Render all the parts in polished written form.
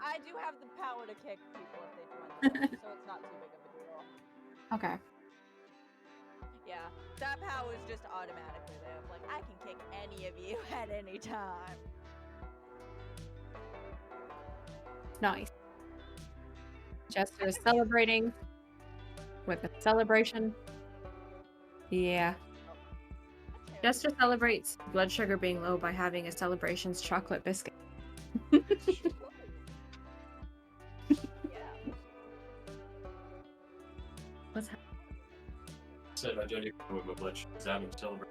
I do have the power to kick people if they join the so it's not too big of a deal. Okay. Yeah, that power is just automatically there. Like, I can kick any of you at any time. Nice. Jester is celebrating with a celebration. Yeah. Jester celebrates blood sugar being low by having a celebration's chocolate biscuit. Yeah. What's happening? Said I don't even know what my blood sugar is having to celebrate.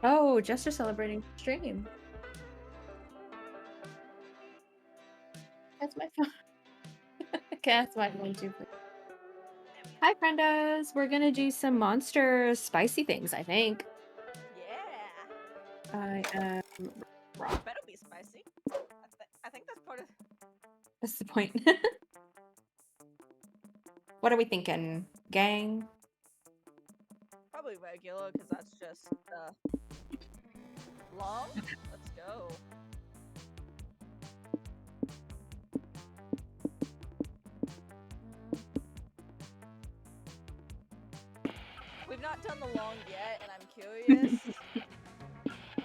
Oh, Jester celebrating stream. That's my phone. Okay, that's my phone too. Hi, friendos. We're gonna do some monster spicy things, I think. Yeah. I am raw. Better be spicy. I think that's part of. That's the point. What are we thinking? Gang? Probably regular, because that's just long. Let's go. We've not done the long yet, and I'm curious.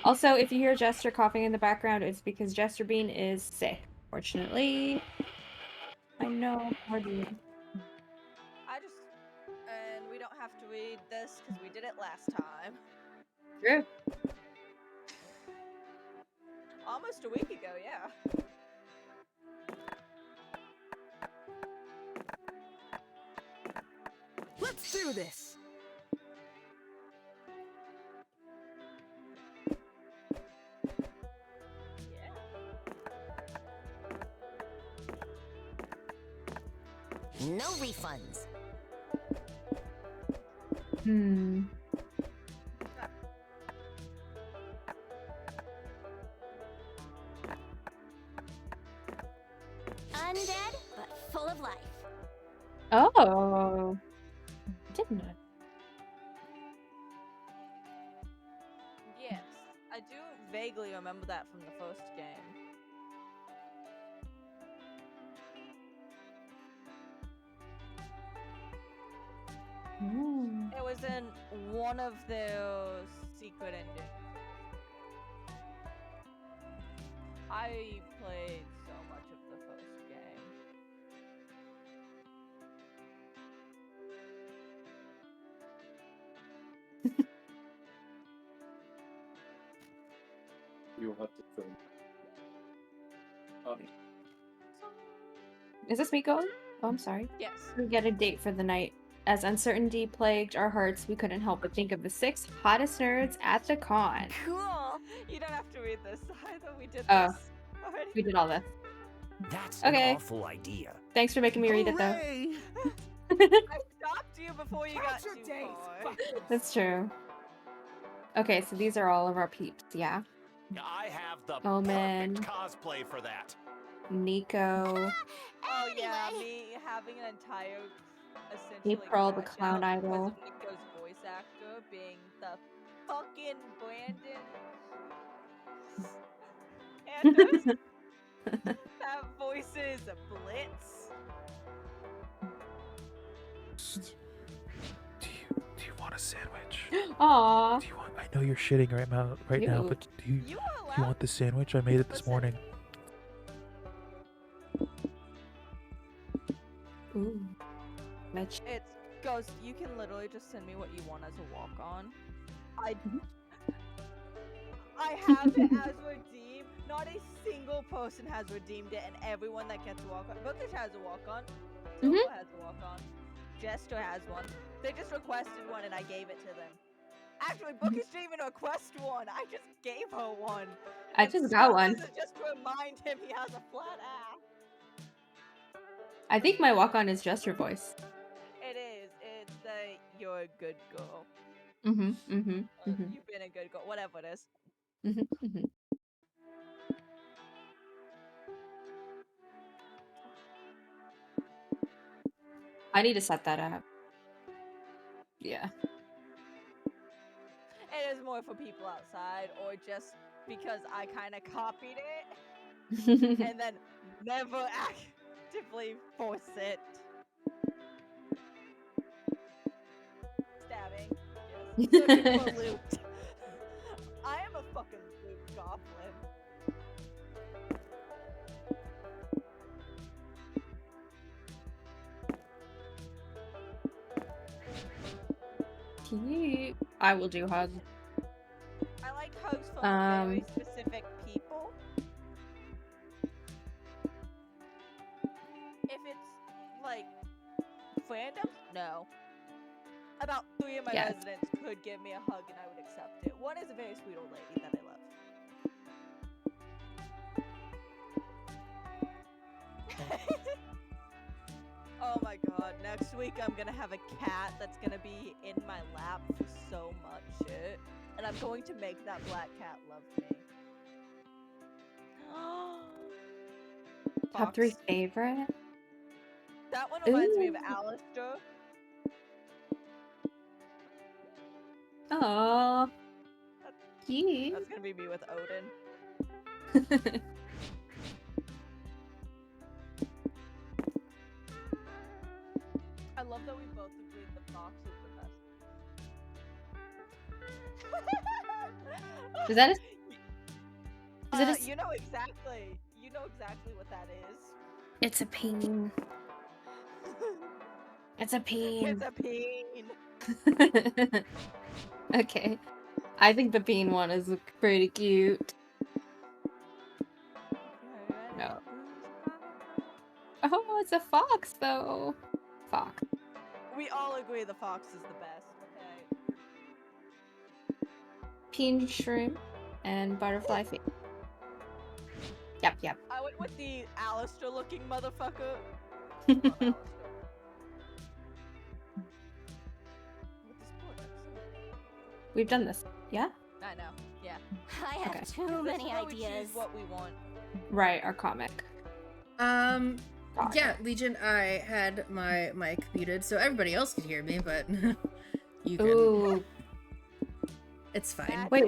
Also, if you hear Jester coughing in the background, it's because Jester Bean is sick. Fortunately, I know. And we don't have to read this because we did it last time. True. Almost a week ago, yeah. Let's do this. No refunds. Undead, but full of life. Oh. Didn't know. Yes, I do vaguely remember that from the first game. It was in one of those secret endings. I played so much of the first game. You'll have to film. Is this me going? Oh, I'm sorry. Yes. We get a date for the night. As uncertainty plagued our hearts, we couldn't help but think of the 6 hottest nerds at the con. Cool. You don't have to read this either. We did Oh. this already. We did all this. That's Okay. an awful idea. Thanks for making me read it, though. Hooray! I stopped you before you got Count too your days, far. That's true. Okay, so these are all of our peeps, yeah? I have the Omen. perfect cosplay for that. Nico. Oh yeah, Anyway. me having an entire essentially April, the crash clown out because idol. of Nico's voice actor being the fucking Brandon. Anders. That voice is a Blitz. Do you want a sandwich? Aw. Do you want? I know you're shitting right now, Cute. but do you You are allowed. want the sandwich? I made it this Listen. morning. Ooh. Mitch. It's Ghost. You can literally just send me what you want as a walk-on. I have it as redeemed. Not a single person has redeemed it, and everyone that gets a walk-on. Bookish has a walk-on. Silver has a walk-on. Jester has one. They just requested one, and I gave it to them. Actually, Bookish didn't even request one. I just gave her one. I And just got Skull one. is just to remind him he has a flat ass. I think my walk-on is just your voice. It is. It's the you're a good girl. You've You've been a good girl. Whatever it is. I need to set that up. Yeah. It is more for people outside, or just because I kind of copied it and then Never actively force it. Stabbing. Yes. Looking for loot. I am a fucking loot goblin. Cute. I will do hugs. I like hugs from very specific people. If it's like random, no. About 3 of my Yes. residents could give me a hug and I would accept it. One is a very sweet old lady that I love. Oh my god, next week I'm gonna have a cat that's gonna be in my lap for so much shit. And I'm going to make that black cat love me. Top 3 Fox. favorite? That one reminds me of Ooh. Alistair. Aww. Cute. That's gonna be me with Odin. I love that we both agreed the fox is the best. Is that a... Is it a... You know exactly what that is. It's a peen. It's a peen. It's a peen. Okay. I think the peen one is pretty cute. No. Oh, it's a fox though. Fox. We all agree the fox is the best, okay? Peen shrimp and butterfly feet. Yep. I went with the Alistair looking motherfucker. We've done this. Yeah? I know. Yeah. I have Okay. too This is many where we choose ideas. what we want. Right, our comic. Yeah, Okay. Legion, I had my mic muted so everybody else could hear me, but you can. Ooh. It's fine. Wait,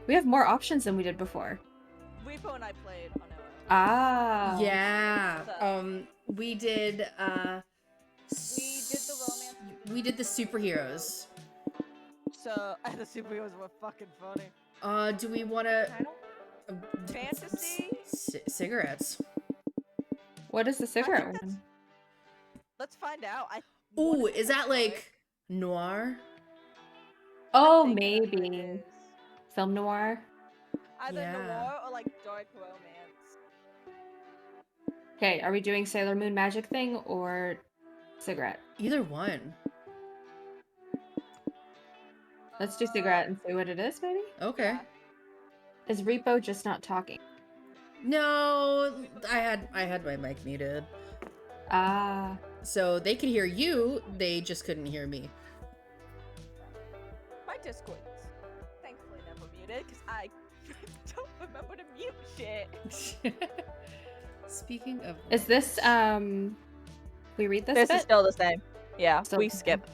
we have more options than we did before. Repo and I played on our own. Ah. Yeah. So- We did We did the romance. we did the superheroes. So the superheroes were fucking funny. Do we wanna Fantasy? cigarettes? What is the cigarette that's- one? Let's find out. Ooh, is that like noir? Oh, think that's what it maybe. is. Film noir? Either Yeah. noir or like dark romance. Okay, are we doing Sailor Moon magic thing or cigarette? Either one. Let's do cigarette and see what it is, maybe? Okay. Yeah. Is Repo just not talking? No, I had my mic muted. Ah. So they could hear you, they just couldn't hear me. My Discord's thankfully never muted because I don't remember to mute shit. Speaking of Is this, we read this This bit? is still the same. Yeah, Still we the same. skip.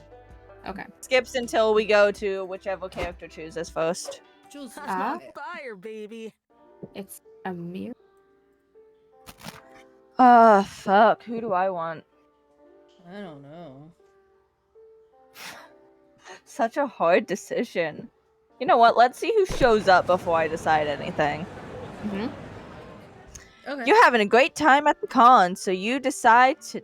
Okay. Skips until we go to whichever character chooses first. Jules, is Ah. not- Fire, baby. It's a mirror. Fuck. Who do I want? I don't know. Such a hard decision. You know what? Let's see who shows up before I decide anything. Mm-hmm. Okay. You're having a great time at the con, so you decide to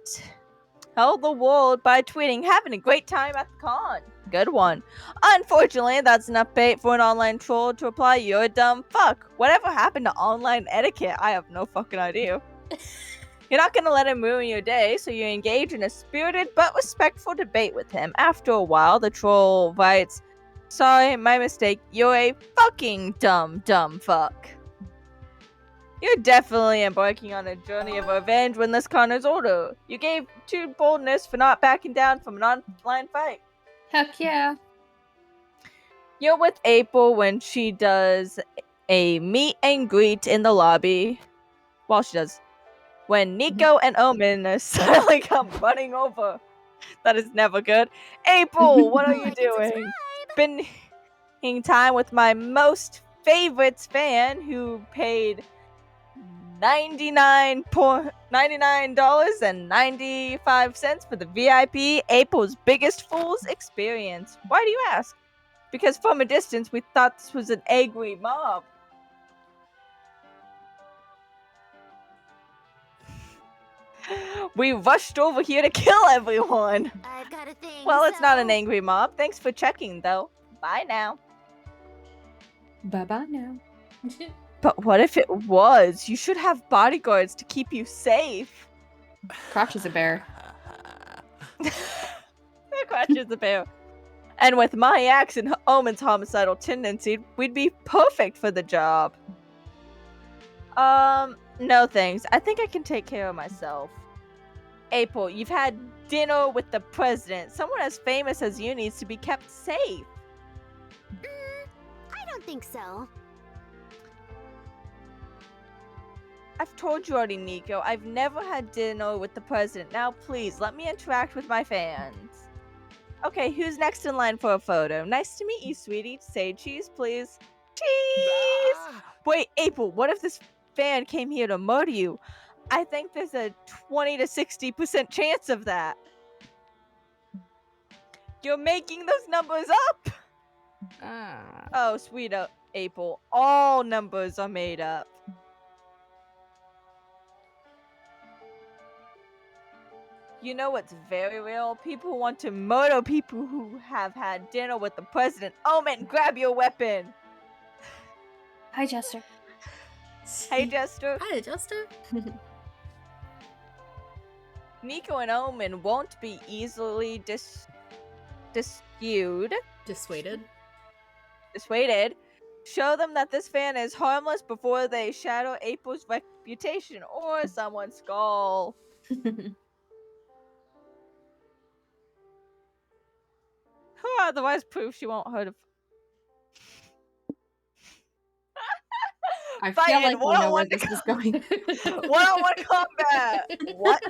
tell the world by tweeting, having a great time at the con. Good one. Unfortunately, that's enough bait for an online troll to reply, you're a dumb fuck. Whatever happened to online etiquette? I have no fucking idea. You're not gonna let him ruin your day, so you engage in a spirited but respectful debate with him. After a while, the troll writes, sorry, my mistake. You're a fucking dumb fuck. You're definitely embarking on a journey of revenge when this con is older. You gave too boldness for not backing down from an online fight. Heck yeah. You're with April when she does a meet and greet in the lobby. When Nico and Omen suddenly come running over. That is never good. April, what are you doing? Spending time with my most favorite fan who paid $99.95 for the VIP April's Biggest Fools experience. Why do you ask? Because from a distance, we thought this was an angry mob. We rushed over here to kill everyone. I've got a thing. Well, it's not an so- angry mob. Thanks for checking, though. Bye now. Bye-bye now. But what if it was? You should have bodyguards to keep you safe. Crotch is a bear. Crotch is a bear. And with my axe and Omen's homicidal tendency, we'd be perfect for the job. No thanks. I think I can take care of myself. April, you've had dinner with the president. Someone as famous as you needs to be kept safe. I don't think so. I've told you already, Nico. I've never had dinner with the president. Now, please, let me interact with my fans. Okay, who's next in line for a photo? Nice to meet you, sweetie. Say cheese, please. Cheese! Wait, April, what if this fan came here to murder you? I think there's a 20 to 60% chance of that. You're making those numbers up! Ah. Oh, sweet April. All numbers are made up. You know what's very real? People want to murder people who have had dinner with the president. Omen, grab your weapon! Hi, Jester. Hey, Jester. Hi, Jester. Nico and Omen won't be easily dissuaded. Show them that this fan is harmless before they shatter April's reputation or someone's skull. Who otherwise proves she won't hurt a I feel Fighting like we know where one-on-one this is going. one-on-one combat. What?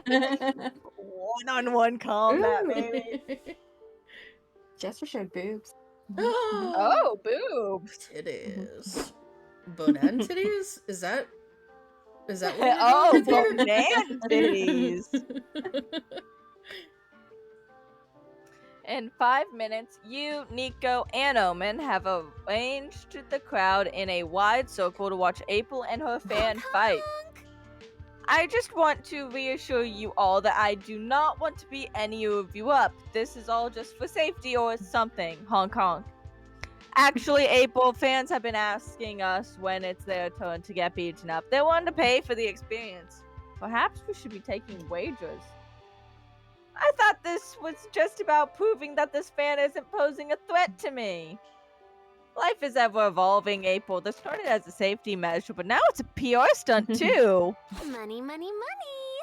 One-on-one combat, baby. Jester showed boobs. Oh, boobs. Titties. Bonan titties? Is that what we're Oh, going with here? Bonan titties. In 5 minutes, you, Nico, and Omen have arranged the crowd in a wide circle to watch April and her fan fight. I just want to reassure you all that I do not want to beat any of you up. This is all just for safety or something. Honk honk. Actually, April, fans have been asking us when it's their turn to get beaten up. They want to pay for the experience. Perhaps we should be taking wagers. I thought this was just about proving that this fan isn't posing a threat to me. Life is ever evolving, April. This started as a safety measure, but now it's a PR stunt too. Money, money, money.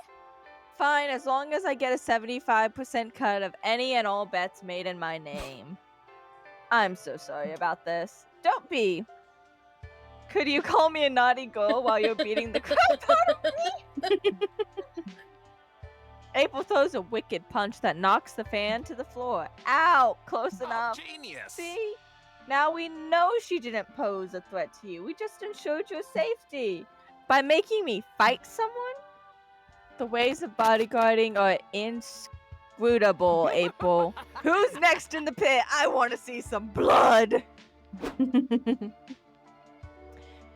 Fine, as long as I get a 75% cut of any and all bets made in my name. I'm so sorry about this. Don't be. Could you call me a naughty girl while you're beating the crap out of me? April throws a wicked punch that knocks the fan to the floor. Ow! Close enough. Genius. See? Now we know she didn't pose a threat to you. We just ensured your safety. By making me fight someone? The ways of bodyguarding are inscrutable, April. Who's next in the pit? I want to see some blood.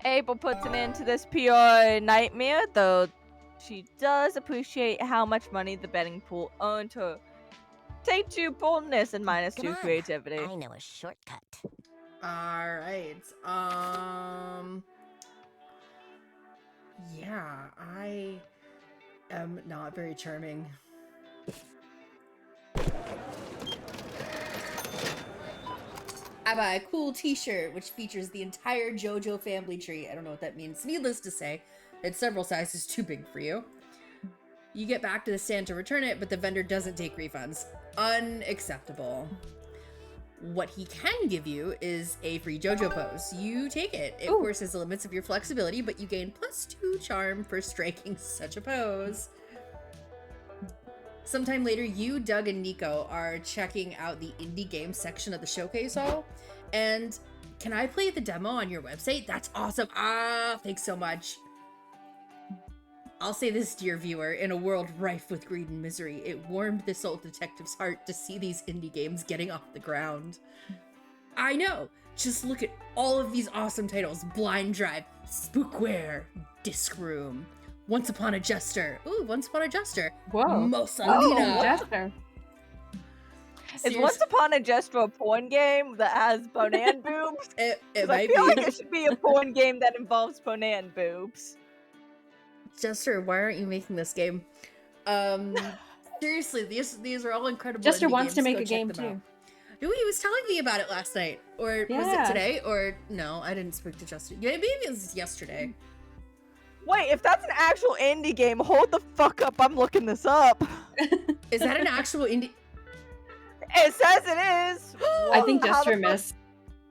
April puts an end to this PR nightmare, though she does appreciate how much money the betting pool earned her. Take 2 boldness and -2 Come on, creativity. I know a shortcut. All right. Yeah, I am not very charming. I buy a cool t-shirt which features the entire JoJo family tree. I don't know what that means. Needless to say, it's several sizes too big for you. You get back to the stand to return it, but the vendor doesn't take refunds. Unacceptable. What he can give you is a free JoJo pose. You take it. It, of course, has the limits of your flexibility, but you gain +2 charm for striking such a pose. Sometime later, you, Doug, and Nico are checking out the indie game section of the showcase hall. And can I play the demo on your website? That's awesome. Ah, thanks so much. I'll say this, dear viewer, in a world rife with greed and misery, it warmed this old detective's heart to see these indie games getting off the ground. I know! Just look at all of these awesome titles. Blind Drive, Spookware, Disc Room, Once Upon a Jester. Ooh, Once Upon a Jester. Whoa. Mosalina. Jester. Is Once Upon a Jester a porn game that has bonan boobs? It 'Cause I might feel be. like it should be a porn game that involves bonan boobs. Jester, why aren't you making this game? Seriously, these are all incredible. Jester indie wants to games. make Go a check game them out. too. Ooh, he was telling me about it last night. Or was it Yeah. today? Or no, I didn't speak to Jester. Yeah, maybe it was yesterday. Wait, if that's an actual indie game, hold the fuck up. I'm looking this up. Is that an actual indie? It says it is. I think How the Jester fuck- missed.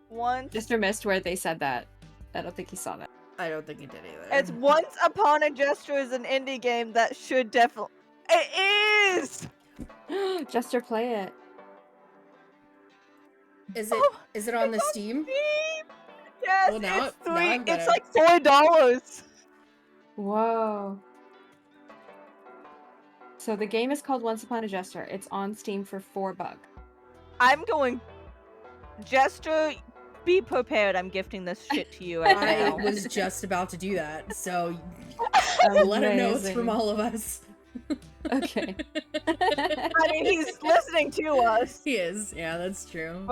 Once. Jester missed where they said that. I don't think he saw that. I don't think he did either. It's Once Upon a Jester is an indie game that should definitely. It is. Jester, play it. Is it? Oh, Is it on the it's Steam? Steam. Yes, Well, now- it's now three. I've It's gotta- like $4. Whoa. So the game is called Once Upon a Jester. It's on Steam for $4. I'm going. Jester, be prepared. I'm gifting this shit to you right I now. was just about to do that, so let him know it's from Amazing. all of us. Okay. I mean, he's listening to us. He is. Yeah, that's true.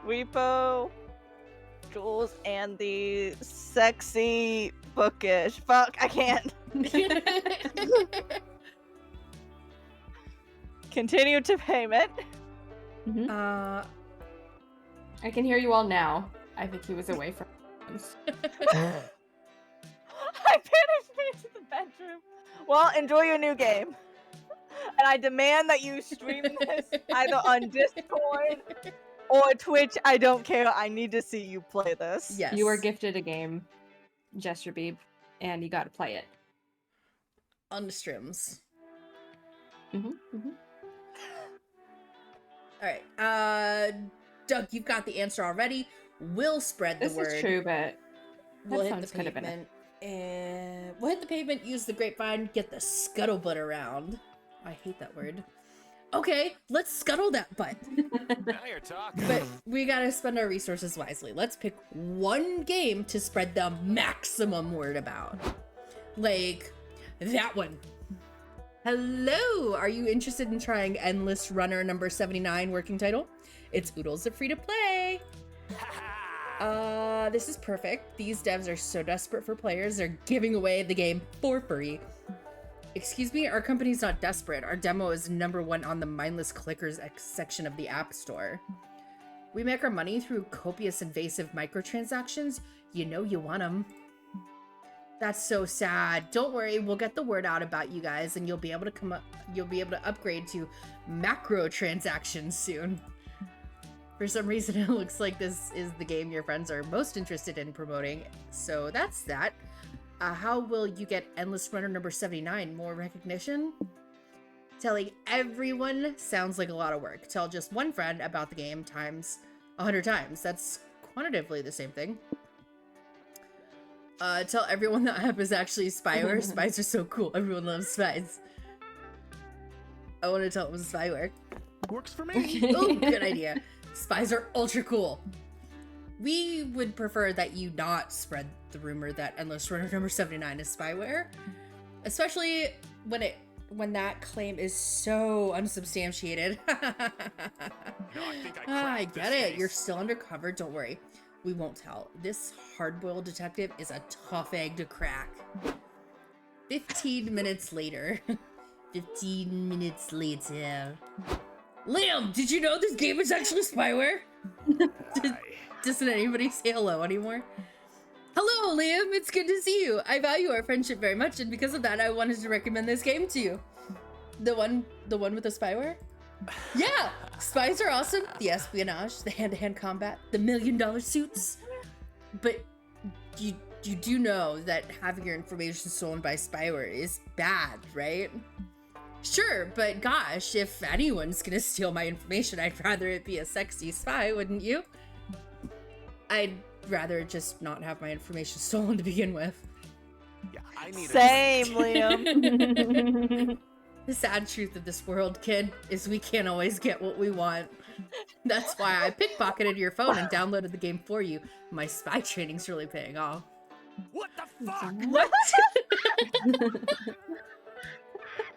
Repo, Jules, and the sexy bookish. Fuck, I can't. Continue to payment. uh, I can hear you all now. I think he was away from us. I banished me to the bedroom. Well, enjoy your new game. And I demand that you stream this either on Discord or Twitch. I don't care. I need to see you play this. yes. You were gifted a game, Jester Beeb, and you got to play it. on the streams. Mm-hmm. All right. Doug, you've got the answer already. We'll spread the This word. is true, but We'll hit the Headphones could have been pavement. And we'll hit the pavement, use the grapevine, get the scuttlebutt around. I hate that word. Okay, let's scuttle that butt. Now you're talking. But we gotta spend our resources wisely. Let's pick one game to spread the maximum word about. Like, that one. Hello! Are you interested in trying Endless Runner number 79 working title? It's Oodles of free to play. This is perfect. These devs are so desperate for players, they're giving away the game for free. Excuse me, our company's not desperate. Our demo is #1 on the mindless clickers section of the App Store. We make our money through copious invasive microtransactions. You know you want them. That's so sad. Don't worry, we'll get the word out about you guys, and you'll be able to upgrade to macro transactions soon. For some reason, it looks like this is the game your friends are most interested in promoting. So that's that. How will you get Endless Runner number 79? More recognition? Telling everyone sounds like a lot of work. Tell just one friend about the game times 100 times. That's quantitatively the same thing. Tell everyone the app is actually spyware. Spies are so cool. Everyone loves spies. I want to tell them spyware. Works for me. Oh, good idea. Spies are ultra cool. We would prefer that you not spread the rumor that Endless Runner number 79 is spyware, especially when that claim is so unsubstantiated. No, I think I get it. You're still undercover. Don't worry. We won't tell. This hard-boiled detective is a tough egg to crack. 15 minutes later. 15 minutes later. Liam, did you know this game is actually spyware? Doesn't anybody say hello anymore? Hello, Liam. It's good to see you. I value our friendship very much, and because of that, I wanted to recommend this game to you. The one with the spyware? Yeah! Spies are awesome. The espionage, the hand-to-hand combat, the $1 million suits. But you do know that having your information stolen by spyware is bad, right? Sure, but gosh, if anyone's gonna steal my information, I'd rather it be a sexy spy, wouldn't you? I'd rather just not have my information stolen to begin with. Yeah, I need Same, Liam. The sad truth of this world, kid, is we can't always get what we want. That's why I pickpocketed your phone and downloaded the game for you. My spy training's really paying off. What the fuck? What?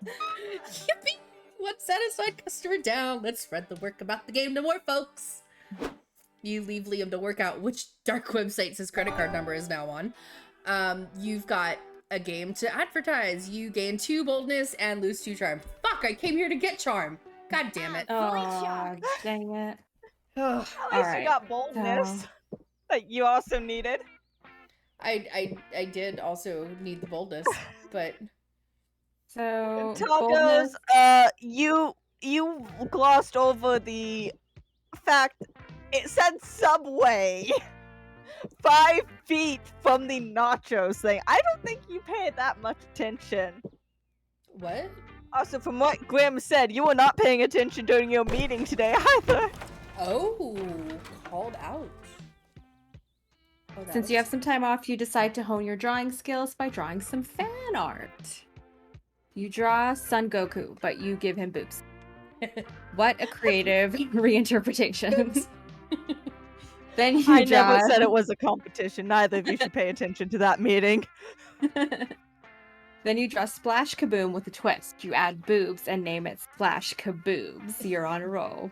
Yippee! One satisfied customer down. Let's spread the work about the game to more folks. You leave Liam to work out which dark websites his credit card number is now on. You've got a game to advertise. You gain 2 boldness and lose 2 charm. Fuck, I came here to get charm. God damn it. Oh, dang it. Ugh. At least Alright, you got boldness. That you also needed. I did also need the boldness, but So, Tacos, boldness. you glossed over the fact it said Subway 5 feet from the nachos thing. I don't think you paid that much attention. what? Also, from what Grim said, you were not paying attention during your meeting today either. Oh, called out. Oh, that Since you was- have some time off, you decide to hone your drawing skills by drawing some fan art. You draw Son Goku, but you give him boobs. What a creative reinterpretation. Then you I draw... never said it was a competition. Neither of you should pay attention to that meeting. Then you draw Splash Kaboom with a twist. You add boobs and name it Splash Kaboobs. You're on a roll.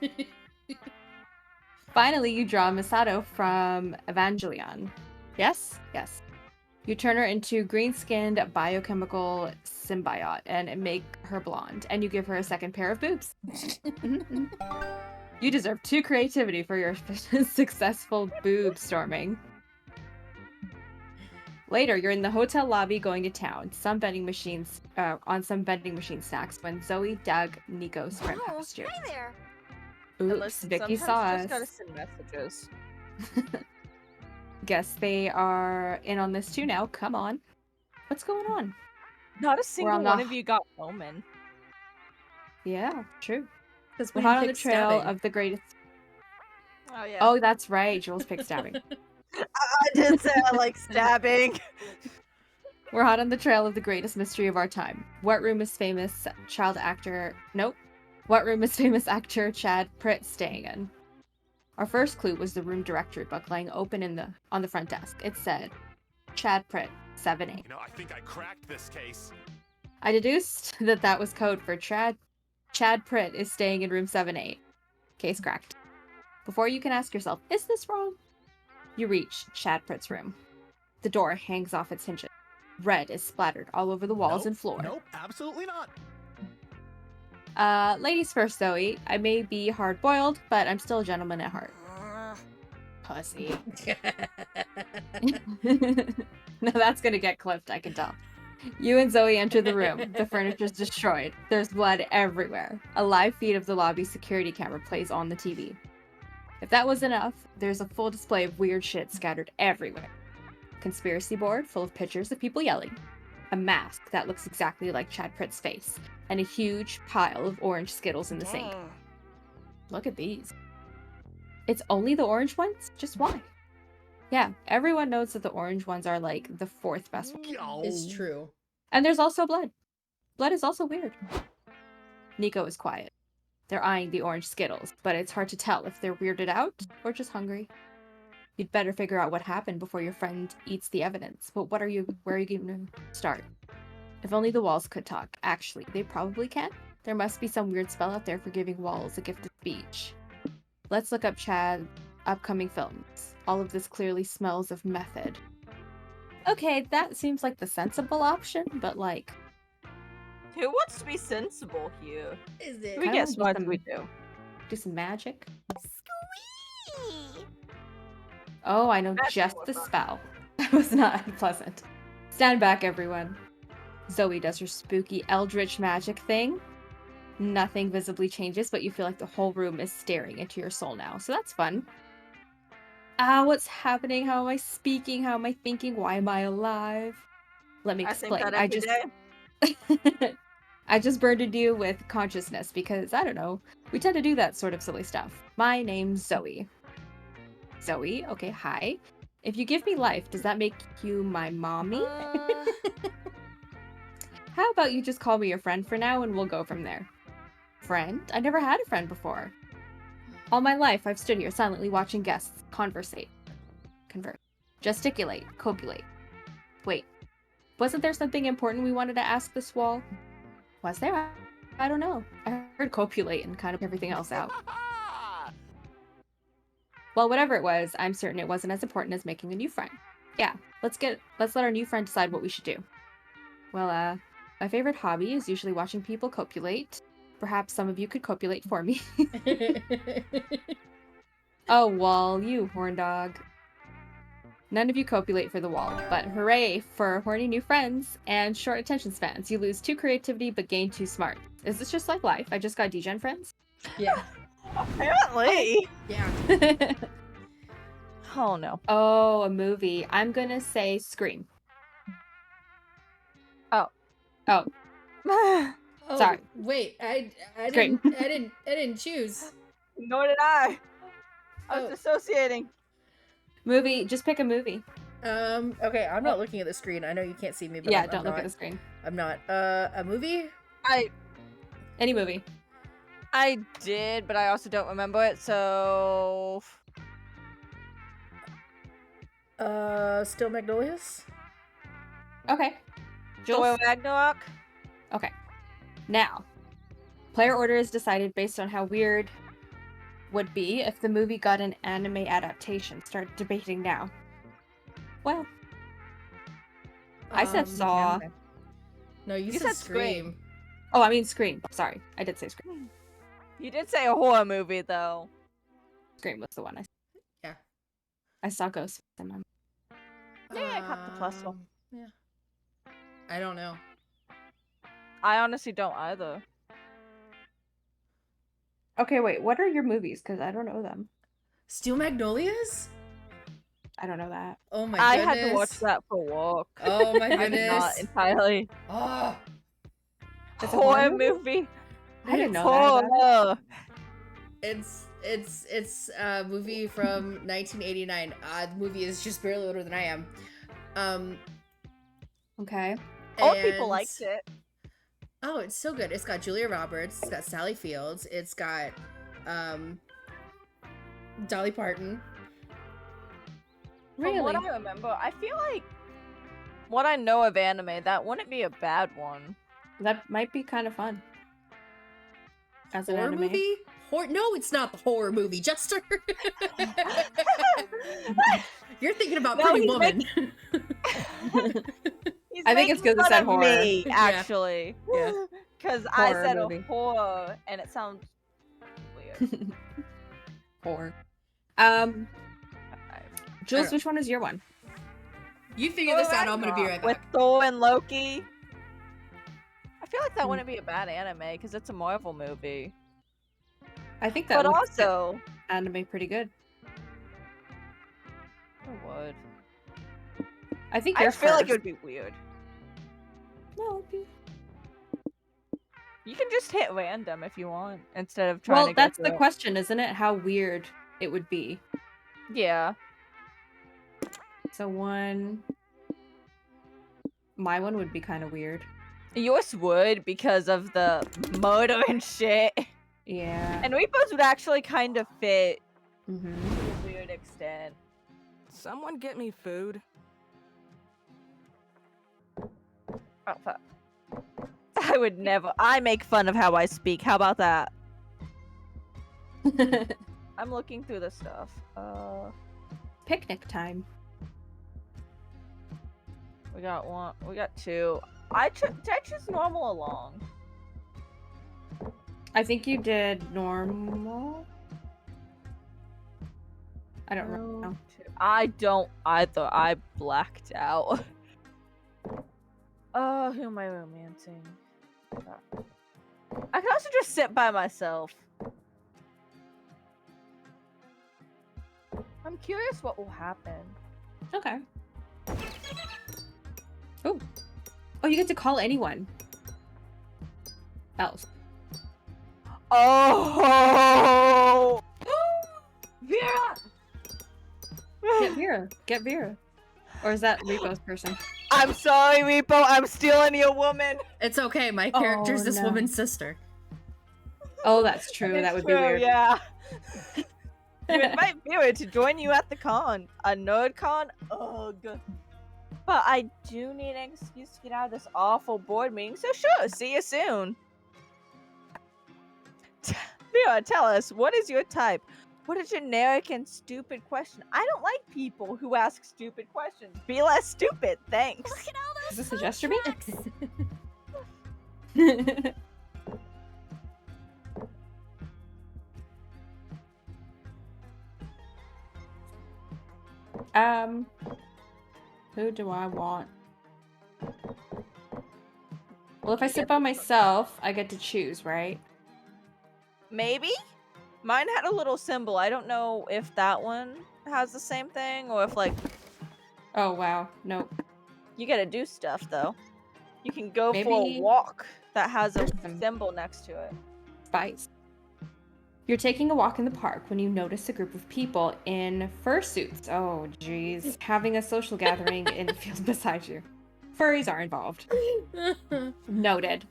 Finally, you draw Misato from Evangelion. Yes? Yes. You turn her into green-skinned biochemical symbiote and make her blonde. And you give her a second pair of boobs. You deserve 2 creativity for your successful boob storming. Later, you're in the hotel lobby going to town. On some vending machine snacks when Zoe, Doug, Nico sprint Oh, past you. hi there. And Oops, listen, Vicky sometimes saw you just gotta us. send messages. Guess they are in on this too now. Come on. What's going on? Not a single on one the- of you got Omen. Yeah, true. Because We're hot on the trail of the greatest... Oh yeah. Oh, that's right. Jules picked stabbing. I did say I like stabbing. We're hot on the trail of the greatest mystery of our time. What room is famous child actor... Nope. What room is famous actor Chad Pritt staying in? Our first clue was the room directory book lying open on the front desk. It said, Chad Pritt, 7-8. You know, I think I cracked this case. I deduced that was code for Chad Pritt is staying in room 7-8. Case cracked. Before you can ask yourself, is this wrong? You reach Chad Pritt's room. The door hangs off its hinges. Red is splattered all over the walls and floor. Nope, absolutely not. Ladies first, Zoe. I may be hard-boiled, but I'm still a gentleman at heart. Pussy. No, that's gonna get clipped, I can tell. You and Zoe enter the room. The furniture's destroyed. There's blood everywhere. A live feed of the lobby security camera plays on the TV. If that wasn't enough, there's a full display of weird shit scattered everywhere. Conspiracy board full of pictures of people yelling. A mask that looks exactly like Chad Pritt's face. And a huge pile of orange Skittles in the sink. Dang. Look at these. It's only the orange ones? Just why? Yeah, everyone knows that the orange ones are like the 4th best one. It's true. And there's also blood. Blood is also weird. Nico is quiet. They're eyeing the orange Skittles, but it's hard to tell if they're weirded out or just hungry. You'd better figure out what happened before your friend eats the evidence. But where are you going to start? If only the walls could talk. Actually, they probably can. There must be some weird spell out there for giving walls a gift of speech. Let's look up Chad's upcoming films. All of this clearly smells of method. Okay, that seems like the sensible option, but like... Who wants to be sensible here? Is it? We I guess wanna what do we some- do. Do some magic? Squee! Oh, I know That's just more the fun. spell. That was not unpleasant. Stand back, everyone. Zoe does her spooky eldritch magic thing. Nothing visibly changes, but you feel like the whole room is staring into your soul now, so that's fun. What's happening? How am I speaking? How am I thinking? Why am I alive? Let me I think explain. that every day. I just burdened you with consciousness because, I don't know, we tend to do that sort of silly stuff. My name's Zoe. Zoe, okay, hi. If you give me life, does that make you my mommy? How about you just call me your friend for now and we'll go from there? Friend? I never had a friend before. All my life, I've stood here silently watching guests converse, gesticulate, copulate. Wait, wasn't there something important we wanted to ask this wall? Was there? I don't know. I heard copulate and kind of everything else out. Well, whatever it was, I'm certain it wasn't as important as making a new friend. Yeah, let's let our new friend decide what we should do. Well, my favorite hobby is usually watching people copulate. Perhaps some of you could copulate for me. Oh, wall, you horn dog. None of you copulate for the wall, but hooray for horny new friends and short attention spans. You lose 2 creativity but gain 2 smart. Is this just like life? I just got degen friends? Yeah. Apparently. Yeah. Oh no. Oh, a movie. I'm gonna say Scream. Oh. Oh, Oh, Sorry. Wait, I Scream. didn't choose. Nor did I. I was Oh. dissociating. movie. Just pick a movie. Okay, I'm not looking at the screen. I know you can't see me, but Yeah, I'm don't look not. at the screen. I'm not. A movie? Any movie. I did, but I also don't remember it, so Still Magnolias? Okay. Thor Jules? Ragnarok. Okay. Now, player order is decided based on how weird would be if the movie got an anime adaptation. Start debating now. Well, I said Saw. Anime. No, you You said said Scream. Scream. Oh, I mean Scream. Sorry, I did say Scream. You did say a horror movie though. Scream was the one I. Yeah. I saw Ghost in my. Yeah, I caught the plus one. Yeah. I don't know. I honestly don't either. Okay, wait. What are your movies? Because I don't know them. Steel Magnolias? I don't know that. Oh my I goodness. had to watch that for work. Oh my I did not goodness. entirely. Oh, It's a Horror horror movie. I didn't know that. About it. Horror. it's a movie from 1989. The movie is just barely older than I am. Okay. Old people and- liked it. Oh, it's so good. It's got Julia Roberts. It's got Sally Fields. It's got Dolly Parton. Really? From what I remember, I feel like what I know of anime, that wouldn't be a bad one. That might be kind of fun. As an Horror anime. movie? No, it's not the horror movie, Jester. You're thinking about No, Pretty he's Woman. He's I think it's making 'cause it fun said of horror. me, Yeah. actually. Yeah. Because I Horror said movie. a horror, and it sounds weird. Horror. Jules, Alright. which one is your one? You figure this out. I'm gonna be right With back. Thor and Loki. I feel like that wouldn't be a bad anime because it's a Marvel movie. I think that But would also, anime pretty good. it would. I think I you're just feel like it first. would be weird. No, it'd be... You can just hit random if you want instead of trying Well, to go that's through the it. question, isn't it? How weird it would be. Yeah. So one... My one would be kind of weird. Yours would because of the murder and shit. Yeah. And Reaper's would actually kind of fit Mm-hmm. to a weird extent. Someone get me food. Oh, fuck. I would never. I make fun of how I speak. How about that? I'm looking through the stuff. Picnic time. We got one. We got two. Did I choose normal along? I think you did normal. I don't know. I don't either. I blacked out. Oh, who am I romancing? I can also just sit by myself. I'm curious what will happen. Okay. Oh. Oh, you get to call anyone else. Oh! Vera! Get Vera. Vera. Get Vera. Or is that Ripo's person? I'm sorry, Repo. I'm stealing your woman. It's okay. My character's this no. woman's sister. Oh, that's true. It's That would true, be weird. Yeah. You invite Vera to join you at the con. A nerd con? Ugh. But I do need an excuse to get out of this awful board meeting, so sure, see you soon. Vera, tell us, what is your type? What a generic and stupid question. I don't like people who ask stupid questions. Be less stupid, thanks. Look at all Is those this a food gesture beat? Who do I want? Well, if I sit by myself, I get to choose, right? Maybe? Mine had a little symbol. I don't know if that one has the same thing or if, like, Oh, wow. Nope. you gotta do stuff, though. You can go for a Maybe- walk that has a There's some- symbol next to it. Spice. You're taking a walk in the park when you notice a group of people in fursuits. Oh, jeez. Having a social gathering in the field beside you. Furries are involved. Noted.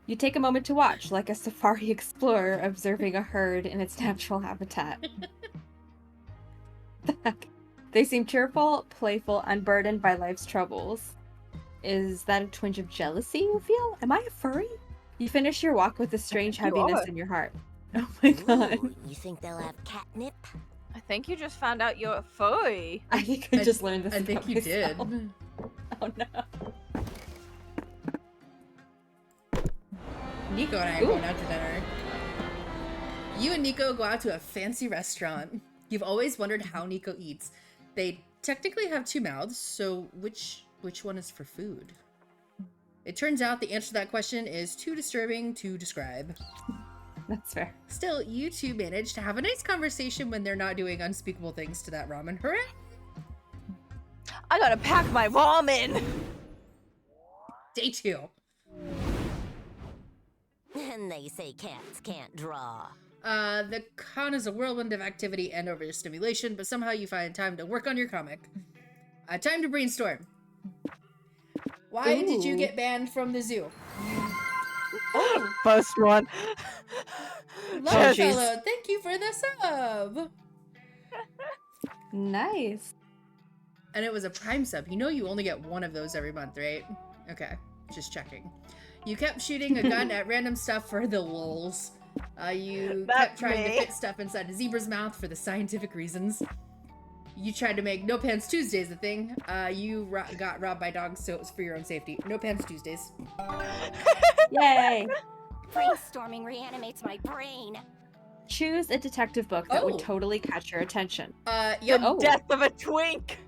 You take a moment to watch, like a safari explorer observing a herd in its natural habitat. The heck? They seem cheerful, playful, unburdened by life's troubles. Is that a twinge of jealousy you feel? Am I a furry? You finish your walk with a strange You heaviness are. in your heart. Oh my god. Ooh, you think they'll have catnip? I think you just found out you're a furry. I think I just learned this. I think about you did. myself. Oh no. Nico and I are Ooh. going out to dinner. You and Nico go out to a fancy restaurant. You've always wondered how Nico eats. They technically have two mouths, so which one is for food? It turns out the answer to that question is too disturbing to describe. That's fair. Still, you two manage to have a nice conversation when they're not doing unspeakable things to that ramen. Hooray! I gotta pack my ramen. Day 2. And they say cats can't draw. The con is a whirlwind of activity and overstimulation, but somehow you find time to work on your comic. Time to brainstorm. Why did you Ooh. get banned from the zoo? First one. Longfellow, thank you for the sub! Nice. And it was a Prime sub. You know you only get one of those every month, right? Okay, just checking. You kept shooting a gun at random stuff for the lulz. You kept That's trying to me. fit stuff inside a zebra's mouth for the scientific reasons. You tried to make No Pants Tuesdays a thing. You got robbed by dogs, so it was for your own safety. No Pants Tuesdays. Yay. Brainstorming reanimates my brain. Choose a detective book that Oh. would totally catch your attention. Yep. Oh. Death of a twink.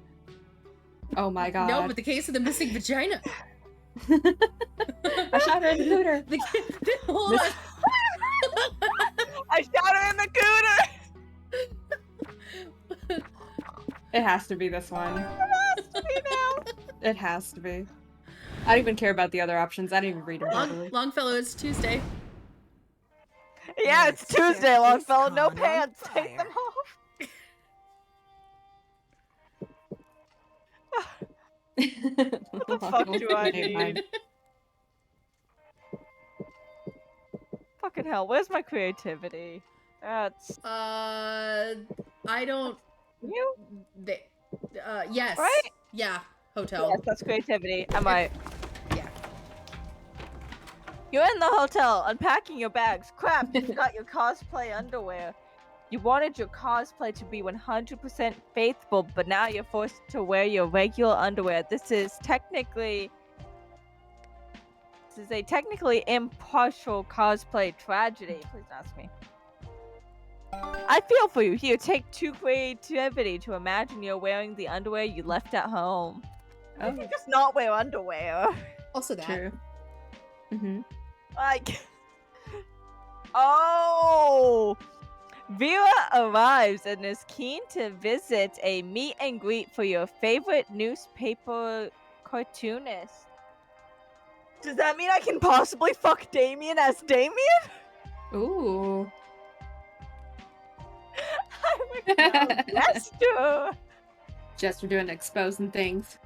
Oh my god. No, but the case of the missing vagina. I shot her in the hooter. Hold on. I shot her in the cooter. It has to be this one. It has to be. I don't even care about the other options. I didn't even read them properly. Longfellow, it's Tuesday. Yeah, it's Let's Tuesday, set Longfellow. this No con on pants. Take them fire. off. What the fuck do I need? Fucking hell, where's my creativity? That's I don't. you, Yes. right? Yeah. Hotel. Yes, that's creativity. Am I? Yeah. You're in the hotel, unpacking your bags. Crap, you forgot your cosplay underwear. You wanted your cosplay to be 100% faithful, but now you're forced to wear your regular underwear. This is a technically impartial cosplay tragedy. Please don't ask me. I feel for you. Here, take 2 creativity to imagine you're wearing the underwear you left at home. Oh, You just not wear underwear. Also that. true. Mm-hmm. Like, oh, Vera arrives and is keen to visit a meet and greet for your favorite newspaper cartoonist. Does that mean I can possibly fuck Damien as Damien? Ooh. I'm a Esther. Just for doing exposing things.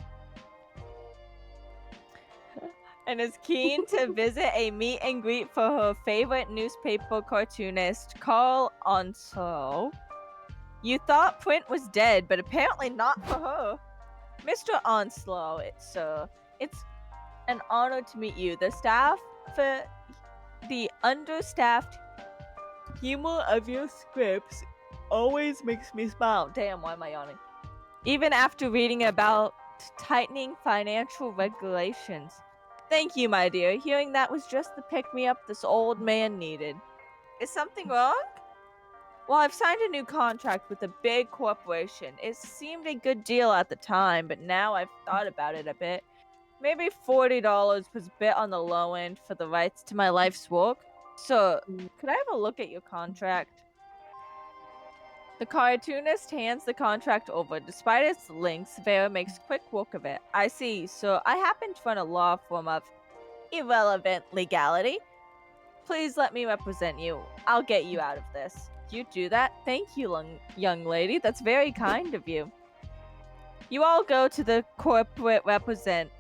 And is keen to visit a meet and greet for her favorite newspaper cartoonist, Carl Onslow. You thought print was dead, but apparently not for her. Mr. Onslow, it's an honor to meet you. The understaffed humor of your scripts always makes me smile. Damn, why am I yawning? Even after reading about tightening financial regulations. Thank you, my dear. Hearing that was just the pick-me-up this old man needed. Is something wrong? Well, I've signed a new contract with a big corporation. It seemed a good deal at the time, but now I've thought about it a bit. Maybe $40 was a bit on the low end for the rights to my life's work. So, could I have a look at your contract? The cartoonist hands the contract over. Despite its length, Vera makes quick work of it. I see. So, I happen to run a law firm of irrelevant legality. Please let me represent you. I'll get you out of this. You do that? Thank you, young lady. That's very kind of you. You all go to the corporate representatives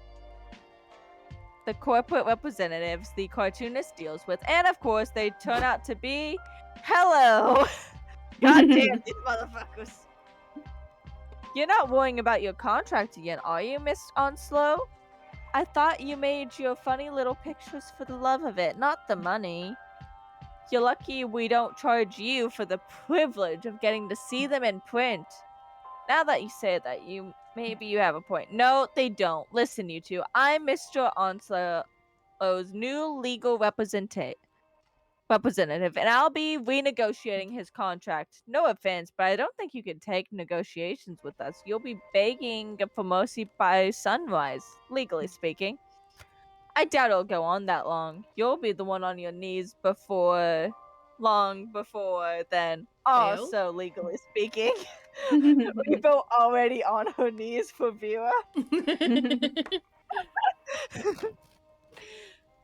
the cartoonist deals with, and of course they turn out to be hello. God damn these motherfuckers. You're not worrying about your contract again, are you, Miss Onslow? I thought you made your funny little pictures for the love of it, not the money. You're lucky we don't charge you for the privilege of getting to see them in print. Now that you say that, maybe you have a point. No, they don't. Listen, you two. I'm Mr. Onslow's new legal representative, and I'll be renegotiating his contract. No offense, but I don't think you can take negotiations with us. You'll be begging for mercy by sunrise, legally speaking. I doubt it'll go on that long. You'll be the one on your knees long before then. Also, legally speaking. We both already on her knees for Vera.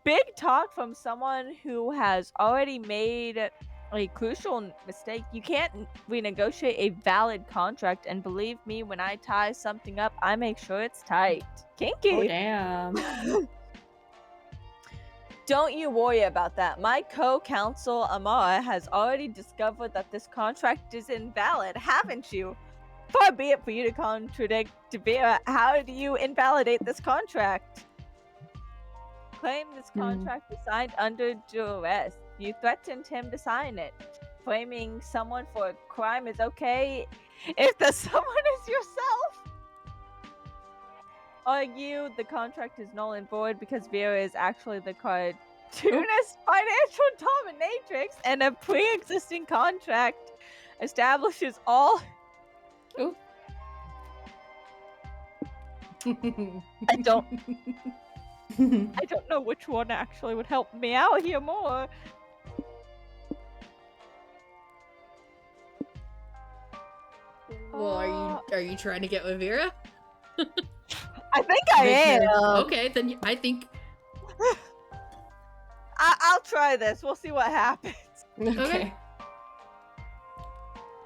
Big talk from someone who has already made a crucial mistake. You can't renegotiate a valid contract, and believe me, when I tie something up, I make sure it's tight. Kinky. Oh, damn. Don't you worry about that. My co-counsel, Amara, has already discovered that this contract is invalid, haven't you? Far be it for you to contradict Vera. How do you invalidate this contract? Claim this contract is signed under duress. You threatened him to sign it. Blaming someone for a crime is okay if the someone is yourself. Argue the contract is null and void because Vera is actually the cartoonist financial dominatrix, and a pre-existing contract establishes all. Ooh. I don't know which one actually would help me out here more. Well, are you trying to get with Vera? I think I am. Okay, then I think I'll try this. We'll see what happens. Okay.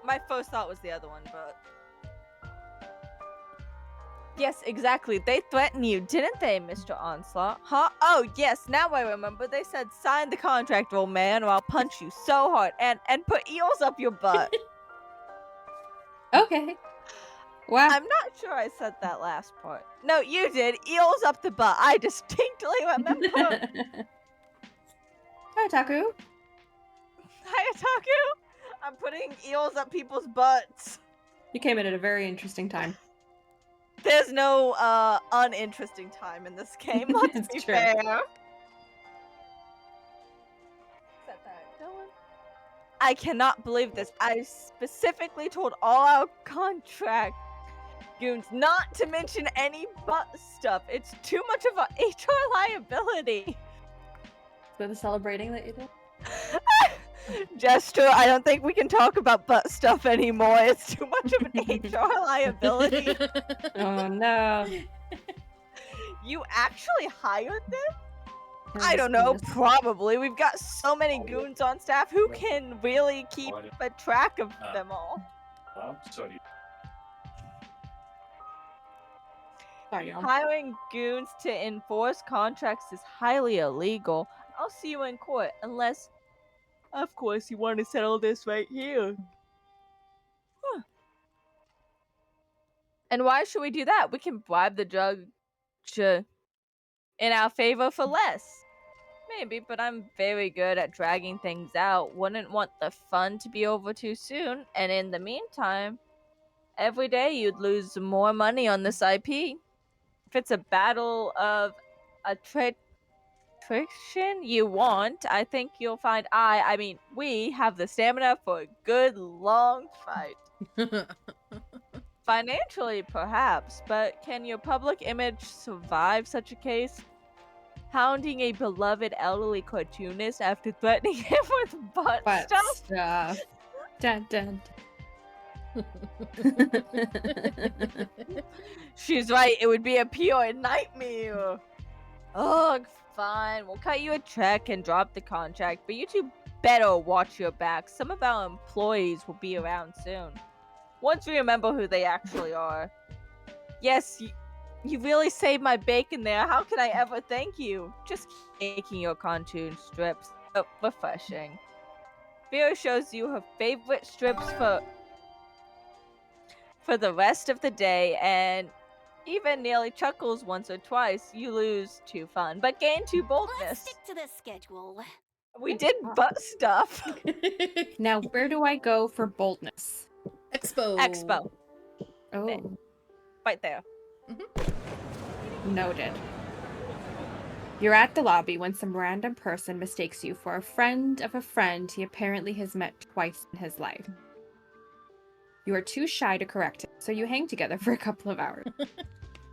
My first thought was the other one, but yes, exactly. They threatened you, didn't they, Mr. Onslaught? Huh? Oh, yes. Now I remember. They said, "Sign the contract, old man, or I'll punch you so hard and put eels up your butt." Okay. Wow. I'm not sure I said that last part. No, you did. Eels up the butt. I distinctly remember. Hi, Taku. Hi, Otaku. I'm putting eels up people's butts. You came in at a very interesting time. There's no uninteresting time in this game. Let's It's be true. fair. Set that going. I cannot believe this. I specifically told all our contract goons not to mention any butt stuff. It's too much of a HR liability. Is that the celebrating that you did? Jester, I don't think we can talk about butt stuff anymore. It's too much of an HR liability. Oh no. You actually hired them? Oh, I don't know, goodness. probably. We've got so many goons on staff. Who can really keep a track of them all? So do you. Sorry, y'all. Hiring goons to enforce contracts is highly illegal. I'll see you in court, unless, of course, you want to settle this right here. Huh. And why should we do that? We can bribe the judge in our favor for less. Maybe, but I'm very good at dragging things out. Wouldn't want the fun to be over too soon. And in the meantime, every day you'd lose more money on this IP. If it's a battle of attrition you want, I think you'll find we have the stamina for a good long fight. Financially, perhaps, but can your public image survive such a case? Hounding a beloved elderly cartoonist after threatening him with butt But stuff? stuff. Dun, dun. She's right, it would be a pure nightmare. Ugh, fine. We'll cut you a check and drop the contract, but you two better watch your back. Some of our employees will be around soon. Once we remember who they actually are. Yes, you really saved my bacon there. How can I ever thank you? Just keep making your cartoon strips. Oh, refreshing. Vera shows you her favorite strips for the rest of the day, and even nearly chuckles once or twice. You lose 2 fun, but gain 2 Let's boldness. stick to the schedule. We did butt stuff. Now, where do I go for boldness? Expo. Expo. Oh, Right there. noted. You're at the lobby when some random person mistakes you for a friend of a friend he apparently has met twice in his life. You are too shy to correct him, so you hang together for a couple of hours.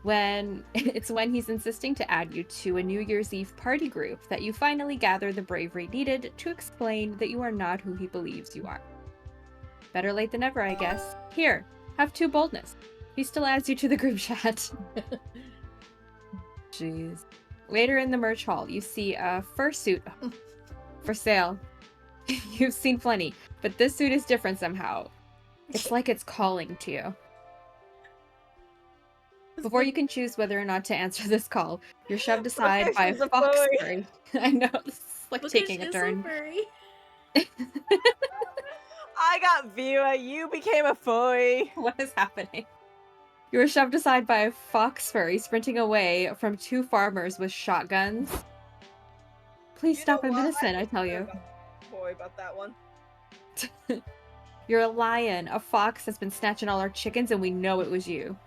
When he's insisting to add you to a New Year's Eve party group that you finally gather the bravery needed to explain that you are not who he believes you are. Better late than never, I guess. Here, have 2 boldness. He still adds you to the group chat. Jeez. Later in the merch hall, you see a fursuit for sale. You've seen plenty, but this suit is different somehow. It's like it's calling to you. Before you can choose whether or not to answer this call, you're shoved aside by a She's a fox furry. furry. I know, this is like Look, taking a she's turn. so furry. I got Vera. You became a furry. What is happening? You were shoved aside by a fox furry sprinting away from 2 farmers with shotguns. Please You stop, know I'm what? innocent, I tell you. Don't worry about that one. You're a lion. A fox has been snatching all our chickens and we know it was you.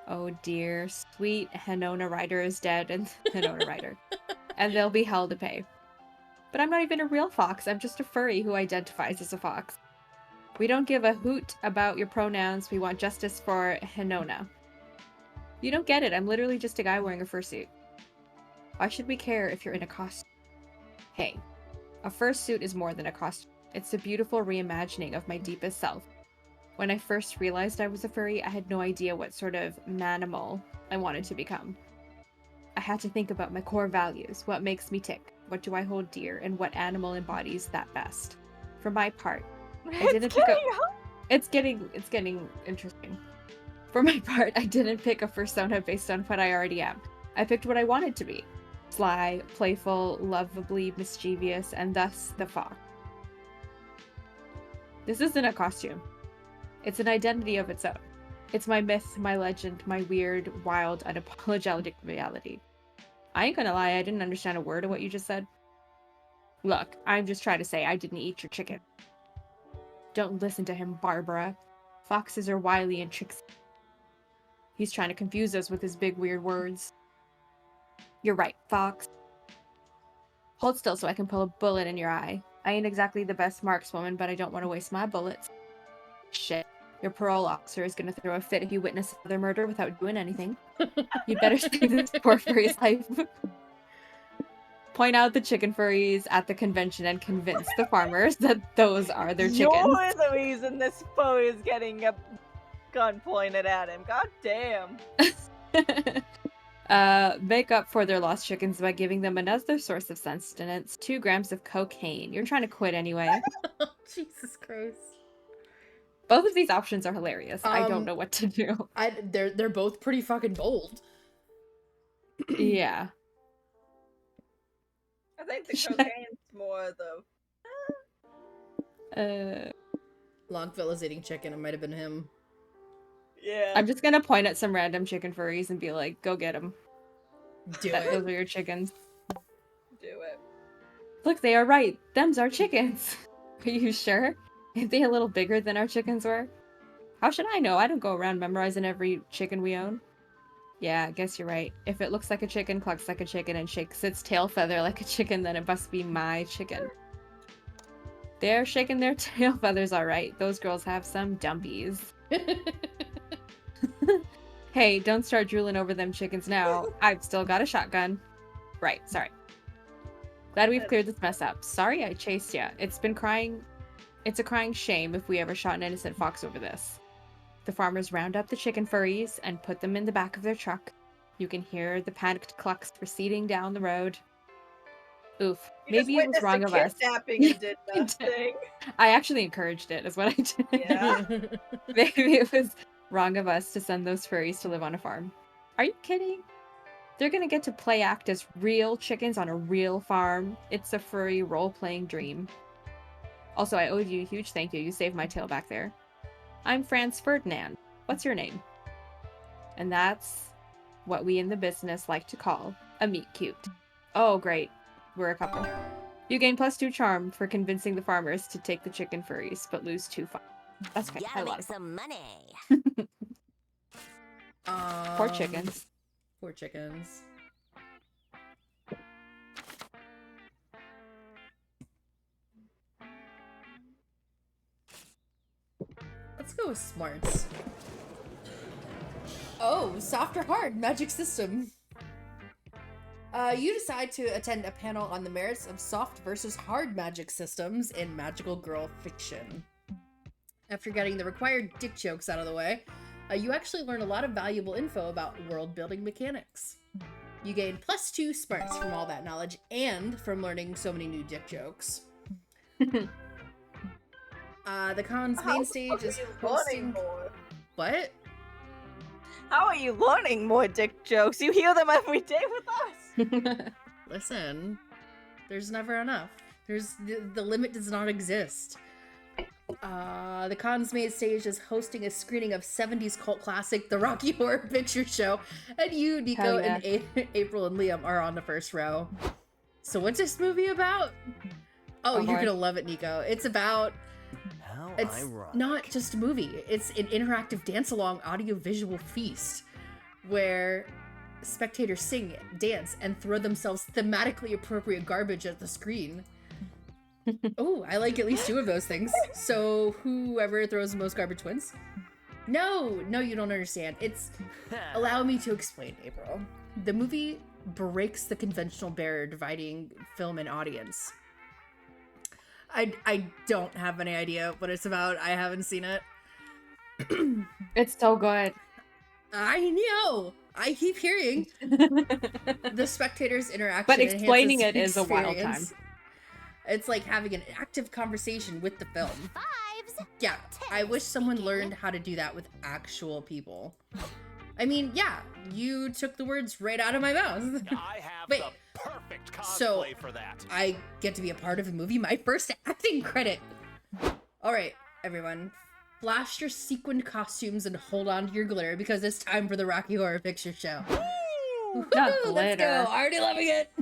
Oh dear, sweet Henona Ryder is dead and Henona Ryder. And they'll be hell to pay. But I'm not even a real fox, I'm just a furry who identifies as a fox. We don't give a hoot about your pronouns, we want justice for Henona. You don't get it, I'm literally just a guy wearing a fursuit. Why should we care if you're in a costume? Hey, a fursuit is more than a costume. It's a beautiful reimagining of my deepest self. When I first realized I was a furry, I had no idea what sort of manimal I wanted to become. I had to think about my core values, what makes me tick, what do I hold dear, and what animal embodies that best. For my part, I didn't pick up. It's getting interesting. For my part, I didn't pick a persona based on what I already am. I picked what I wanted to be. Sly, playful, lovably mischievous, and thus the fox. This isn't a costume. It's an identity of its own. It's my myth, my legend, my weird, wild, unapologetic reality. I ain't gonna lie, I didn't understand a word of what you just said. Look, I'm just trying to say I didn't eat your chicken. Don't listen to him, Barbara. Foxes are wily and tricksy. He's trying to confuse us with his big weird words. You're right, Fox. Hold still so I can pull a bullet in your eye. I ain't exactly the best markswoman, but I don't want to waste my bullets. Shit. Your parole officer is gonna throw a fit if you witness another murder without doing anything. You better save this poor furry's life. Point out the chicken furries at the convention and convince the farmers that those are their chickens. You're the reason this furry is getting a gun pointed at him. God damn. Make up for their lost chickens by giving them another source of sustenance, 2 grams of cocaine. You're trying to quit anyway. Jesus Christ. Both of these options are hilarious. I don't Um, know what to do. They're both pretty fucking bold. Yeah. I think the Should I- cocaine's more the. Longfellas eating chicken. It might have been him. Yeah. I'm just gonna point at some random chicken furries and be like, go get them. Do Those it. are your chickens. Do it. Look, they are right. Them's our chickens. Are you sure? Ain't they a little bigger than our chickens were? How should I know? I don't go around memorizing every chicken we own. Yeah, I guess you're right. If it looks like a chicken, clucks like a chicken, and shakes its tail feather like a chicken, then it must be my chicken. They're shaking their tail feathers all right. Those girls have some dumpies. Hey, don't start drooling over them chickens now. I've still got a shotgun. Right, sorry. Glad we've cleared this mess up. Sorry I chased ya. It's a crying shame if we ever shot an innocent fox over this. The farmers round up the chicken furries and put them in the back of their truck. You can hear the panicked clucks proceeding down the road. Oof. Maybe it was wrong of us. Kidnapping and did I did. nothing. I actually encouraged it, is what I did. Yeah. Maybe it was wrong of us to send those furries to live on a farm. Are you kidding? They're gonna get to play act as real chickens on a real farm. It's a furry role-playing dream. Also, I owed you a huge thank you. You saved my tail back there. I'm Franz Ferdinand. What's your name? And that's what we in the business like to call a meet cute. Oh, great. We're a couple. You gain +2 charm for convincing the farmers to take the chicken furries, but lose 2 fun. That's okay. I Gotta love make it. some money. Poor chickens. Poor chickens. Let's go with smarts. Oh, soft or hard magic system. You decide to attend a panel on the merits of soft versus hard magic systems in magical girl fiction. After getting the required dick jokes out of the way, you actually learn a lot of valuable info about world-building mechanics. You gain +2 smarts from all that knowledge and from learning so many new dick jokes. The con's main stage is hosting... More? What? How are you learning more dick jokes? You hear them every day with us. Listen, there's never enough. The limit does not exist. The con's main stage is hosting a screening of 70s cult classic, The Rocky Horror Picture Show, and you, Nico, Hell yeah. and April and Liam are on the first row. So what's this movie about? Oh, you're boy. gonna love it, Nico. It's about... How It's ironic. not just a movie. It's an interactive dance-along audio-visual feast where spectators sing, dance, and throw themselves thematically appropriate garbage at the screen. Oh, I like at least 2 of those things. So whoever throws the most garbage wins? No, you don't understand. It's... Allow me to explain, April. The movie breaks the conventional barrier dividing film and audience. I don't have any idea what it's about. I haven't seen it. It's so good. I know. I keep hearing the spectators' interaction. But explaining enhances it is a wild experience. It's like having an active conversation with the film. Fives. Yeah, I wish someone learned how to do that with actual people. I mean, yeah, you took the words right out of my mouth. I have Wait, the perfect cosplay so for that. I get to be a part of a movie, my first acting credit. All right, everyone, flash your sequined costumes and hold on to your glitter because it's time for the Rocky Horror Picture Show. Not Woo, let's glitter. go! Already loving it.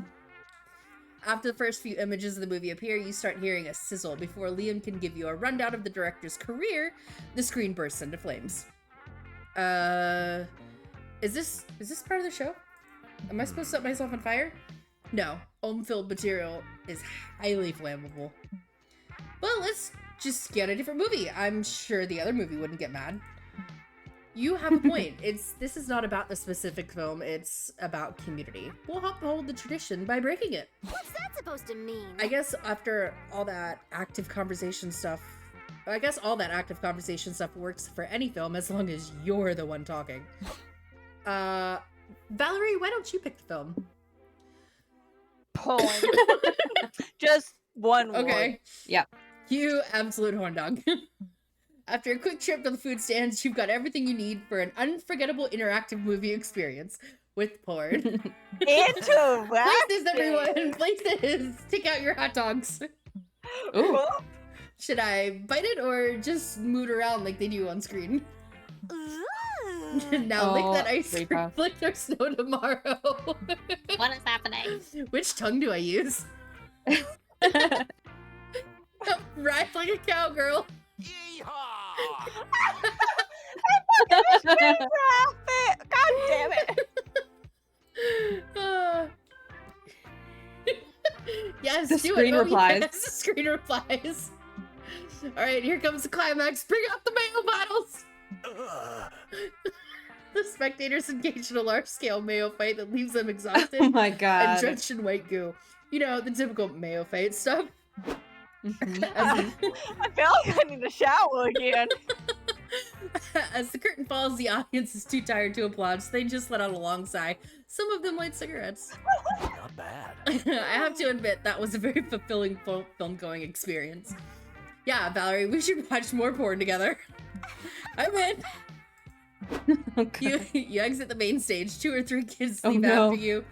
After the first few images of the movie appear, you start hearing a sizzle. Before Liam can give you a rundown of the director's career, the screen bursts into flames. Is this part of the show? Am I supposed to set myself on fire? No, ohm-filled material is highly flammable. Well, let's just get a different movie. I'm sure the other movie wouldn't get mad. You have a point. This is not about the specific film, it's about community. We'll uphold the tradition by breaking it. What's that supposed to mean? I guess after all that active conversation stuff, works for any film as long as you're the one talking. Valerie, why don't you pick the film? Poem. Just one word. Okay. Yep. You absolute horn dog. After a quick trip to the food stands, you've got everything you need for an unforgettable interactive movie experience with porn. Interactive. Places, everyone! Places! Take out your hot dogs. Ooh. Should I bite it or just moot around like they do on screen? Now lick that ice very cream, tough. flick or snow tomorrow. What is happening? Which tongue do I use? Ride like a cowgirl. Yeehaw! God damn it. Yes, The do screen it. replies. Yes, the screen replies. All right, here comes the climax. Bring out the mayo bottles. Ugh. The spectators engage in a large-scale mayo fight that leaves them exhausted Oh my and god. drenched in white goo. You know, the typical mayo fight stuff. Mhm. As, I feel like I need to shower again. as the curtain falls, the audience is too tired to applaud, so they just let out a long sigh. Some of them light cigarettes. Not bad. I have to admit, that was a very fulfilling film-going experience. Yeah, Valerie, we should watch more porn together. I'm in. You exit the main stage. 2 or 3 kids Oh, leave no. after you,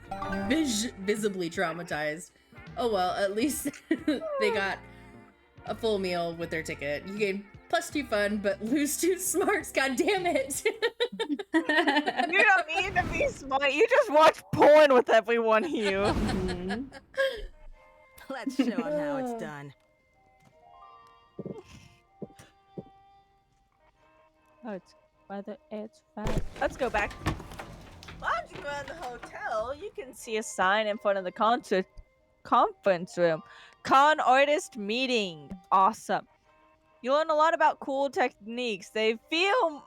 visibly traumatized. Oh well, at least they got a full meal with their ticket. You gain +2 fun, but lose 2 smarts. God damn it! You don't need to be smart. You just watch porn with everyone here. Mhm. Let's show him how it's done. Oh, it's whether it's fast. Let's go back. Lounging around the hotel, you can see a sign in front of the conference room. Con artist meeting. Awesome. You learn a lot about cool techniques. They feel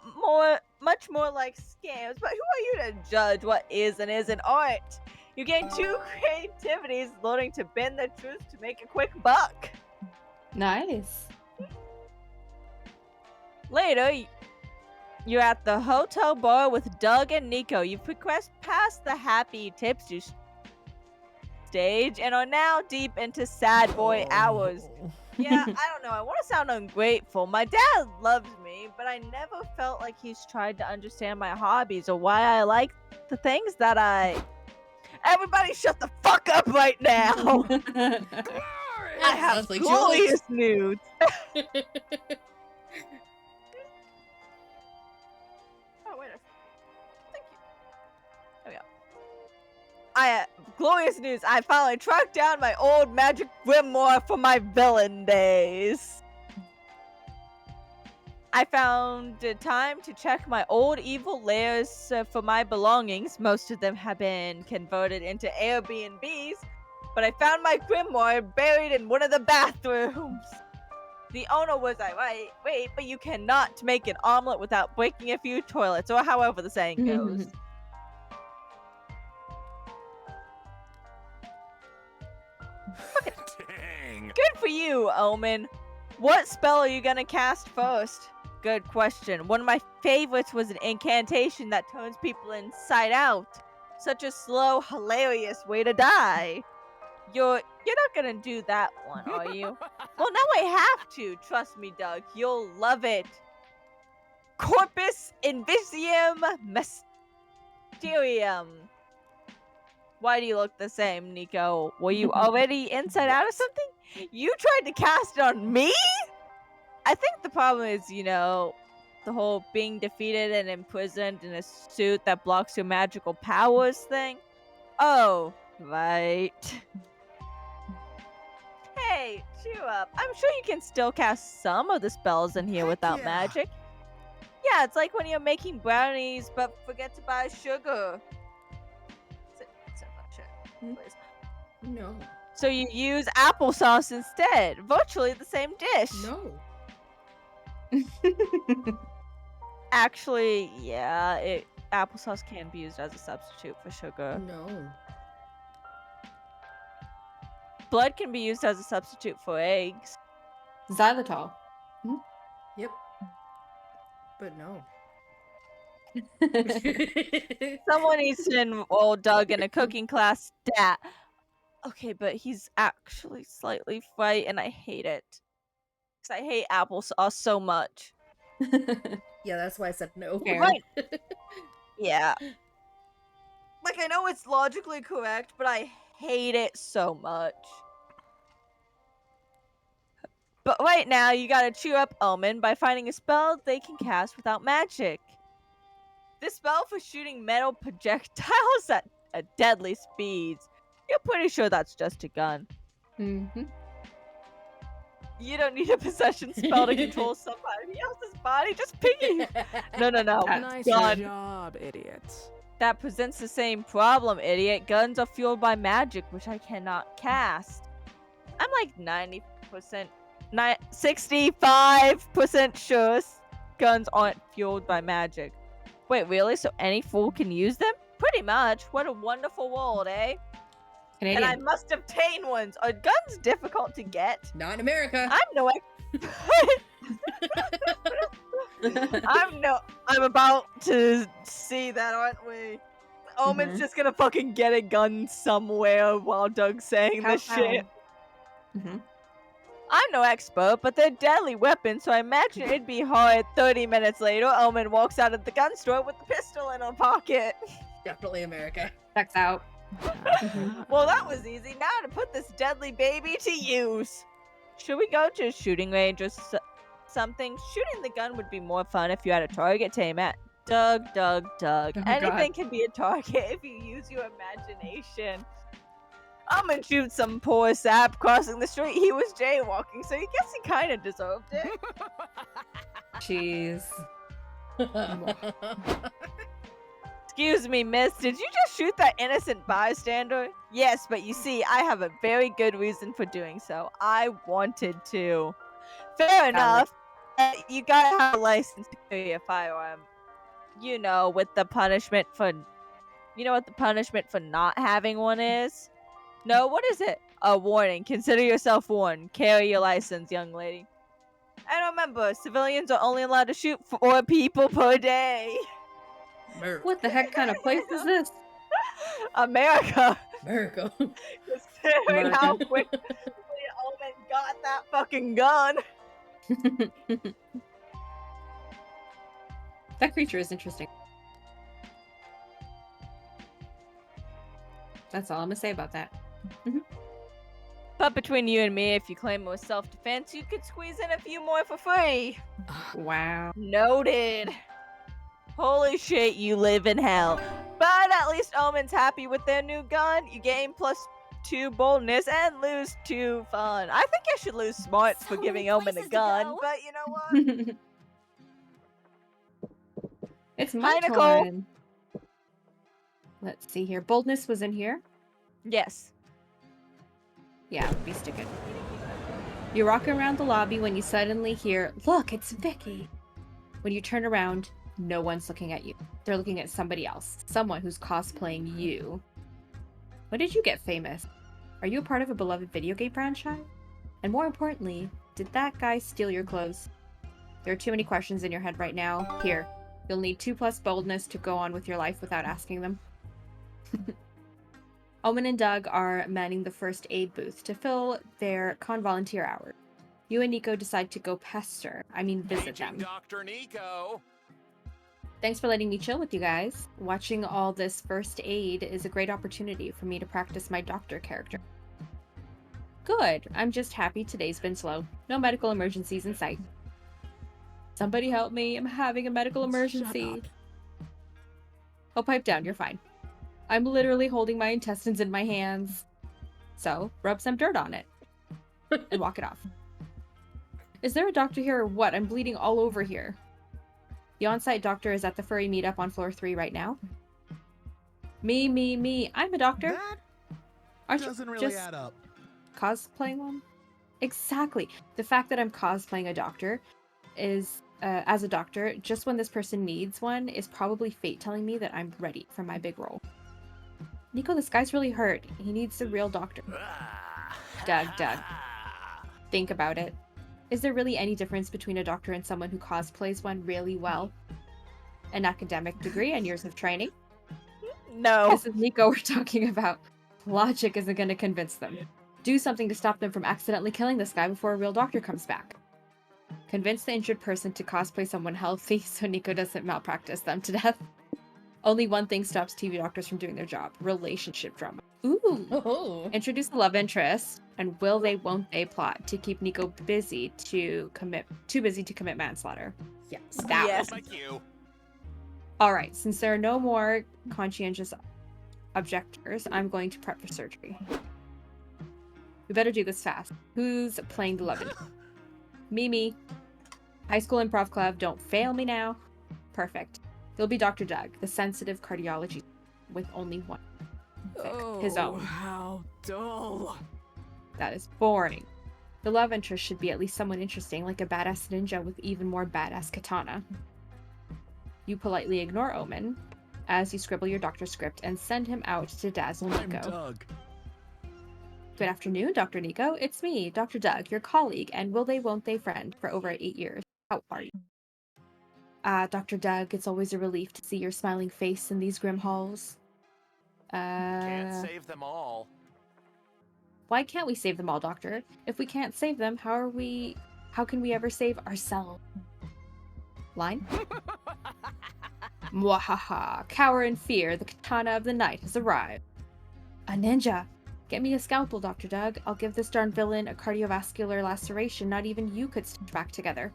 much more like scams, but who are you to judge what is and isn't art? You gain 2 creativities learning to bend the truth to make a quick buck. Nice. Later, you're at the hotel bar with Doug and Nico. You've progressed past the happy tipsy stage and are now deep into sad boy hours. Yeah, I don't know. I want to sound ungrateful. My dad loves me, but I never felt like he's tried to understand my hobbies or why I like the things that I... Everybody shut the fuck up right now! I have Sounds like glorious news. Oh, wait a... Thank you. There we go. Glorious news. I finally tracked down my old magic grimoire from my villain days. I found time to check my old evil lairs for my belongings. Most of them have been converted into Airbnbs, but I found my grimoire buried in one of the bathrooms. The owner was irate. Wait, but you cannot make an omelet without breaking a few toilets, or however the saying goes. Dang. Good for you, Omen. What spell are you gonna cast first? Good question. One of my favorites was an incantation that turns people inside out. Such a slow, hilarious way to die. You're not gonna do that one, are you? Well, now I have to. Trust me, Doug. You'll love it. Corpus Invisium Mysterium. Why do you look the same, Nico? Were you already inside out or something? You tried to cast it on me? I think the problem is, the whole being defeated and imprisoned in a suit that blocks your magical powers thing. Oh, right. Hey, cheer up. I'm sure you can still cast some of the spells in here without magic. Yeah, it's like when you're making brownies but forget to buy sugar. Please. No. So you use applesauce instead. Virtually the same dish. No. Actually, yeah, applesauce can be used as a substitute for sugar. No. Blood can be used as a substitute for eggs. Xylitol. Yep. But no. Someone needs to enroll Doug in a cooking class. Stat. Okay, but he's actually slightly fright, and I hate it. Because I hate applesauce so much. Yeah, that's why I said no. Fair. Right. Yeah. Like, I know it's logically correct, but I hate it so much. But right now, you gotta cheer up Omen by finding a spell they can cast without magic. This spell for shooting metal projectiles at deadly speeds. You're pretty sure that's just a gun. Mm-hmm. You don't need a possession spell to control somebody else's body. Just piggy. No. Nice God. job, idiots. That presents the same problem, idiot. Guns are fueled by magic, which I cannot cast. I'm like 65% sure guns aren't fueled by magic. Wait, really? So any fool can use them? Pretty much. What a wonderful world, eh? Canadian. And I must obtain ones. Are guns difficult to get? Not in America. I'm about to see that, aren't we? Omen's just gonna fucking get a gun somewhere while Doug's saying this shit. Mm-hmm. I'm no expert, but they're deadly weapons, so I imagine it'd be hard. 30 minutes later, Omen walks out of the gun store with the pistol in her pocket. Definitely America. Checks out. Well, that was easy. Now to put this deadly baby to use. Should we go to a shooting range or something? Shooting the gun would be more fun if you had a target to aim at. Doug. Oh, Anything God. can be a target if you use your imagination. I'm gonna shoot some poor sap crossing the street. He was jaywalking, so I guess he kind of deserved it. Jeez. Excuse me, miss, did you just shoot that innocent bystander? Yes, but you see, I have a very good reason for doing so. I wanted to. Fair enough. You gotta have a license to carry a firearm. You know, with the punishment for... You know what the punishment for not having one is? No, what is it? A warning. Consider yourself warned. Carry your license, young lady. And remember, civilians are only allowed to shoot 4 people per day. What the heck kind of place is this? America. America. Considering how quickly Omen got that fucking gun. That creature is interesting. That's all I'm gonna say about that. But between you and me, if you claim it was self-defense, you could squeeze in a few more for free. Wow. Noted. Holy shit, you live in hell. But at least Omen's happy with their new gun. You gain +2 boldness and lose 2 fun. I think I should lose smarts for So giving many Omen a places to gun, go. but you know what? It's my Hi, Nicole. turn. Let's see here. Boldness was in here. Yes. Yeah, be sticking. You're walking around the lobby when you suddenly hear, "Look, it's Vicky." When you turn around, no one's looking at you. They're looking at somebody else. Someone who's cosplaying you. When did you get famous? Are you a part of a beloved video game franchise? And more importantly, did that guy steal your clothes? There are too many questions in your head right now. Here, you'll need 2+ boldness to go on with your life without asking them. Omen and Doug are manning the first aid booth to fill their con volunteer hours. You and Nico decide to go visit them. Dr. Nico. Thanks for letting me chill with you guys. Watching all this first aid is a great opportunity for me to practice my doctor character. Good. I'm just happy today's been slow. No medical emergencies in sight. Somebody help me. I'm having a medical emergency. Oh, pipe down. You're fine. I'm literally holding my intestines in my hands. So, rub some dirt on it. And walk it off. Is there a doctor here or what? I'm bleeding all over here. The on-site doctor is at the furry meetup on floor 3 right now. Me. I'm a doctor. That Aren't you doesn't really just add up. cosplaying one? Exactly. The fact that I'm cosplaying a doctor is, as a doctor, just when this person needs one is probably fate telling me that I'm ready for my big role. Nico, this guy's really hurt. He needs a real doctor. Doug. Think about it. Is there really any difference between a doctor and someone who cosplays one really well? An academic degree and years of training? No. This is Nico we're talking about. Logic isn't going to convince them. Do something to stop them from accidentally killing this guy before a real doctor comes back. Convince the injured person to cosplay someone healthy so Nico doesn't malpractice them to death. Only one thing stops TV doctors from doing their job: relationship drama. Ooh. Oh. Introduce the love interest and will they won't they plot to keep Nico too busy to commit manslaughter. Yes. That Yes. Thank you. All right, since there are no more conscientious objectors, I'm going to prep for surgery. We better do this fast. Who's playing the love interest? Mimi. High school improv club, don't fail me now. Perfect. He'll be Dr. Doug, the sensitive cardiology with only one pick, his own. How dull. That is boring. The love interest should be at least someone interesting, like a badass ninja with even more badass katana. You politely ignore Omen as you scribble your doctor script and send him out to dazzle I'm Nico. Doug. Good afternoon, Dr. Nico. It's me, Dr. Doug, your colleague and will they won't they friend for over 8 years. How are you? Dr. Doug, it's always a relief to see your smiling face in these grim halls. Can't save them all. Why can't we save them all, Doctor? If we can't save them, how can we ever save ourselves? Line? Mwahaha. Cower in fear, the katana of the night has arrived. A ninja! Get me a scalpel, Dr. Doug. I'll give this darn villain a cardiovascular laceration not even you could stitch back together.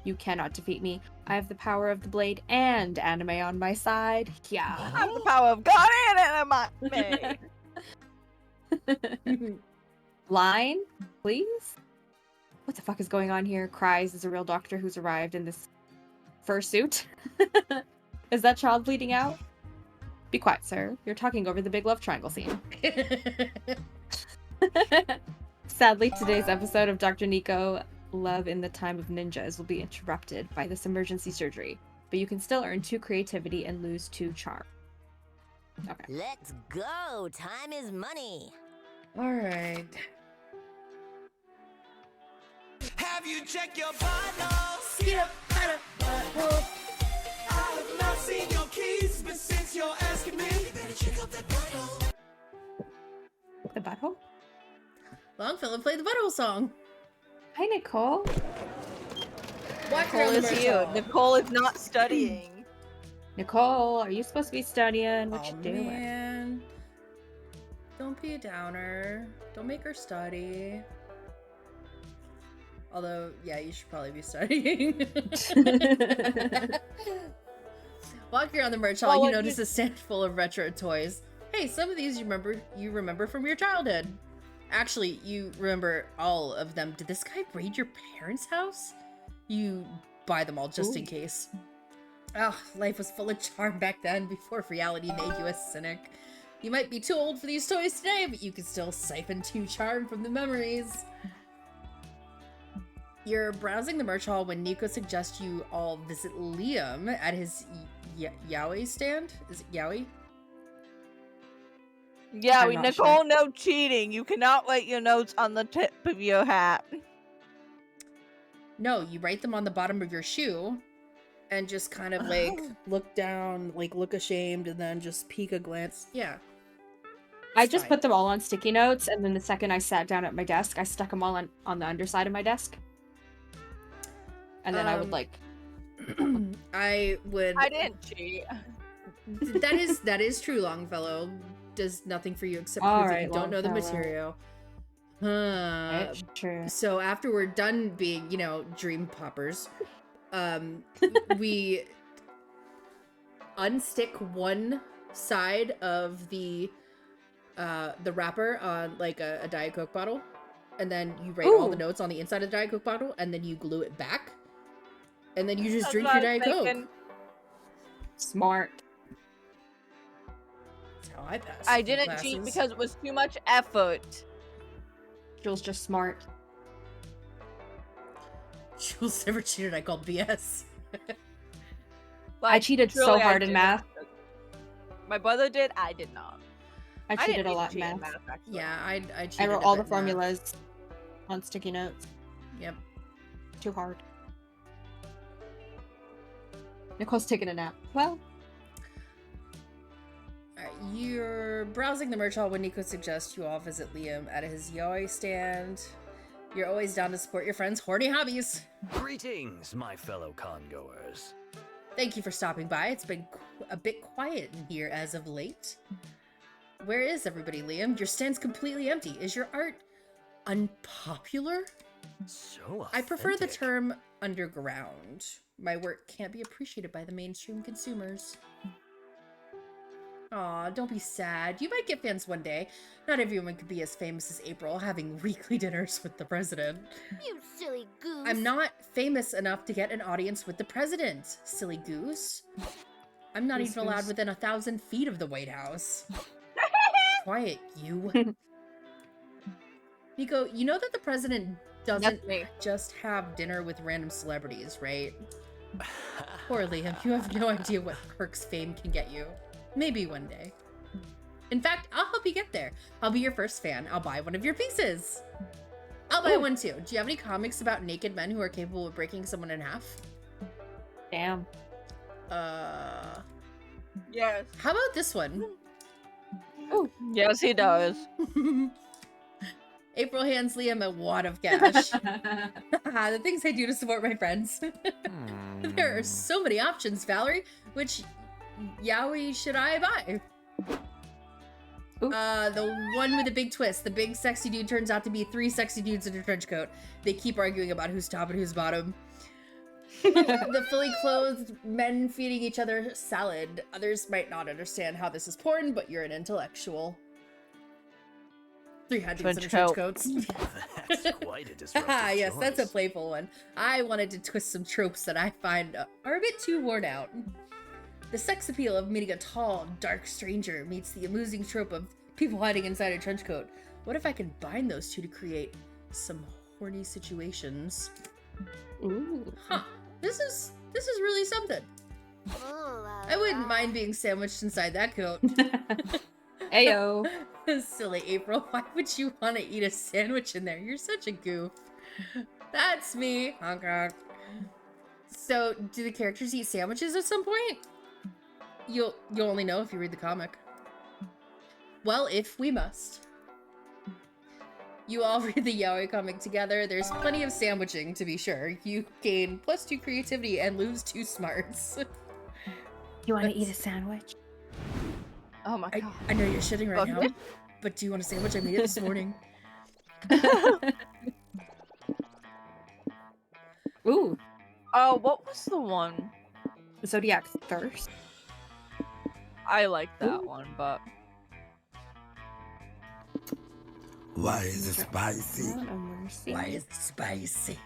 You cannot defeat me. I have the power of the blade and anime on my side. Yeah. I have the power of God and anime. Line, please? What the fuck is going on here? Cries as a real doctor who's arrived in this fursuit. Is that child bleeding out? Be quiet, sir. You're talking over the big love triangle scene. Sadly, today's episode of Dr. Nico, Love in the Time of Ninjas, will be interrupted by this emergency surgery, but you can still earn 2 creativity and lose 2 charm. Okay. Let's go. Time is money. All right. Have you checked your vitals? Get up out of butthole. I have not seen your keys, but since you're asking me, you better check out that butthole. The butthole? Longfellow played the butthole song. Hi, Nicole. Walk Nicole around the is merch you. hall. Nicole is not studying. Nicole, are you supposed to be studying? What you doing? Man. Don't be a downer. Don't make her study. Although, yeah, you should probably be studying. Walking around the merch hall, Well, you notice a stand full of retro toys. Hey, some of these you remember from your childhood. Actually, you remember all of them. Did this guy raid your parents' house? You buy them all just in case. Oh, life was full of charm back then, before reality made you a cynic. You might be too old for these toys today, but you can still siphon 2 charm from the memories. You're browsing the merch hall when Nico suggests you all visit Liam at his yaoi stand. Is it yaoi? Yeah, I'm not Nicole, sure. no cheating. You cannot write your notes on the tip of your hat. No, you write them on the bottom of your shoe and just kind of like look down, like look ashamed, and then just peek a glance. Yeah. I It's just fine. put them all on sticky notes, and then the second I sat down at my desk, I stuck them all on the underside of my desk. And then I would like. I would. I didn't cheat. That is true. Longfellow does nothing for you except All prove that right, you don't know the Longfellow. material. It's true. So after we're done being, dream poppers, we unstick one side of the wrapper on like a Diet Coke bottle, and then you write all the Ooh. notes on the inside of the Diet Coke bottle, and then you glue it back, and then you just That's drink what your I was Diet Coke. thinking. Smart. That's how I pass. I didn't cheat classes. because it was too much effort. Jules just smart. Jules never cheated. I called BS. I Like, cheated so truly, I hard in did. math. My brother did. I did not. I didn't cheated a need to lot in cheat math. actually. Yeah, I cheated. I wrote a all the bit in math. formulas on sticky notes. Yep. Too hard. Nicole's taking a nap. Well, Alright, you're browsing the merch hall when Nico suggests you all visit Liam at his yaoi stand. You're always down to support your friends' horny hobbies. Greetings, my fellow congoers. Thank you for stopping by. It's been a bit quiet in here as of late. Where is everybody, Liam? Your stand's completely empty. Is your art unpopular? So I prefer the authentic. term underground. My work can't be appreciated by the mainstream consumers. Aw, don't be sad. You might get fans one day. Not everyone could be as famous as April, having weekly dinners with the president. You silly goose. I'm not famous enough to get an audience with the president, silly goose. I'm not Goose even allowed goose. within 1,000 feet of the White House. Quiet, you. Nico, you know that the president doesn't That's me. just have dinner with random celebrities, right? Poor Liam, you have no idea what perks fame can get you. Maybe one day. In fact, I'll help you get there. I'll be your first fan. I'll buy one of your pieces. I'll buy one too. Do you have any comics about naked men who are capable of breaking someone in half? Damn. Yes. How about this one? Yes, he does. April hands Liam a wad of cash. The things I do to support my friends. There are so many options, Valerie. Which yaoi should I buy? The one with the big twist. The big sexy dude turns out to be 3 sexy dudes in a trench coat. They keep arguing about who's top and who's bottom. The fully clothed men feeding each other salad. Others might not understand how this is porn, but you're an intellectual. 3 hot dudes in Trench trench coat. coats. That's quite a disruptive Yes, that's a choice. playful one. I wanted to twist some tropes that I find are a bit too worn out. The sex appeal of meeting a tall, dark stranger meets the amusing trope of people hiding inside a trench coat. What if I could bind those two to create some horny situations? Ooh. Huh. This is really something. I wouldn't mind being sandwiched inside that coat. Ayo. Silly April, why would you want to eat a sandwich in there? You're such a goof. That's me. Honk honk. So, do the characters eat sandwiches at some point? You'll only know if you read the comic. Well, if we must. You all read the yaoi comic together. There's plenty of sandwiching, to be sure. You gain +2 creativity and lose 2 smarts. You want to eat a sandwich? Oh my god. I know you're shitting right Okay. now, but do you want a sandwich? I made it this morning. Ooh. Oh, what was the one? Zodiac Thirst. I like that Ooh. one, but Why is it spicy? Not a mercy. Why is it spicy?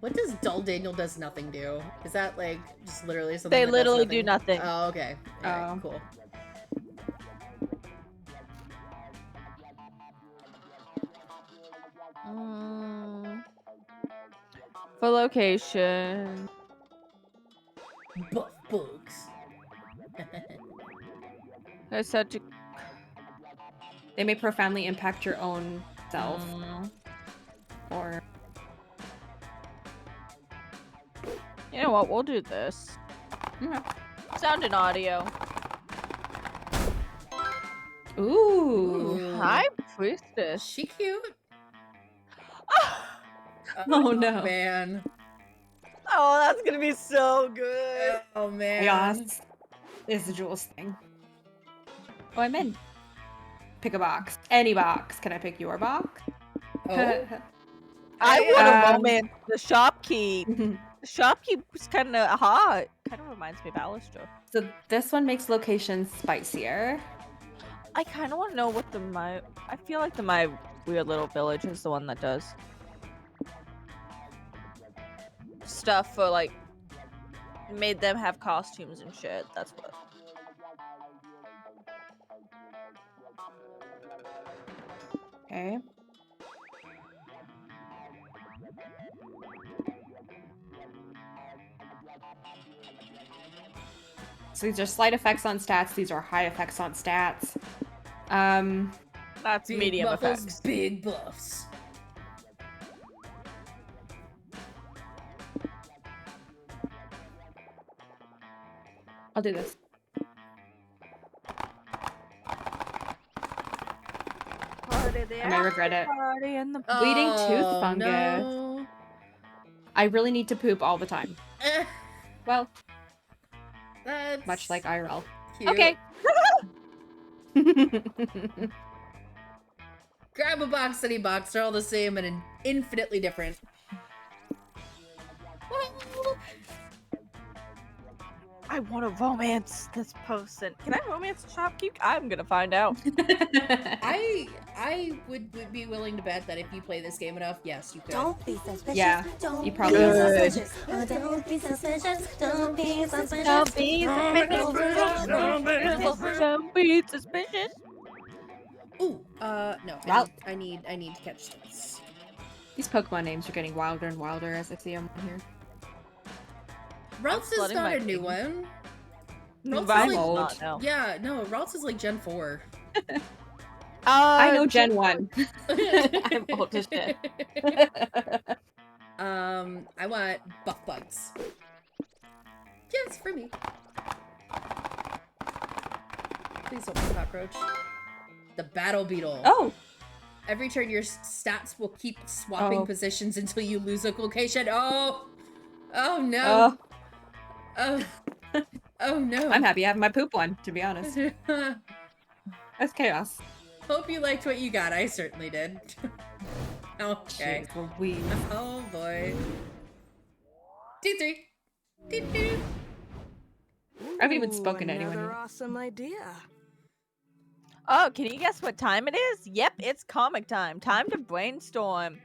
What does Dull Daniel Does Nothing do? Is that like just literally something they that does literally do nothing. Oh, okay. Alright, Oh. cool. For location. Buff bugs. I said to. They may profoundly impact your own self. Or You know what? We'll do this. okay. Sound and audio. Ooh. Hi, priestess. She cute. Oh, no. Man. Oh, that's gonna be so good. Oh man. Chaos is the Jules thing. Oh, I'm in. Pick a box. Any box. Can I pick your box? Oh. I want to Um, romance the shopkeep. The shopkeep is kind of hot. Kind of reminds me of Alistair. So this one makes locations spicier. I kind of want to know what I feel like my weird little village is the one that does stuff for like made them have costumes and shit. That's what. Okay. So these are slight effects on stats. These are high effects on stats. That's Big medium buffles, effects. big buffs. I'll do this. I may regret it. Party and the Bleeding tooth Oh, fungus. No. I really need to poop all the time. Eh, Well, that's much like IRL. cute. Okay. Grab a box, any box. They're all the same and infinitely different. I want to romance this person. Can I romance the shopkeep? I'm gonna find out. I would be willing to bet that if you play this game enough, yes, you could. Don't be suspicious. Yeah, Don't you probably be would. suspicious. Oh, don't be suspicious. Don't be suspicious. Don't be suspicious. Don't be suspicious. Ooh, no. Well- I need to catch this. These Pokemon names are getting wilder and wilder as I see them here. Ralts is flooding not my a new feed. one. Ralts Rhymes is like, old. not, no. yeah, no, Ralts is like Gen 4. I know Gen 1. I'm old as shit. I want buff bugs. Yes, for me. Please don't be a cockroach. The battle beetle. Oh, Every turn, your stats will keep swapping Oh. positions until you lose a location. Oh! Oh no! Oh! Oh no! I'm happy I have my poop one, to be honest. That's chaos. Hope you liked what you got. I certainly did. Okay. Jeez Louise. Oh boy. T3. T3. I haven't even spoken to anyone Another yet. awesome idea. Oh, can you guess what time it is? Yep, it's comic time. Time to brainstorm.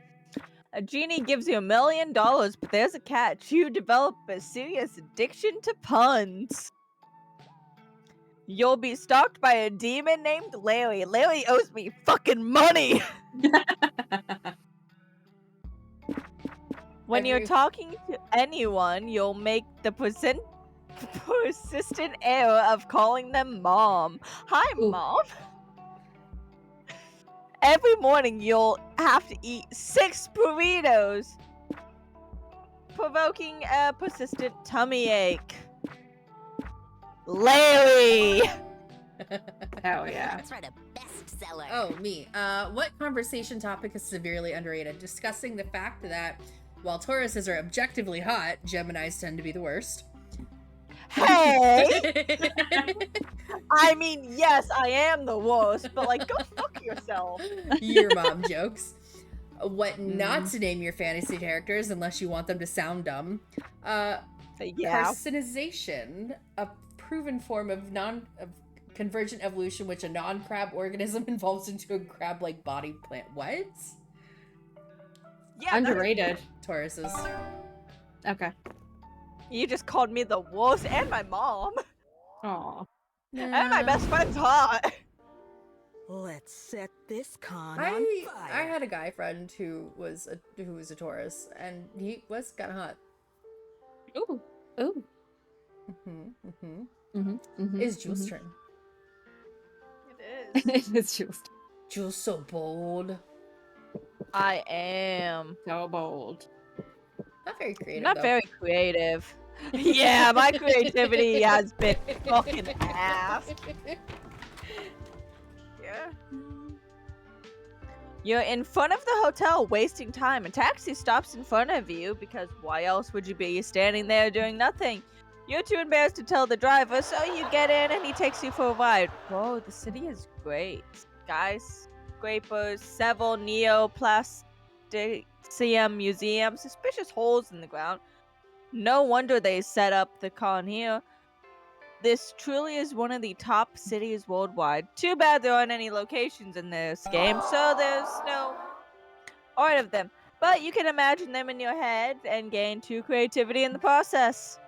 A genie gives you $1 million, but there's a catch. You develop a serious addiction to puns. You'll be stalked by a demon named Larry. Larry owes me fucking money. When you're Every- talking to anyone, you'll make the persistent error of calling them mom. Hi, Ooh. mom. Every morning, you'll have to eat 6 burritos, provoking a persistent tummy ache. Larry! Oh yeah. Let's write a bestseller. Oh, me. What conversation topic is severely underrated? Discussing the fact that while Tauruses are objectively hot, Geminis tend to be the worst. Hey! I mean, yes, I am the worst, but like, go fuck yourself. Your mom jokes. What not to name your fantasy characters unless you want them to sound dumb. Yeah. Personization, a proven form of convergent evolution which a non-crab organism evolves into a crab-like body plant. What? Yeah, Underrated. Tauruses. Okay. you just called me the worst and my mom. Aw. And my best friend's hot. Let's set this con on I fire. had a guy friend who was a Taurus, and he was kind of hot. Ooh. Ooh. It's Jules' turn. It is. It's just Jules so bold. I am. so bold. Not very creative. Not though. very creative. Yeah, my creativity has been fucking ass. Yeah. You're in front of the hotel wasting time. A taxi stops in front of you because why else would you be standing there doing nothing? You're too embarrassed to tell the driver, so you get in and he takes you for a ride. Whoa, the city is great. Skyscrapers, several neoplasticium museums, suspicious holes in the ground. No wonder they set up the con here. This truly is one of the top cities worldwide. Too bad there aren't any locations in this game, so there's no art of them. But you can imagine them in your head and gain 2 creativity in the process.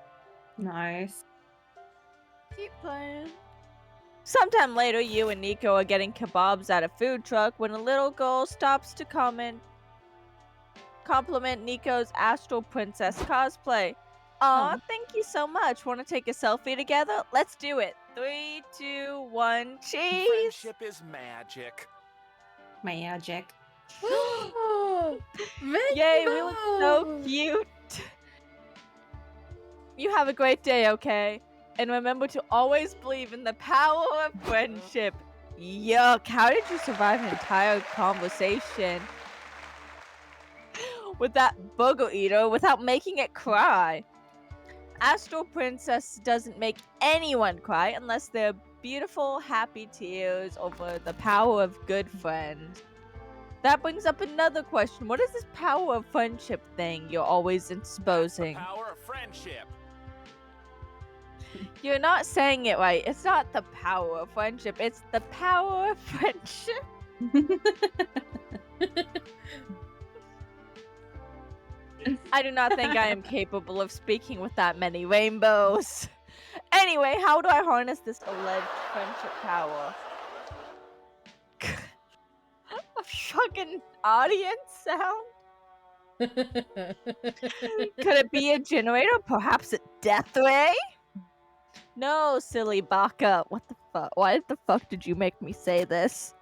Nice. Keep playing. Sometime later, you and Nico are getting kebabs at a food truck when a little girl stops to compliment Nico's Astral Princess cosplay. Aw, thank you so much. Want to take a selfie together? Let's do it. 3, 2, 1, cheese! Friendship is magic. Magic. Yay, we look so cute. You have a great day, okay? And remember to always believe in the power of friendship. Yuck, how did you survive an entire conversation with that booger eater without making it cry? Astral Princess doesn't make anyone cry unless they're beautiful, happy tears over the power of good friends. That brings up another question. What is this power of friendship thing you're always exposing? Power of friendship. You're not saying it right. It's not the power of friendship. It's the power of friendship. I do not think I am capable of speaking with that many rainbows. Anyway, how do I harness this alleged friendship power? A fucking audience sound? Could it be a generator? Perhaps a death ray? No, silly Baka. What the fuck? Why the fuck did you make me say this?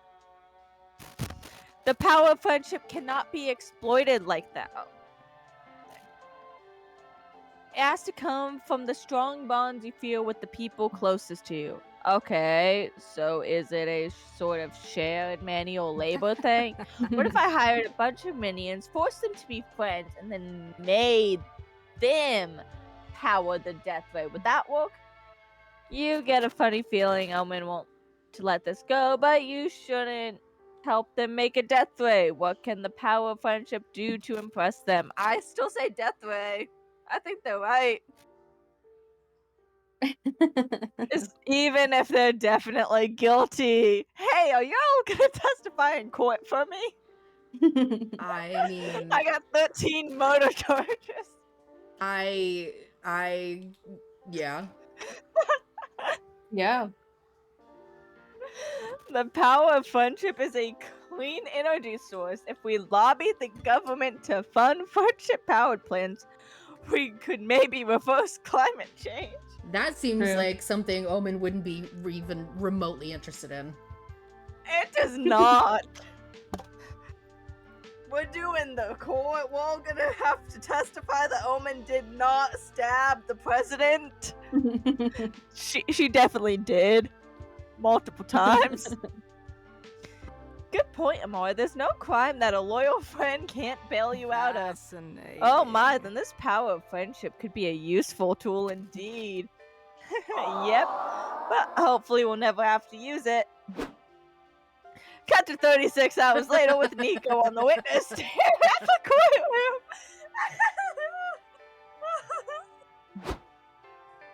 The power of friendship cannot be exploited like that. Oh. It has to come from the strong bonds you feel with the people closest to you. Okay, so is it a sort of shared manual labor thing? What if I hired a bunch of minions, forced them to be friends, and then made them power the death ray? Would that work? You get a funny feeling Omen won't to let this go, but you shouldn't help them make a death ray. What can the power of friendship do to impress them? I still say death ray. I think they're right. Even if they're definitely guilty. Hey, are y'all gonna testify in court for me? I mean, I got 13 murder charges. Yeah. Yeah. The power of friendship is a clean energy source. If we lobby the government to fund friendship powered plants, we could maybe reverse climate change. That seems True. like something Omen wouldn't be even remotely interested in. It does not. We're doing the court. We're all gonna have to testify that Omen did not stab the president. She definitely did. Multiple times. Good point, Amor. There's no crime that a loyal friend can't bail you out of. Fascinating. Oh my, then this power of friendship could be a useful tool indeed. Yep, but hopefully we'll never have to use it. Cut to 36 hours later with Nico on the witness stand at the courtroom.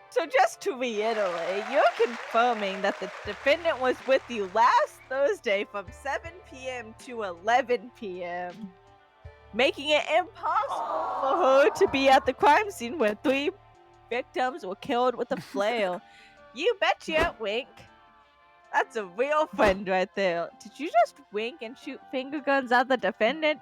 So just to reiterate, you're confirming that the defendant was with you last Thursday from 7 p.m. to 11 p.m., making it impossible for her to be at the crime scene where 3 victims were killed with a flail. You betcha, wink. That's a real friend right there. Did you just wink and shoot finger guns at the defendant?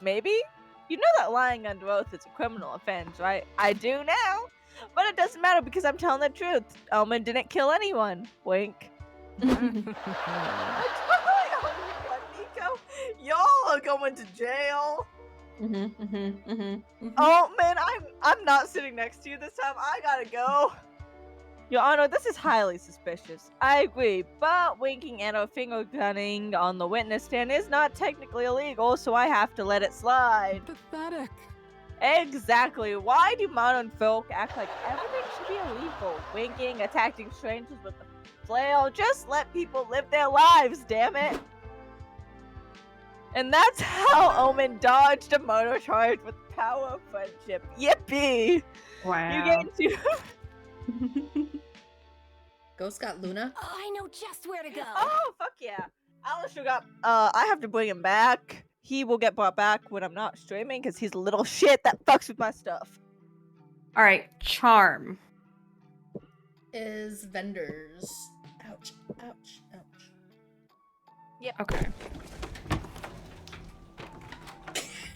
Maybe? You know that lying under oath is a criminal offense, right? I do now. But it doesn't matter because I'm telling the truth. Omen didn't kill anyone. Wink. Nico, y'all are going to jail. Oh man, I'm not sitting next to you this time. I gotta go. Your Honor, this is highly suspicious. I agree, but winking and or finger gunning on the witness stand is not technically illegal, so I have to let it slide. Pathetic. Exactly. Why do modern folk act like everything should be illegal? Winking, attacking strangers with a flail. Just let people live their lives, damn it. And that's how Omen dodged a murder charge with power of friendship. Yippee! Wow. You get to. Ghost got Luna. Oh, I know just where to go. Oh, fuck yeah. Alistair got. I have to bring him back. He will get brought back when I'm not streaming because he's a little shit that fucks with my stuff. All right, charm. Is vendors. Ouch, ouch, ouch. Yep. Okay.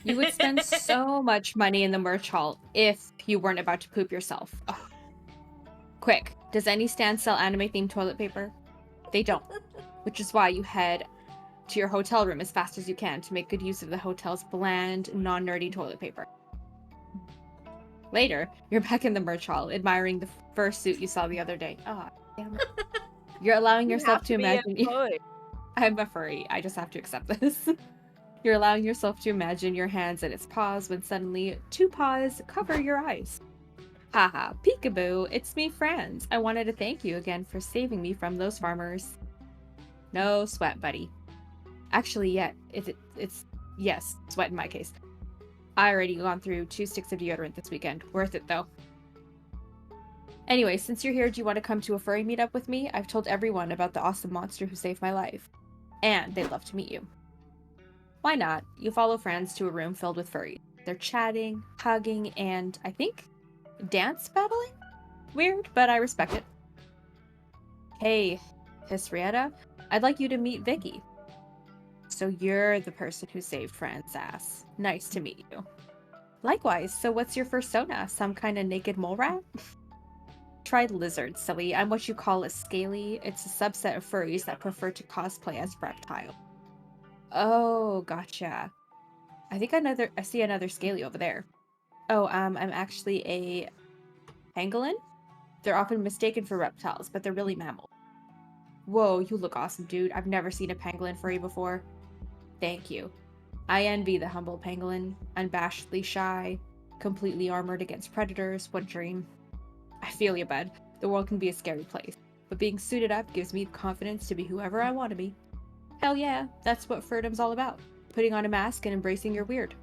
You would spend so much money in the merch hall if you weren't about to poop yourself. Ugh. Quick, does any stand sell anime-themed toilet paper? They don't, which is why you head to your hotel room as fast as you can to make good use of the hotel's bland, non-nerdy toilet paper. Later, you're back in the merch hall, admiring the fursuit you saw the other day. Ah, damn it. You're allowing yourself to imagine. I'm a furry. I just have to accept this. You're allowing yourself to imagine your hands in its paws when suddenly 2 paws cover your eyes. Haha, peekaboo, it's me, Franz. I wanted to thank you again for saving me from those farmers. No sweat, buddy. Actually, yeah, it's yes, sweat in my case. I already gone through 2 sticks of deodorant this weekend. Worth it, though. Anyway, since you're here, do you want to come to a furry meetup with me? I've told everyone about the awesome monster who saved my life. And they'd love to meet you. Why not? You follow friends to a room filled with furries. They're chatting, hugging, and, I think, dance battling? Weird, but I respect it. Hey, Hisrietta, I'd like you to meet Vicky. So you're the person who saved Fran's ass. Nice to meet you. Likewise, so what's your persona? Some kind of naked mole rat? Try lizard, silly. I'm what you call a scaly. It's a subset of furries that prefer to cosplay as reptile. Oh, gotcha. I think I see another scaly over there. Oh, I'm actually a pangolin? They're often mistaken for reptiles, but they're really mammals. Whoa, you look awesome, dude. I've never seen a pangolin furry before. Thank you. I envy the humble pangolin, unabashedly shy, completely armored against predators. What a dream. I feel you, bud. The world can be a scary place, but being suited up gives me the confidence to be whoever I want to be. Hell yeah, that's what furdom's all about. Putting on a mask and embracing your weird.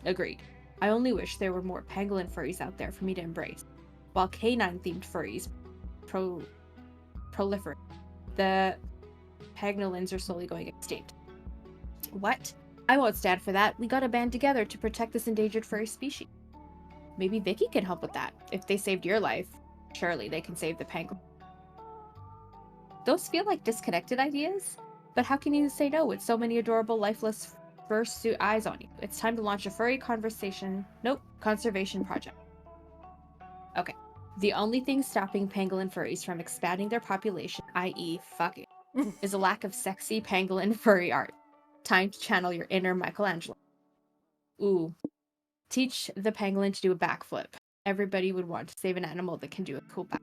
Agreed. I only wish there were more pangolin furries out there for me to embrace. While canine-themed furries proliferate, the pangolins are slowly going extinct. What? I won't stand for that. We gotta band together to protect this endangered furry species. Maybe Vicky can help with that. If they saved your life, surely they can save the pangolin. Those feel like disconnected ideas, but how can you say no with so many adorable, lifeless fursuit eyes on you? It's time to launch a furry conservation project. Okay. The only thing stopping pangolin furries from expanding their population, i.e. fucking, is a lack of sexy pangolin furry art. Time to channel your inner Michelangelo. Ooh. Teach the pangolin to do a backflip. Everybody would want to save an animal that can do a cool back.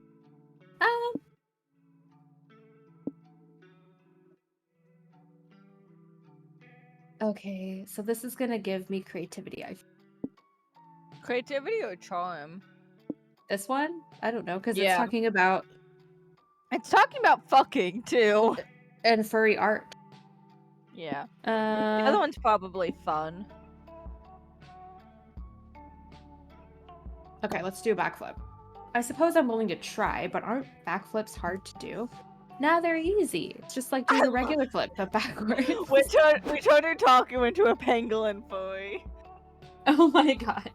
Okay, so this is gonna give me creativity. Creativity or charm? This one? I don't know, because it's Yeah. talking about It's talking about fucking too. and furry art. Yeah. The other one's probably fun. Okay, let's do a backflip. I suppose I'm willing to try, but aren't backflips hard to do? Nah, they're easy. It's just like doing a regular flip, but backwards. We turned her talking into a pangolin furry. Oh my god.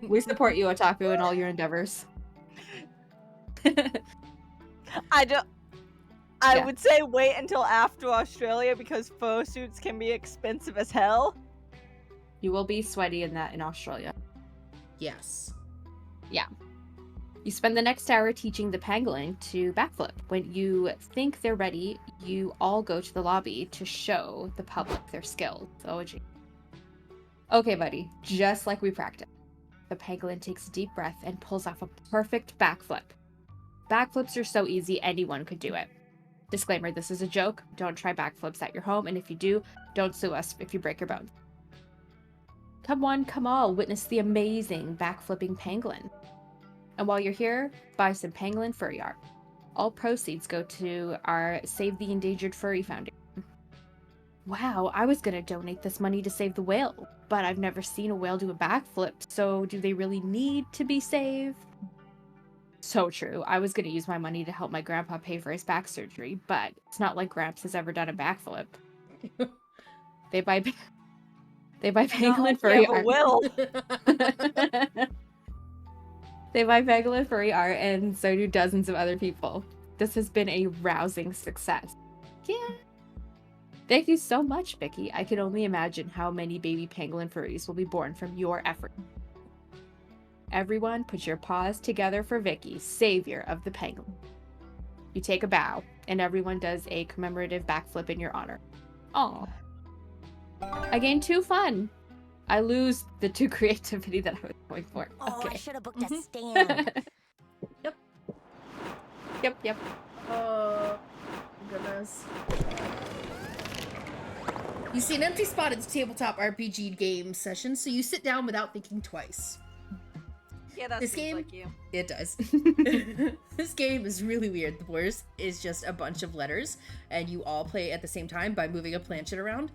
We support you, Otaku, in all your endeavors. I would say wait until after Australia because fursuits can be expensive as hell. You will be sweaty in Australia. Yes. Yeah. You spend the next hour teaching the pangolin to backflip. When you think they're ready, you all go to the lobby to show the public their skills. Oh, gee. Okay, buddy. Just like we practiced. The pangolin takes a deep breath and pulls off a perfect backflip. Backflips are so easy, anyone could do it. Disclaimer, this is a joke. Don't try backflips at your home, and if you do, don't sue us if you break your bones. Come one, come all, witness the amazing backflipping pangolin. And while you're here, buy some pangolin furry art. All proceeds go to our Save the Endangered Furry Foundation. Wow, I was gonna donate this money to save the whale, but I've never seen a whale do a backflip, so do they really need to be saved? So true. I was gonna use my money to help my grandpa pay for his back surgery, but it's not like Gramps has ever done a backflip. They buy pangolin furry art. They buy pangolin furry art, and so do dozens of other people. This has been a rousing success. Yeah. Thank you so much, Vicky. I can only imagine how many baby pangolin furries will be born from your effort. Everyone, put your paws together for Vicky, savior of the pangolin. You take a bow, and everyone does a commemorative backflip in your honor. Aw. I gained 2 fun. I lose the 2 creativity that I was going for. Oh, Okay. I should have booked a stand. Yep. Oh, goodness. pause. You see an empty spot at the tabletop RPG game session, so you sit down without thinking twice. Yeah, that This seems game- like you. It does. This game is really weird. The words is just a bunch of letters, and you all play at the same time by moving a planchette around.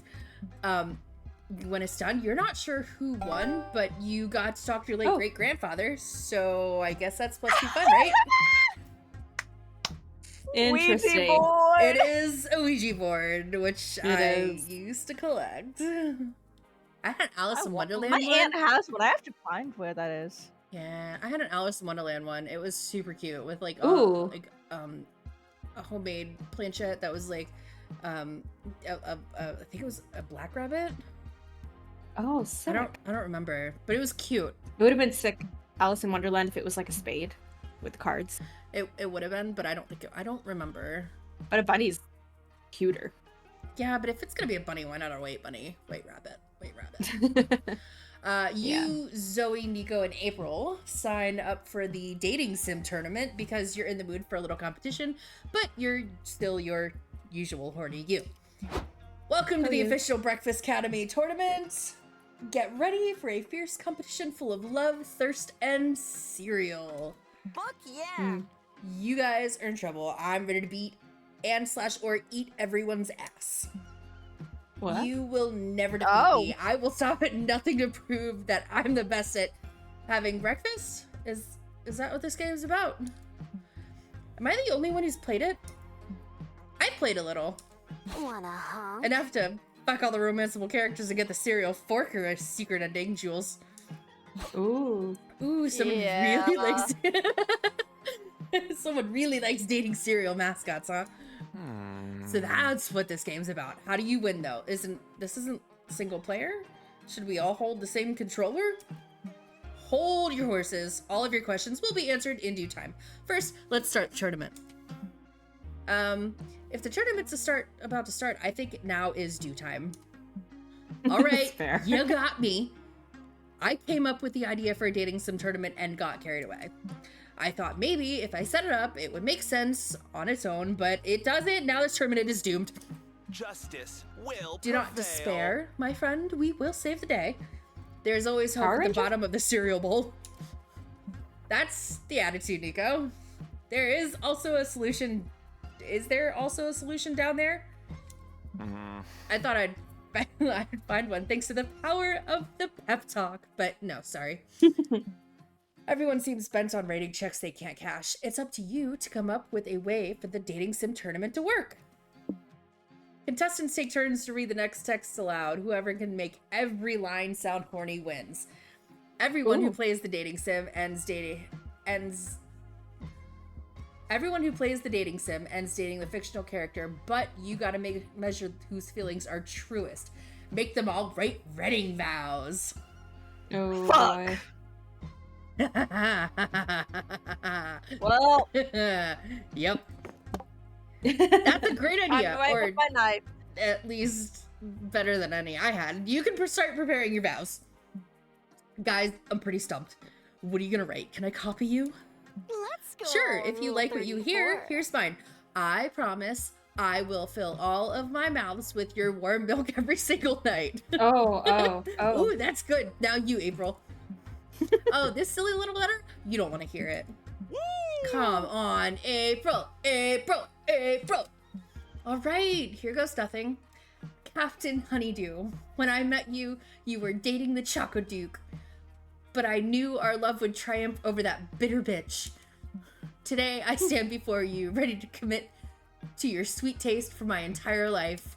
When it's done, you're not sure who won, but you got to talk to your late great-grandfather, so I guess that's supposed to be fun, right? Interesting. Ouija board! It is a Ouija board, which It I is. used to collect. I had an Alice in Wonderland My one. aunt has one. I have to find where that is. Yeah, I had an Alice in Wonderland one. It was super cute with like Ooh. a homemade planchette that was like I think it was a black rabbit. Oh, sick. I don't remember, but it was cute. It would have been sick, Alice in Wonderland, if it was like a spade with cards. It would have been, but I don't remember. But a bunny's cuter. Yeah, but if it's gonna be a bunny, why not a white bunny? White rabbit. You, Zoe, Nico, and April sign up for the dating sim tournament because you're in the mood for a little competition, but you're still your usual horny you. Welcome to the official Breakfast Academy tournament. Get ready for a fierce competition full of love, thirst, and cereal. Fuck yeah! You guys are in trouble. I'm ready to beat and/or eat everyone's ass. What? You will never defeat me. I will stop at nothing to prove that I'm the best at having breakfast. Is that what this game is about? Am I the only one who's played it? I played a little. Wanna hunk? Enough to fuck all the romanceable characters and get the cereal fork or a secret ending, Jules. Ooh. Ooh, someone Yeah. really likes someone really likes dating cereal mascots, huh? So that's what this game's about. How do you win though? This isn't single player? Should we all hold the same controller? Hold your horses. All of your questions will be answered in due time. First, let's start the tournament. If the tournament's about to start, I think now is due time. All right, Fair. you got me. I came up with the idea for a dating sim tournament and got carried away. I thought maybe if I set it up, it would make sense on its own, but it doesn't. Now this tournament is doomed. Justice will Do not prevail. despair, my friend. We will save the day. There's always hope Power at the Ranger? bottom of the cereal bowl. That's the attitude, Nico. There is also a solution. Is there also a solution down there? I thought I'd find one thanks to the power of the pep talk, but no, sorry. Everyone seems bent on writing checks they can't cash. It's up to you to come up with a way for the dating sim tournament to work. Contestants take turns to read the next text aloud. Whoever can make every line sound horny wins. Everyone who Ooh. plays the dating sim Everyone who plays the dating sim ends dating the fictional character, but you gotta measure whose feelings are truest. Make them all write wedding vows. Oh, Fuck. boy. Well, Yep. That's a great I'm idea, going or with my knife. at least better than any I had. You can start preparing your vows. Guys, I'm pretty stumped. What are you gonna write? Can I copy you? Let's go. Sure, on if you Rule like what you hear, 34. here's mine. I promise I will fill all of my mouths with your warm milk every single night. Oh. Ooh, that's good. Now you, April. Oh, this silly little letter? You don't want to hear it. Come on, April. All right, here goes nothing. Captain Honeydew, when I met you, you were dating the Choco Duke. But I knew our love would triumph over that bitter bitch. Today, I stand before you, ready to commit to your sweet taste for my entire life.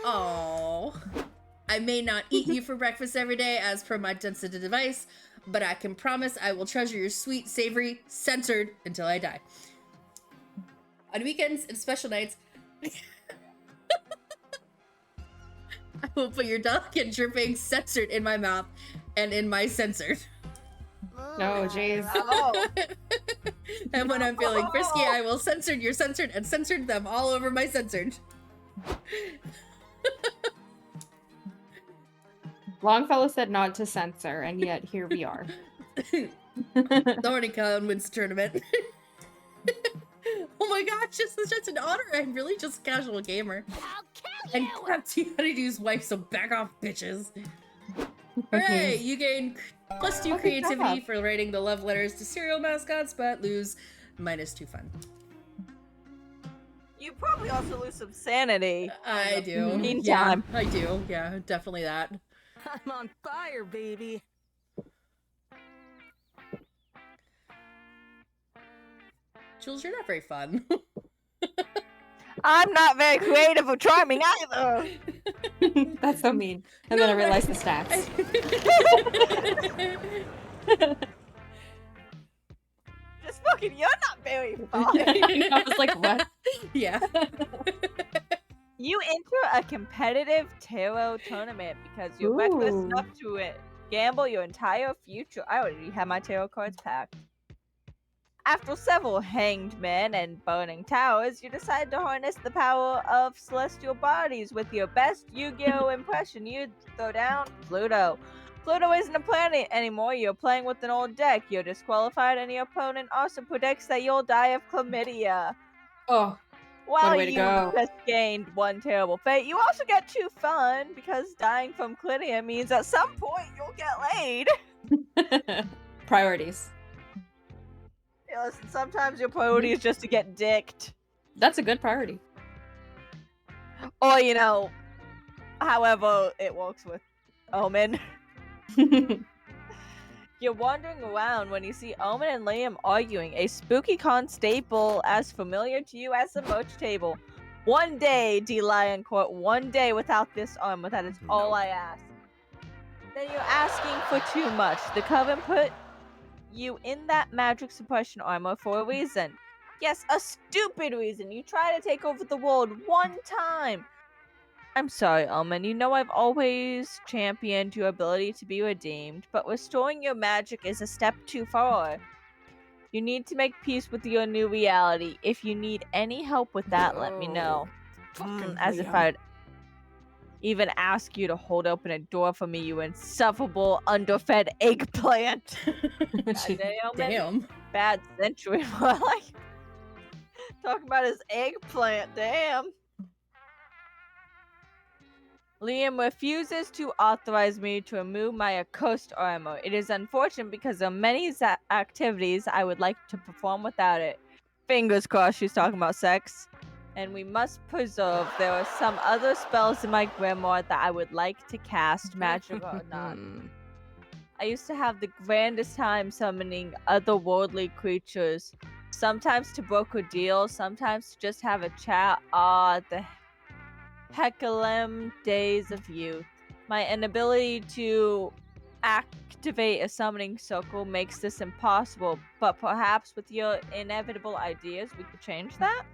Oh, I may not eat you for breakfast every day as per my sensitive device, but I can promise I will treasure your sweet, savory, censored until I die. On weekends and special nights, I will put your delicate dripping censored in my mouth and in my censored. No, jeez. Oh, And when I'm feeling frisky, I will censor your censored and censored them all over my censored. Longfellow said not to censor, and yet here we are. The Horny Cone wins the tournament. Oh my gosh, this is such an honor. I'm really just a casual gamer. And Captain Honeydews wife, so back off, bitches. Alright, you gain +2 creativity for writing the love letters to cereal mascots, but lose -2 fun. You probably also lose some sanity. I do. Meantime. Yeah, I do. Yeah, definitely that. I'm on fire, baby. Jules, you're not very fun. I'm not very creative or charming either. That's so mean. And then I realized the stats. Just fucking, you're not very fun. I was like, what? Yeah. You enter a competitive tarot tournament because you're reckless Ooh. enough to gamble your entire future. I already have my tarot cards packed. After several hanged men and burning towers, you decide to harness the power of celestial bodies with your best Yu-Gi-Oh! Impression. You throw down Pluto. Pluto isn't a planet anymore. You're playing with an old deck. You're disqualified, and your opponent also predicts that you'll die of chlamydia. Oh, While way to you go. just gained one terrible fate, you also get 2 fun, because dying from chlamydia means at some point you'll get laid. Priorities. Yeah, listen, sometimes your priority is just to get dicked. That's a good priority. Or, however it works with Omen. You're wandering around when you see Omen and Liam arguing, a spooky con staple as familiar to you as the merch table. One day, D. Lion Court, one day without this armor. That is all I ask. Then you're asking for too much. The Coven put you in that magic suppression armor for a reason. Yes, a stupid reason. You try to take over the world one time. I'm sorry, Omen. You know I've always championed your ability to be redeemed, but restoring your magic is a step too far. You need to make peace with your new reality. If you need any help with that, let me know. As if I'd even ask you to hold open a door for me, you insufferable, underfed eggplant. Damn. Bad century, more like. Talking about his eggplant, damn. Liam refuses to authorize me to remove my accursed armor. It is unfortunate because there are many activities I would like to perform without it. Fingers crossed she's talking about sex. And we must preserve. There are some other spells in my grimoire that I would like to cast, magic or not. I used to have the grandest time summoning otherworldly creatures. Sometimes to broker deals, sometimes to just have a chat. The Heckalem days of youth. My inability to activate a summoning circle makes this impossible, but perhaps with your inevitable ideas, we could change that?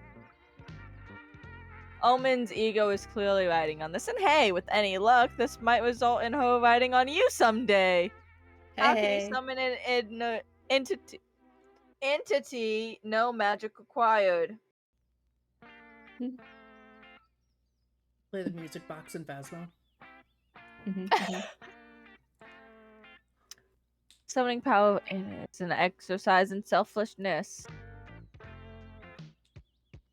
Omen's ego is clearly riding on this, and hey, with any luck, this might result in her riding on you someday. How can you summon an entity? No magic required. Play the music box in Phasmo. Summoning power is an exercise in selflessness.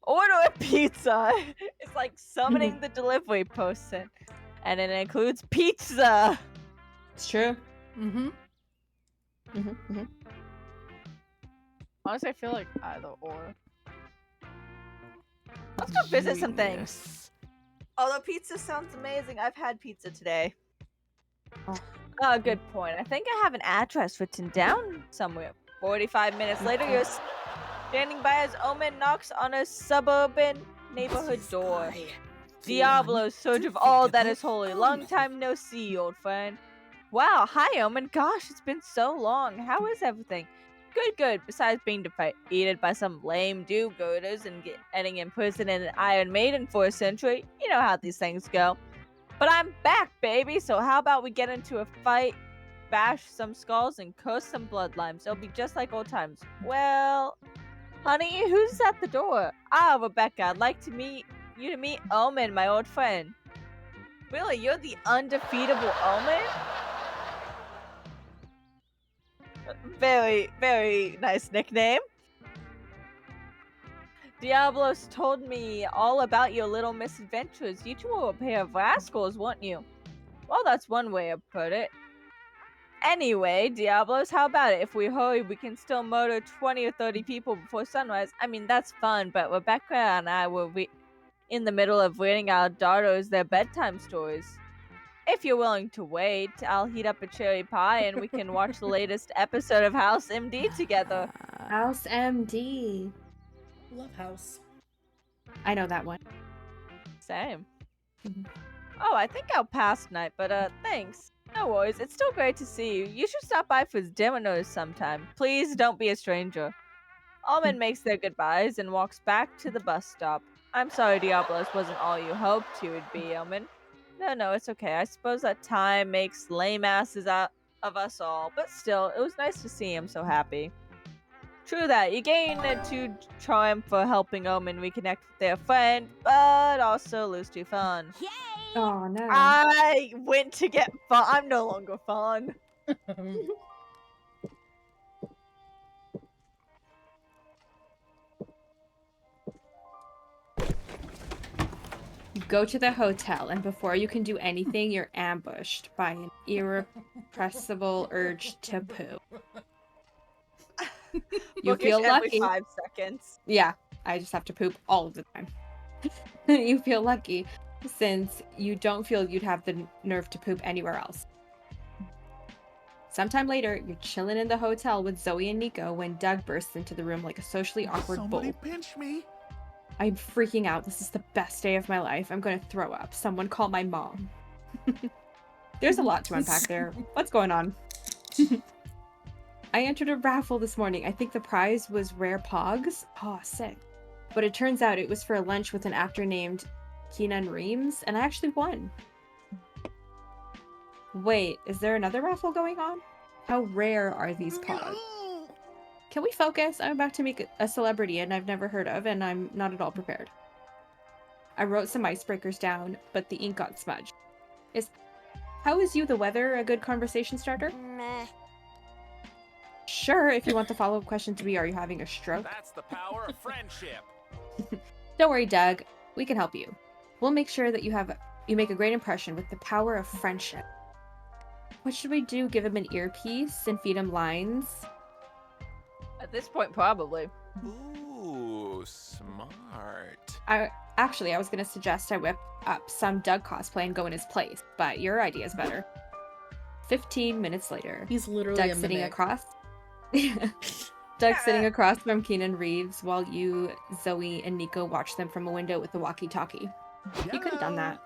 Order a pizza! It's like summoning the delivery person. And it includes pizza! It's true. Honestly, I feel like either or. Let's go visit some things. Although pizza sounds amazing. I've had pizza today. Oh, good point. I think I have an address written down somewhere. 45 minutes later, you're standing by as Omen knocks on a suburban neighborhood door. Diablo, surge of all that is holy. Long time no see, old friend. Wow, hi Omen. Gosh, it's been so long. How is everything? Good. Besides being defeated by some lame do-gooders and getting imprisoned in an Iron Maiden for a century, you know how these things go. But I'm back, baby. So how about we get into a fight, bash some skulls, and curse some bloodlines? It'll be just like old times. Well, honey, who's at the door? Ah, Rebecca. I'd like to meet Omen, my old friend. Really, you're the undefeatable Omen? Very, very nice nickname. Diablos told me all about your little misadventures. You two were a pair of rascals, weren't you? Well, that's one way to put it. Anyway, Diablos, how about it? If we hurry, we can still murder 20 or 30 people before sunrise. I mean, that's fun, but Rebecca and I were in the middle of reading our daughters their bedtime stories. If you're willing to wait, I'll heat up a cherry pie and we can watch the latest episode of House MD together. House MD. Love House. I know that one. Same. Mhm. Oh, I think I'll pass tonight, but thanks. No worries, it's still great to see you. You should stop by for dinner sometime. Please don't be a stranger. Almond makes their goodbyes and walks back to the bus stop. I'm sorry Diablos wasn't all you hoped he would be, Almond. No, it's okay. I suppose that time makes lame asses out of us all, but still, it was nice to see him so happy. True that, you gain a 2 charm for helping Omen reconnect with their friend, but also lose 2 fun. Oh no. I went to get fun. I'm no longer fun. You go to the hotel, and before you can do anything, you're ambushed by an irrepressible urge to poo. You Bookish feel every lucky. 5 seconds. Yeah, I just have to poop all of the time. You feel lucky since you don't feel you'd have the nerve to poop anywhere else. Sometime later, you're chilling in the hotel with Zoe and Nico when Doug bursts into the room like a socially awkward Somebody bull. pinch me. I'm freaking out. This is the best day of my life. I'm going to throw up. Someone call my mom. There's a lot to unpack there. What's going on? I entered a raffle this morning. I think the prize was rare pogs. Oh, sick. But it turns out it was for a lunch with an actor named Keanu Reeves, and I actually won. Wait, is there another raffle going on? How rare are these pogs? Can we focus? I'm about to make a celebrity and I've never heard of, and I'm not at all prepared. I wrote some icebreakers down, but the ink got smudged. How is you the weather a good conversation starter? Meh. Sure, if you want the follow-up question to be, are you having a stroke? That's the power of friendship. Don't worry, Doug. We can help you. We'll make sure that you make a great impression with the power of friendship. What should we do? Give him an earpiece and feed him lines? At this point, probably. Ooh, smart. I was gonna suggest I whip up some Doug cosplay and go in his place, but your idea is better. 15 minutes later, He's literally Doug a sitting mimic. across. Doug sitting across from Keanu Reeves while you, Zoe, and Nico watch them from a window with the walkie-talkie. You could have done that.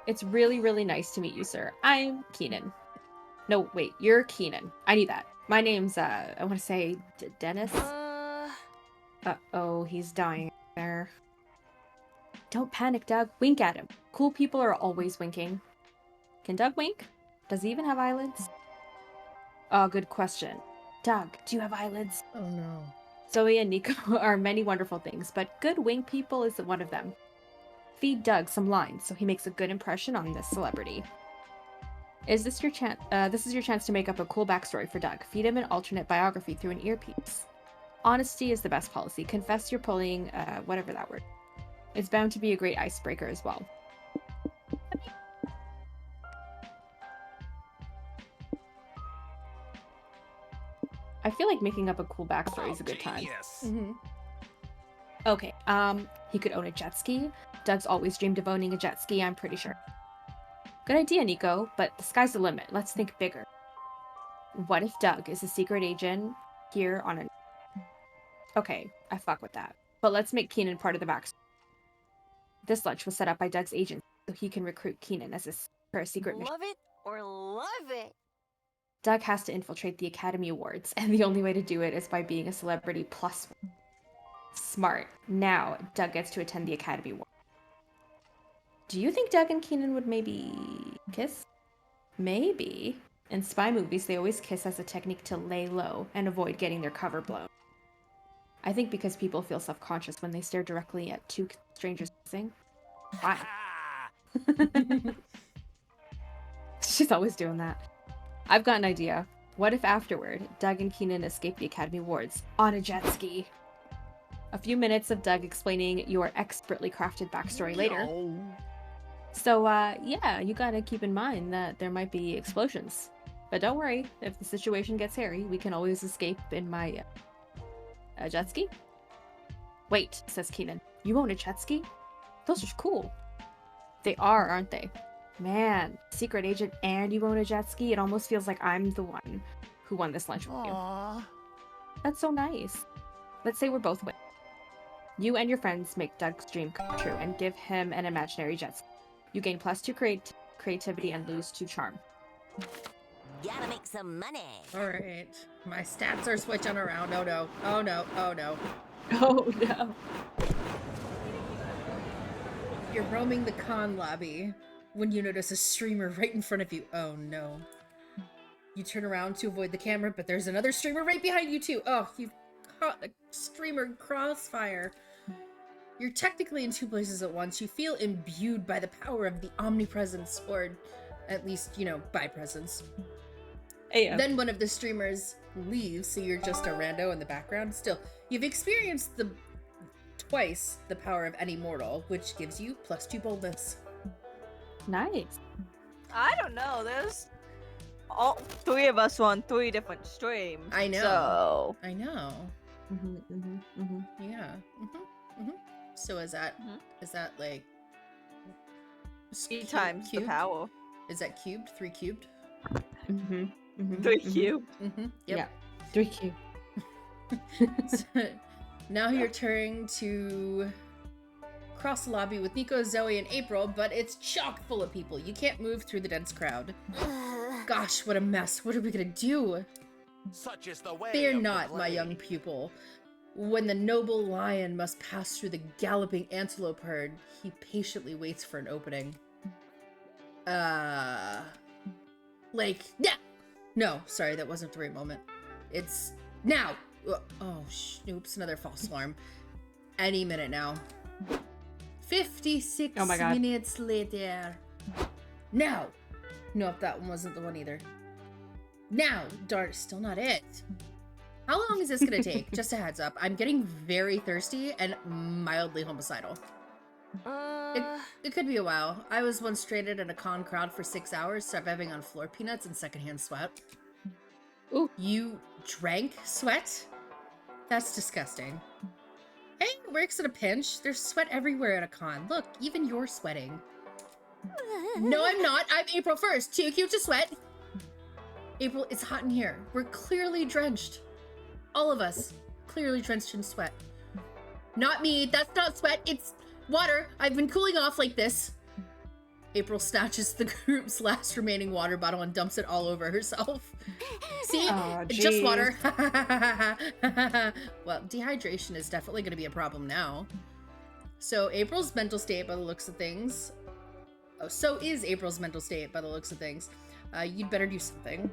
It's really, really nice to meet you, sir. I'm Keenan. No, wait, you're Keenan. I need that. My name's, I want to say Dennis. Uh-oh, he's dying there. Don't panic, Doug. Wink at him. Cool people are always winking. Can Doug wink? Does he even have eyelids? Oh, good question. Doug, do you have eyelids? Oh no. Zoe and Nico are many wonderful things, but good wink people is one of them. Feed Doug some lines so he makes a good impression on this celebrity. This is your chance to make up a cool backstory for Doug. Feed him an alternate biography through an earpiece. Honesty is the best policy. Confess you're pulling, whatever that word. It's bound to be a great icebreaker as well. I feel like making up a cool backstory is a good time. Mm-hmm. Okay, he could own a jet ski. Doug's always dreamed of owning a jet ski, I'm pretty sure. Good idea, Nico, but the sky's the limit. Let's think bigger. What if Doug is a secret agent here on an... Okay, I fuck with that. But let's make Keenan part of the backstory. This lunch was set up by Doug's agent so he can recruit Keenan for a secret mission. Love it or love it. Doug has to infiltrate the Academy Awards, and the only way to do it is by being a celebrity plus one. Smart. Now, Doug gets to attend the Academy Awards. Do you think Doug and Keenan would maybe kiss? Maybe. In spy movies, they always kiss as a technique to lay low and avoid getting their cover blown. I think because people feel self-conscious when they stare directly at two strangers kissing. Why? She's always doing that. I've got an idea. What if afterward, Doug and Keenan escape the Academy Awards on a jet ski? A few minutes of Doug explaining your expertly crafted backstory later. So, yeah, you gotta keep in mind that there might be explosions. But don't worry, if the situation gets hairy, we can always escape in my jet ski. Wait, says Keenan. You own a jet ski? Those are cool. They are, aren't they? Man, secret agent and you own a jet ski? It almost feels like I'm the one who won this lunch with you. That's so nice. Let's say we're both win. You and your friends make Doug's dream come true and give him an imaginary jet ski. You gain +2 creativity and lose 2 charm. Gotta make some money. All right. My stats are switching around. Oh no. Oh no. Oh no. Oh no. You're roaming the con lobby when you notice a streamer right in front of you. Oh no. You turn around to avoid the camera, but there's another streamer right behind you too. Oh, you've caught a streamer crossfire. You're technically in 2 places at once. You feel imbued by the power of the omnipresence, or at least, you know, by presence. Hey, Then one of the streamers leaves, so you're just a rando in the background. Still, you've experienced twice the power of any mortal, which gives you +2 boldness. nice. I don't know. There's all 3 of us on 3 different streams. I know. So I know. Yeah. So is that like 3 times the cubed? power. Is that cubed? 3 cubed? 3 cubed. Yep. Yeah. 3 cube. Now you're turning to cross the lobby with Nico, Zoe, and April, but it's chock full of people. You can't move through the dense crowd. Gosh, what a mess. What are we gonna do? Such is the way. Fear of the not, my blade. young pupil. When the noble lion must pass through the galloping antelope herd, he patiently waits for an opening. Like, yeah! No, sorry, that wasn't the right moment. It's now! Oh, oops, another false alarm. Any minute now. 56 Oh my God. minutes later. Now! Nope, that one wasn't the one either. Now! Darn, still not it. How long is this gonna take? Just a heads up. I'm getting very thirsty and mildly homicidal. It could be a while. I was once stranded in a con crowd for 6 hours, surviving on floor peanuts and secondhand sweat. Ooh. You drank sweat? That's disgusting. Hey, it works in a pinch. There's sweat everywhere at a con. Look, even you're sweating. No, I'm not. I'm April 1st. Too cute to sweat. April, it's hot in here. We're clearly drenched. All of us. Clearly drenched in sweat. Not me. That's not sweat. It's water. I've been cooling off like this. April snatches the group's last remaining water bottle and dumps it all over herself. See? Aw, It's just jeez. water. Well, dehydration is definitely going to be a problem now. So April's mental state by the looks of things. Oh, so is April's mental state by the looks of things. You'd better do something.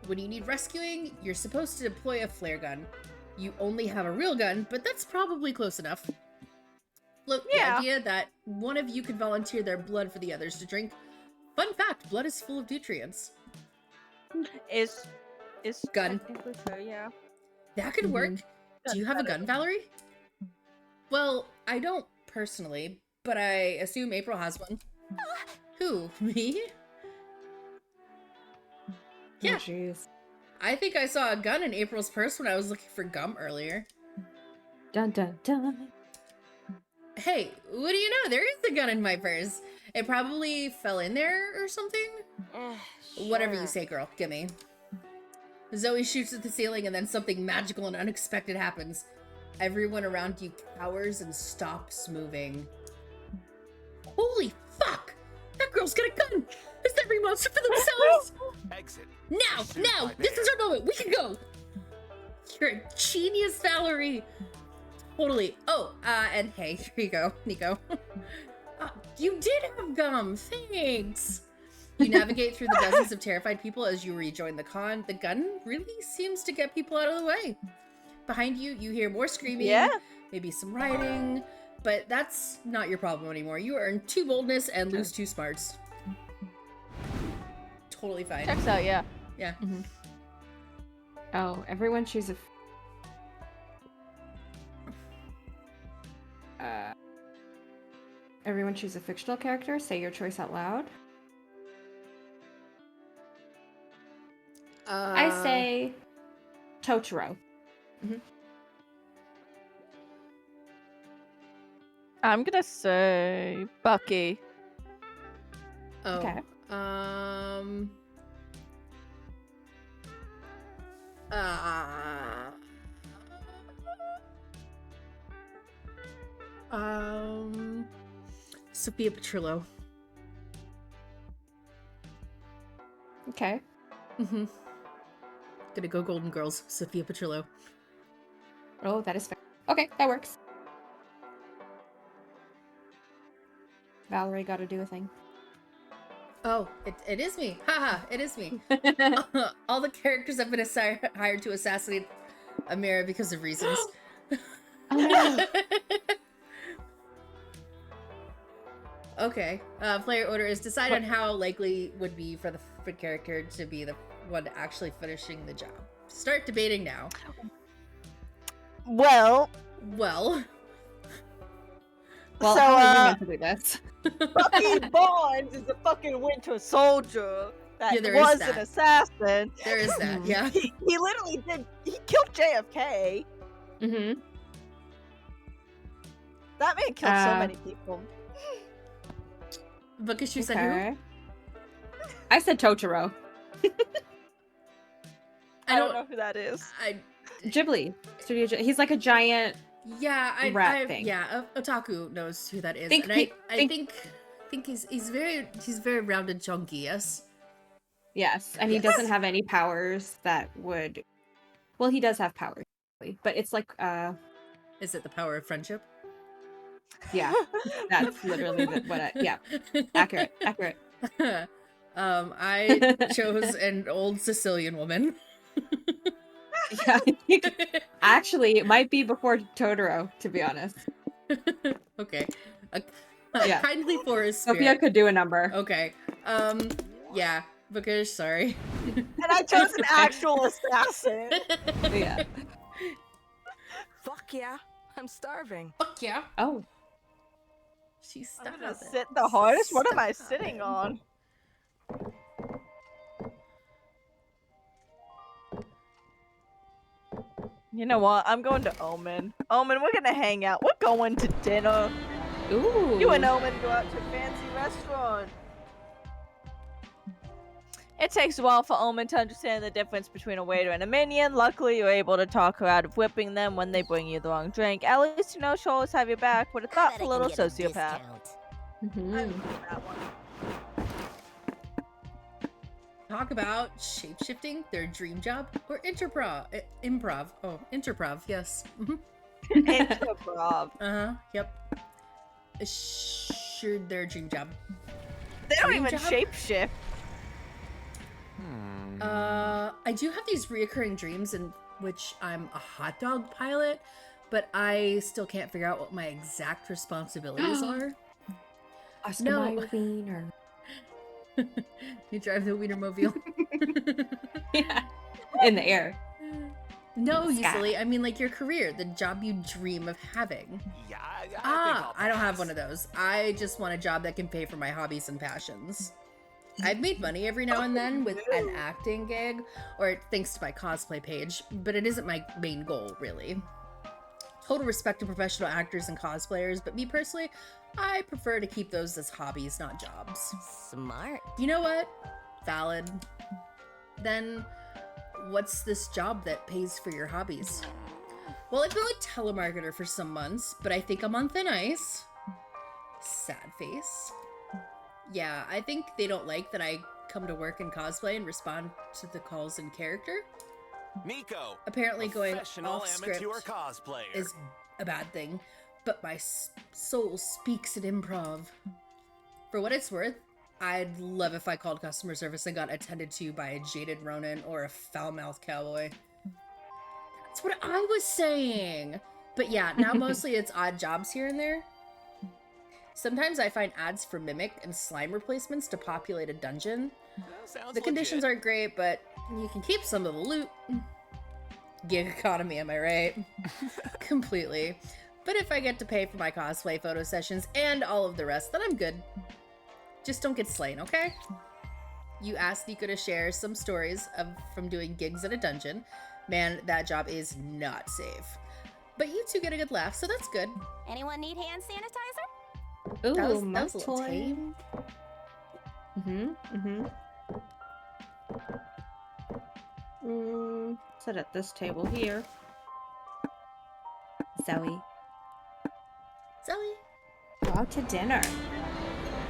When you need rescuing, you're supposed to deploy a flare gun. You only have a real gun, but that's probably close enough. Look, the Yeah. idea that one of you could volunteer their blood for the others to drink. Fun fact, blood is full of nutrients. Is Gun. technically true, yeah. That could work. Gun's Do you have a better. gun, Valerie? Well, I don't personally, but I assume April has one. Who? Me? Yeah. Oh, jeez. I think I saw a gun in April's purse when I was looking for gum earlier. Dun dun dun. Hey, what do you know? There is a gun in my purse. It probably fell in there or something. Whatever you say, girl. Gimme. Zoe shoots at the ceiling and then something magical and unexpected happens. Everyone around you cowers and stops moving. Holy fuck! That girl's got a gun! Is every monster for themselves? Exit. Now! Now! This is our moment! We can go! You're a genius, Valerie! Totally. Oh, and hey, here you go, Nico. You did have gum! Thanks! You navigate through the dozens of terrified people as you rejoin the con. The gun really seems to get people out of the way. Behind you, you hear more screaming, Yeah. maybe some rioting, but that's not your problem anymore. You earn 2 boldness and lose 2 smarts. Totally fine. Checks out, yeah. Yeah. Oh, everyone choose a. Everyone choose a fictional character. Say your choice out loud. I say Totoro. I'm gonna say Bucky. Oh. Okay. Sophia Petrillo. Okay. Mm-hmm. Gonna go Golden Girls, Sophia Petrillo. Oh, that is fair. Okay, that works. Valerie got to do a thing. Oh, it is me. Haha, it is me. All the characters have been hired to assassinate Amira because of reasons. Oh no. Okay. Player order is decide on how likely would be for the character to be the one actually finishing the job. Start debating now. Well, Well, Well, So, how are you meant to do this? Bucky Barnes is a fucking Winter Soldier that Yeah, there is was that. an assassin. there is that. Yeah. He literally did. He killed JFK. Mm-hmm. That man killed so many people. Bookish, you said who? I said Totoro. I don't know who that is. Ghibli. Studio He's like a giant. Rat thing. Yeah, Otaku knows who that is. Think And pe- I think he's very round and chunky, yes? Yes, and he doesn't have any powers that would. Well, he does have powers, but it's like Is it the power of friendship? yeah, that's literally what I. Yeah, accurate. I chose an old Sicilian woman. Yeah, actually, it might be before Totoro, to be honest. Okay. Yeah. Kindly for his Sophia spirit. could do a number. Okay. Yeah. Bookish, sorry. And I chose an actual assassin. Yeah. Fuck yeah, I'm starving. Fuck yeah. Oh. She's I'm starving. gonna sit the hardest. What am I sitting on? You know what? I'm going to Omen. Omen, we're gonna hang out. We're going to dinner. Ooh. You and Omen go out to a fancy restaurant. It takes a while for Omen to understand the difference between a waiter and a minion. Luckily, you're able to talk her out of whipping them when they bring you the wrong drink. At least you know she'll always have your back with a thoughtful little sociopath. Mhm. I like that one. Talk about shapeshifting, their dream job, or improv. Oh, interprov, yes. Improv. Uh-huh, yep. Sure, their dream job. They don't Dream even job? shapeshift. I do have these reoccurring dreams in which I'm a hot dog pilot, but I still can't figure out what my exact responsibilities are. Oscar No. Mayer Wiener. You drive the Wienermobile. Yeah. In the air. No, you Sky. silly. I mean, like your career, the job you dream of having. Yeah, I don't have one of those. I just want a job that can pay for my hobbies and passions. I've made money every now and then with an acting gig, or thanks to my cosplay page, but it isn't my main goal, really. Total respect to professional actors and cosplayers, but me personally, I prefer to keep those as hobbies, not jobs. Smart. You know what? Valid. Then, what's this job that pays for your hobbies? Well, I've been a telemarketer for some months, but I think I'm on thin ice. Sad face. Yeah, I think they don't like that I come to work in cosplay and respond to the calls in character. Nico, Apparently going professional off script amateur cosplayer. is a bad thing, but my soul speaks in improv. For what it's worth, I'd love if I called customer service and got attended to by a jaded Ronin or a foul-mouthed cowboy. That's what I was saying! But yeah, now mostly it's odd jobs here and there. Sometimes I find ads for Mimic and slime replacements to populate a dungeon. Sounds The conditions legit. aren't great, but you can keep some of the loot. Gig economy, am I right? Completely. But if I get to pay for my cosplay photo sessions and all of the rest, then I'm good. Just don't get slain, okay? You asked Nico to share some stories from doing gigs at a dungeon. Man, that job is not safe. But you two get a good laugh, so that's good. Anyone need hand sanitizer? Ooh, That was my a little toy. tame. Sit at this table here. Zoe, Zoe. go out to dinner.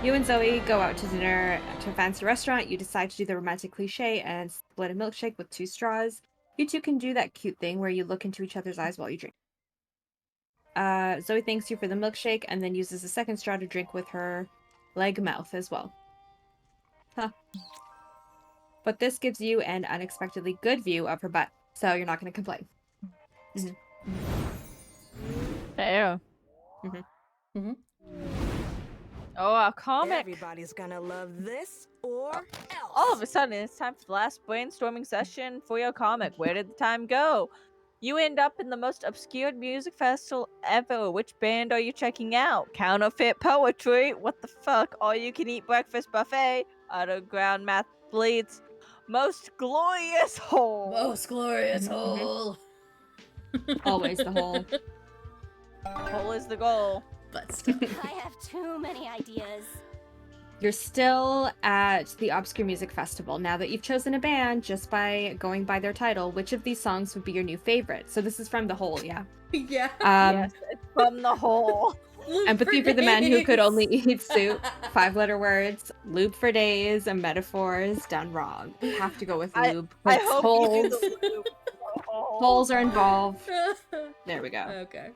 You and Zoe go out to dinner to a fancy restaurant. You decide to do the romantic cliche and split a milkshake with 2 straws. You two can do that cute thing where you look into each other's eyes while you drink. Zoe thanks you for the milkshake and then uses a second straw to drink with her leg mouth as well. Huh. But this gives you an unexpectedly good view of her butt, so you're not going to complain. Fair. Oh, a comic. Everybody's gonna love this or else. All of a sudden, it's time for the last brainstorming session for your comic. Where did the time go? You end up in the most obscure music festival ever. Which band are you checking out? Counterfeit poetry? What the fuck? All you can eat breakfast buffet? Underground mathletes? Most glorious hole? Most glorious hole. Always the whole. Hole is the goal. But still. I have too many ideas. You're still at the Obscure Music Festival. Now that you've chosen a band, just by going by their title, which of these songs would be your new favorite? So this is from The Hole, yeah? Yeah. Yes, it's from the hole. Empathy for the men who could only eat soup. 5-letter words. Lube for days and metaphors done wrong. We have to go with lube. I because hope holes, you do the loop. holes are involved. There we go. Okay.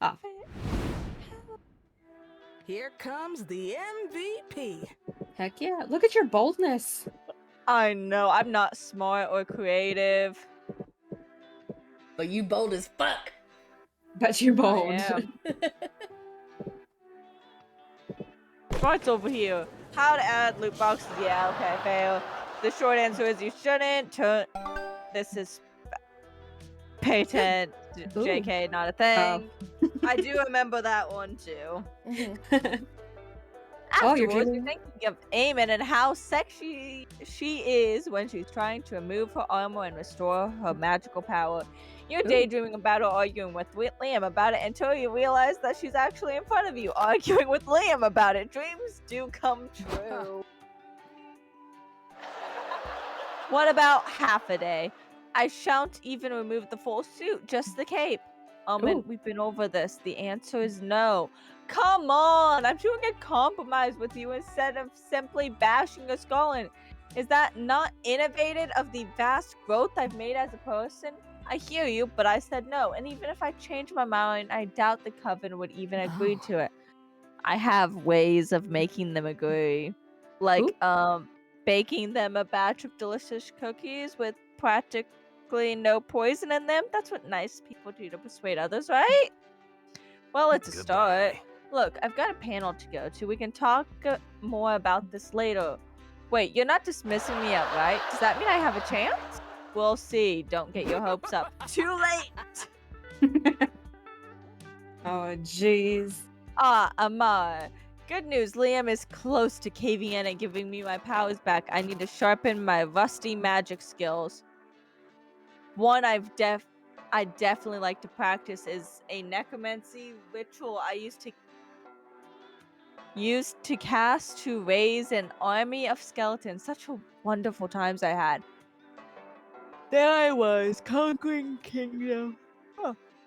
Oh. Here comes the MVP. Heck yeah. Look at your boldness. I know, I'm not smart or creative. But you bold as fuck. But you're bold. am. Smart's over here. How to add loot boxes? Yeah, okay, fail. The short answer is you shouldn't turn. This is patent. JK, not a thing. I do remember that one too. Oh, you're Afterwards, dreaming? you're thinking of Eamon and how sexy she is when she's trying to remove her armor and restore her magical power. You're daydreaming about her, arguing with Liam about it until you realize that she's actually in front of you, arguing with Liam about it. Dreams do come true. What about half a day? I shan't even remove the full suit, just the cape. Ooh. We've been over this. The answer is no. Come on! I'm doing a compromise with you instead of simply bashing your skull in. Is that not innovative of the vast growth I've made as a person? I hear you, but I said no. And even if I change my mind, I doubt the coven would even agree to it. I have ways of making them agree. Like, baking them a batch of delicious cookies with practically no poison in them. That's what nice people do to persuade others, right? Well, it's a start. Look, I've got a panel to go to. We can talk more about this later. Wait, you're not dismissing me outright? Does that mean I have a chance? We'll see. Don't get your hopes up. Too late! Oh, jeez. Amar. Good news, Liam is close to caving in and giving me my powers back. I need to sharpen my rusty magic skills. One I definitely like to practice is a necromancy ritual I used to cast to raise an army of skeletons. Such a wonderful times I had. There I was, conquering kingdom.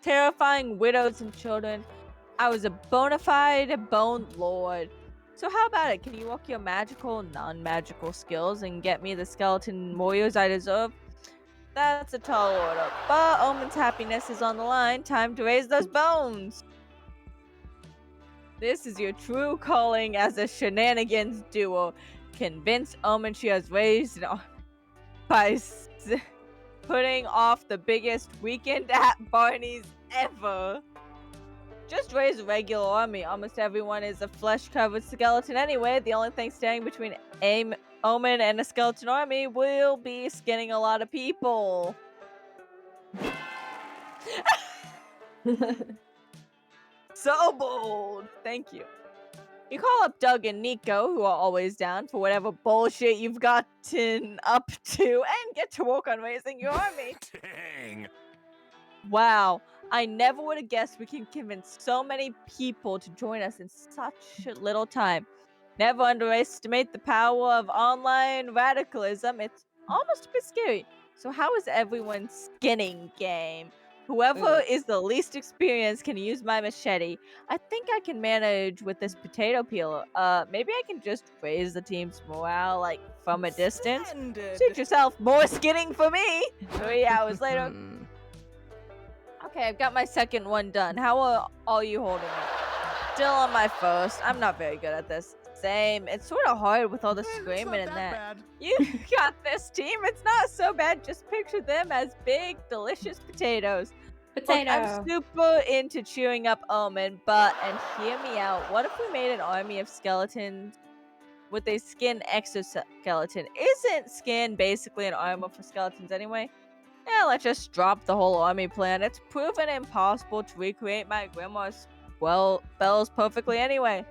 Terrifying widows and children. I was a bona fide bone lord. So how about it? Can you work your magical, non-magical skills and get me the skeleton warriors I deserve? That's a tall order, but Omen's happiness is on the line. Time to raise those bones. This is your true calling as a shenanigans duo. Convince Omen she has raised an army by putting off the biggest weekend at Barney's ever. Just raise a regular army. Almost everyone is a flesh-covered skeleton anyway. The only thing standing between Omen and a skeleton army will be skinning a lot of people. So bold. Thank you. You call up Doug and Nico, who are always down for whatever bullshit you've gotten up to, and get to work on raising your army. Dang. Wow, I never would have guessed we can convince so many people to join us in such a little time. Never underestimate the power of online radicalism. It's almost a bit scary. So how is everyone's skinning game? Whoever is the least experienced can use my machete. I think I can manage with this potato peeler. Maybe I can just raise the team's morale, like, from a distance. Splendid. Suit yourself, more skinning for me! 3 hours later. Okay, I've got my second one done. How are all you holding it? Still on my first. I'm not very good at this. Same. It's sort of hard with all the screaming and that. Bad. You got this, team. It's not so bad. Just picture them as big, delicious potatoes. Look, I'm super into chewing up almond, and hear me out. What if we made an army of skeletons with a skin exoskeleton? Isn't skin basically an armor for skeletons anyway? Yeah, let's just drop the whole army plan. It's proven impossible to recreate my grandma's bells perfectly anyway.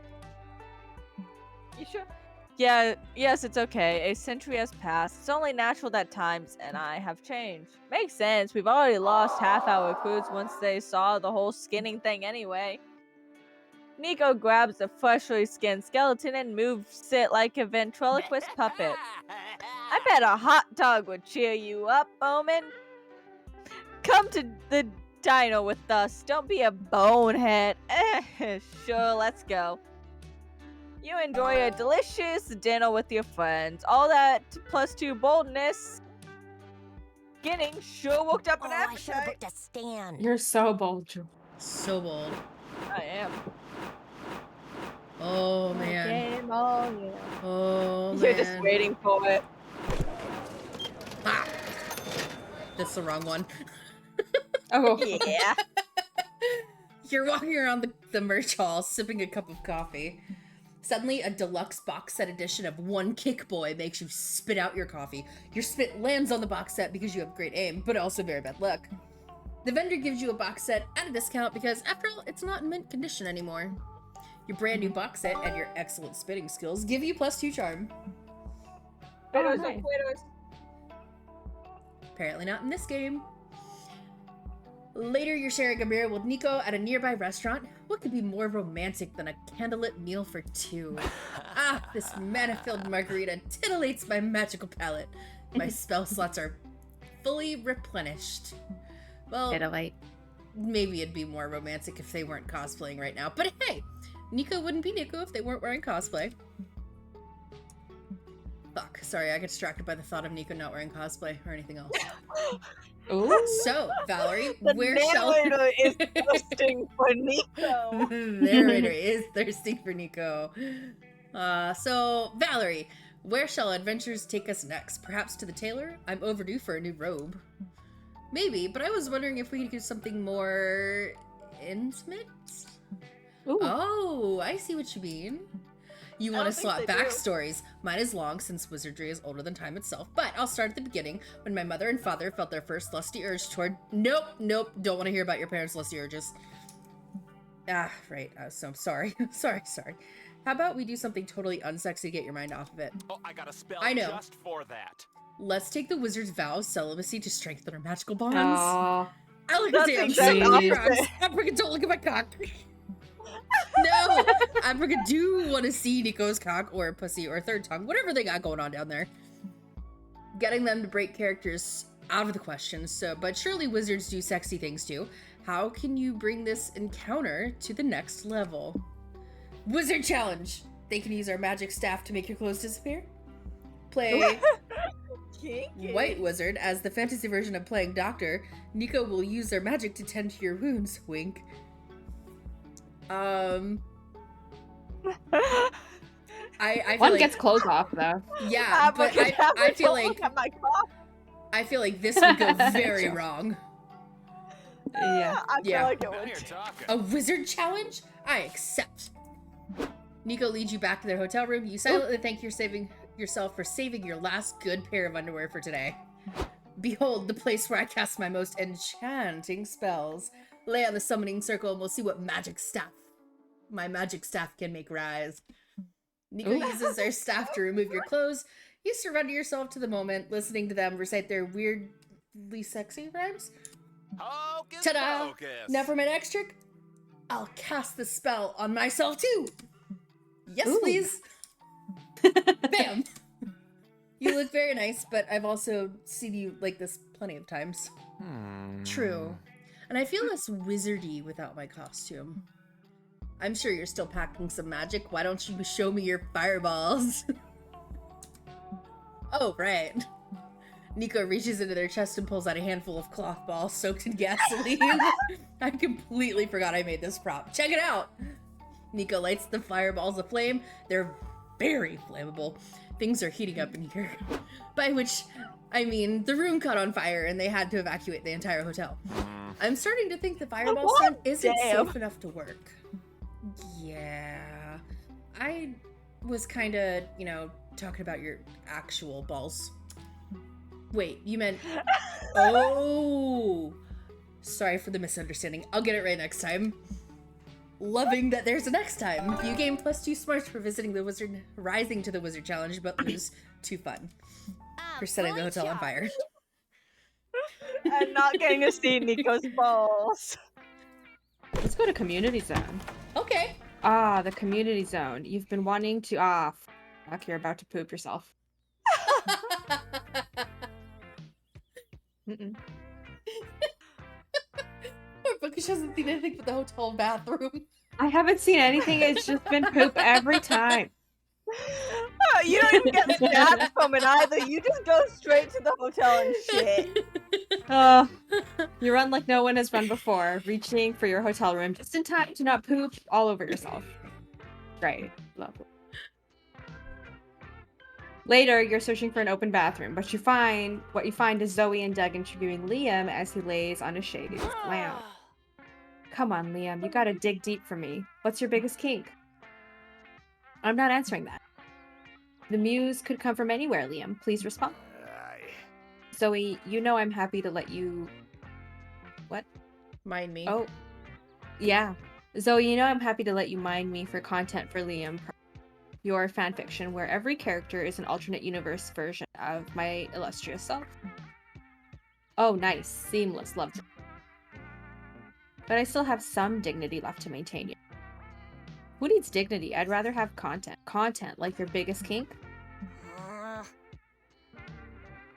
You sure? Yeah, yes, it's okay. A century has passed. It's only natural that times and I have changed. Makes sense. We've already lost half our recruits once they saw the whole skinning thing anyway. Nico grabs a freshly skinned skeleton and moves it like a ventriloquist puppet. I bet a hot dog would cheer you up, Bowman. Come to the dino with us. Don't be a bonehead. Sure, let's go. You enjoy a delicious dinner with your friends. All that plus 2 boldness. Getting sure worked up an I should have appetite. booked a stand. You're so bold, Drew. So bold. I am. Oh man. Oh man. You're just waiting for it. Ah! That's the wrong one. Oh. Yeah. You're walking around the merch hall, sipping a cup of coffee. Suddenly, a deluxe box set edition of One Kick Boy makes you spit out your coffee. Your spit lands on the box set because you have great aim, but also very bad luck. The vendor gives you a box set at a discount because, after all, it's not in mint condition anymore. Your brand new box set and your excellent spitting skills give you +2 charm. Quitters nice. and quitters. Apparently not in this game. Later, you're sharing a meal with Nico at a nearby restaurant. What could be more romantic than a candlelit meal for 2? Ah, this mana-filled margarita titillates my magical palate. My spell slots are fully replenished. Well, maybe it'd be more romantic if they weren't cosplaying right now. But hey, Nico wouldn't be Nico if they weren't wearing cosplay. Fuck, sorry, I get distracted by the thought of Nico not wearing cosplay or anything else. Ooh. So, Valerie, The where shall narrator is thirsting for Nico. The narrator is thirsting for Nico. So, Valerie, where shall adventures take us next? Perhaps to the tailor? I'm overdue for a new robe. Maybe, but I was wondering if we could do something more intimate? Ooh. Oh, I see what you mean. You want to don't swap think they do. backstories. Mine is long since wizardry is older than time itself, but I'll start at the beginning when my mother and father felt their first lusty urge toward. Nope, don't want to hear about your parents' lusty urges. Ah, right. So I'm sorry. sorry. How about we do something totally unsexy to get your mind off of it? Oh, I got a spell I know. just for that. Let's take the wizard's vow of celibacy to strengthen our magical bonds. Aw. That's the exact opposite. Aprica, don't look at my cock. No, Aprica do want to see Nico's cock or pussy or third tongue, whatever they got going on down there. Getting them to break characters out of the question. But surely wizards do sexy things too. How can you bring this encounter to the next level? Wizard challenge. They can use our magic staff to make your clothes disappear. Play Kinky. White Wizard as the fantasy version of playing doctor. Nico will use their magic to tend to your wounds. Wink. I feel One like, gets clothes off though. yeah, but I feel like At my cock. I feel like this would go very wrong. Yeah. I feel Yeah. like it Now would. you're talking. A wizard challenge? I accept. Nico leads you back to their hotel room. You silently thank yourself for saving your last good pair of underwear for today. Behold the place where I cast my most enchanting spells. Lay on the summoning circle and we'll see what magic staff my magic staff can make rise. Nico Ooh. uses their staff to remove your clothes. You surrender yourself to the moment, listening to them recite their weirdly sexy rhymes. Hocus Ta-da! pocus. Now for my next trick, I'll cast the spell on myself too. Yes, Ooh. please. Bam! You look very nice, but I've also seen you like this plenty of times. True. And I feel less wizardy without my costume. I'm sure you're still packing some magic. Why don't you show me your fireballs? Oh, right. Nico reaches into their chest and pulls out a handful of cloth balls soaked in gasoline. I completely forgot I made this prop. Check it out! Nico lights the fireballs aflame. They're very flammable. Things are heating up in here. By which, I mean, the room caught on fire and they had to evacuate the entire hotel. I'm starting to think the fireball stunt isn't Damn. safe enough to work. Yeah. I was kinda, talking about your actual balls. Wait, you meant... Oh! Sorry for the misunderstanding. I'll get it right next time. Loving that there's a next time. You gain +2 smarts for visiting the wizard, rising to the wizard challenge, but lose 2 fun for setting the hotel on fire. And not getting to see Nico's balls. Let's go to community zone. Okay. Ah, the community zone. You've been wanting to. Fuck, you're about to poop yourself. Mm-mm. Poor Bookish hasn't seen anything but the hotel bathroom. I haven't seen anything. It's just been poop every time. Oh, you don't even get stats from it either. You just go straight to the hotel and shit. You run like no one has run before, reaching for your hotel room just in time to not poop all over yourself. Great. Lovely. Later, you're searching for an open bathroom, but what you find is Zoe and Doug interviewing Liam as he lays on a shady lounge. Come on, Liam, you gotta dig deep for me. What's your biggest kink? I'm not answering that. The muse could come from anywhere, Liam. Please respond. Zoe, you know I'm happy to let you... What? Mind me. Oh. Yeah. Zoe, you know I'm happy to let you mind me for content for Liam. Your fanfiction, where every character is an alternate universe version of my illustrious self. Oh, nice. Seamless. Loved it. But I still have some dignity left to maintain. Who needs dignity? I'd rather have content. Content, like your biggest kink.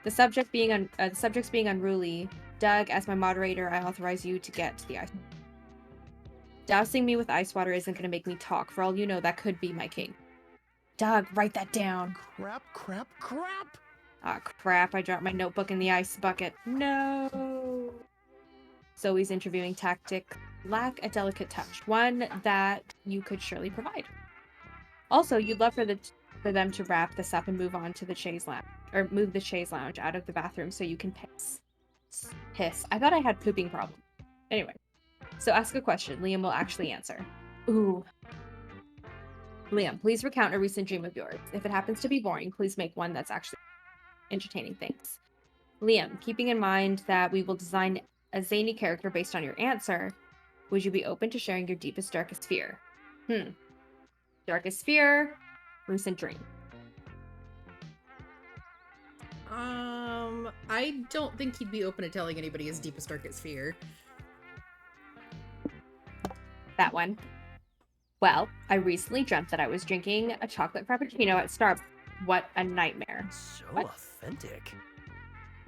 The subject's being unruly. Doug, as my moderator, I authorize you to get to the ice. Dousing me with ice water isn't going to make me talk. For all you know, that could be my kink. Doug, write that down. Crap. Ah, crap. I dropped my notebook in the ice bucket. No. Zoe's interviewing tactic lack a delicate touch, one that you could surely provide. Also, you'd love for them to wrap this up and move on to the chaise lounge, or move the chaise lounge out of the bathroom so you can piss. Piss. I thought I had pooping problem. Anyway, so ask a question. Liam will actually answer. Ooh. Liam, please recount a recent dream of yours. If it happens to be boring, please make one that's actually entertaining. Thanks. Liam, keeping in mind that we will design a zany character based on your answer, would you be open to sharing your deepest, darkest fear? Darkest fear, recent dream. I don't think he'd be open to telling anybody his deepest, darkest fear. That one. Well, I recently dreamt that I was drinking a chocolate frappuccino at Starbucks. What a nightmare. So What? authentic.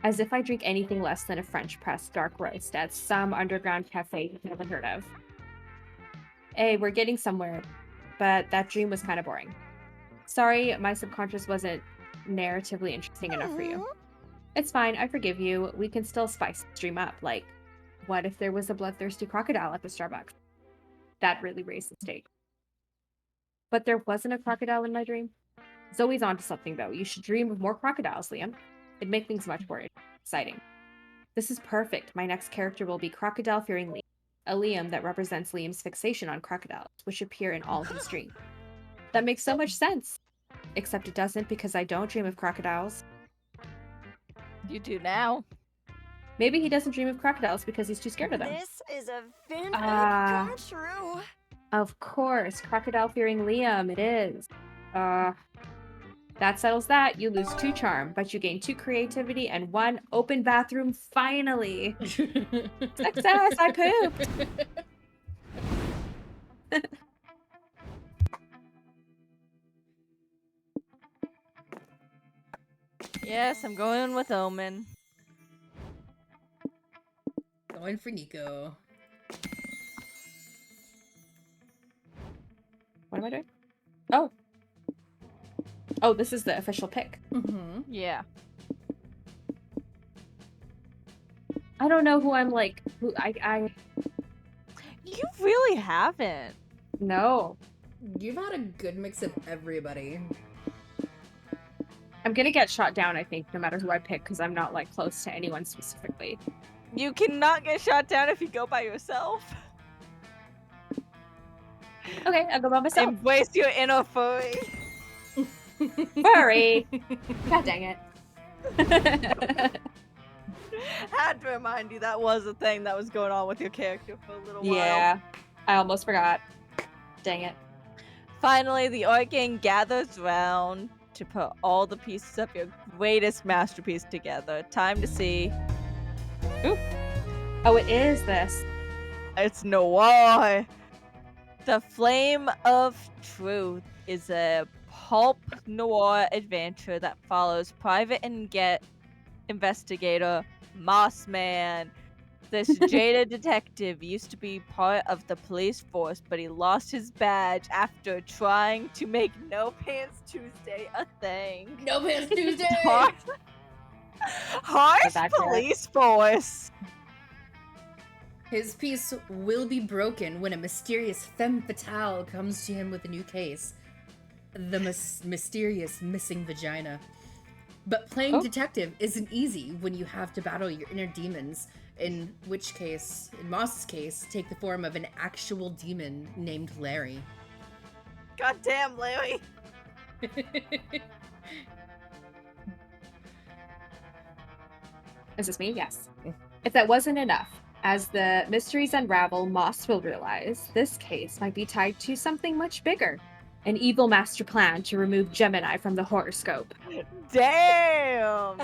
As if I drink anything less than a French press dark roast at some underground cafe you've never heard of. Hey, we're getting somewhere, but that dream was kind of boring. Sorry, my subconscious wasn't narratively interesting enough for you. It's fine, I forgive you. We can still spice the dream up. Like, what if there was a bloodthirsty crocodile at the Starbucks? That really raised the stakes. But there wasn't a crocodile in my dream. Zoe's onto something, though. You should dream of more crocodiles, Liam. It'd make things much more exciting. This is perfect. My next character will be crocodile-fearing Liam, a Liam that represents Liam's fixation on crocodiles, which appear in all his dreams. That makes so much sense. Except it doesn't, because I don't dream of crocodiles. You do now. Maybe he doesn't dream of crocodiles because he's too scared of them. This is a fanfic Ah. come true. Of course, crocodile-fearing Liam, it is. That settles that. You lose 2 charm, but you gain 2 creativity and 1 open bathroom finally. Success! I pooped! Yes, I'm going with Omen. Going for Nico. What am I doing? Oh. Oh, this is the official pick. Mm-hmm. Yeah. I don't know who I'm like. Who I You really haven't. No. You've had a good mix of everybody. I'm gonna get shot down, I think, no matter who I pick, because I'm not like close to anyone specifically. You cannot get shot down if you go by yourself. Okay, I'll go by myself. Embrace your inner furry. Furry! God dang it. Had to remind you that was a thing that was going on with your character for a little while. Yeah, I almost forgot. Dang it. Finally, the art gang gathers round to put all the pieces of your greatest masterpiece together. Time to see. Ooh. Oh, it is this. It's noir. The Flame of Truth is a pulp noir adventure that follows private investigator Mossman. This jaded detective used to be part of the police force, but he lost his badge after trying to make No Pants Tuesday a thing. No Pants Tuesday! Harsh That's accurate. police force. His peace will be broken when a mysterious femme fatale comes to him with a new case. The mysterious missing vagina. But playing detective isn't easy when you have to battle your inner demons, in which case, in Moss's case, take the form of an actual demon named Larry. Goddamn, Larry. Is this me? Yes. If that wasn't enough, as the mysteries unravel, Moss will realize this case might be tied to something much bigger. An evil master plan to remove Gemini from the horoscope. Damn.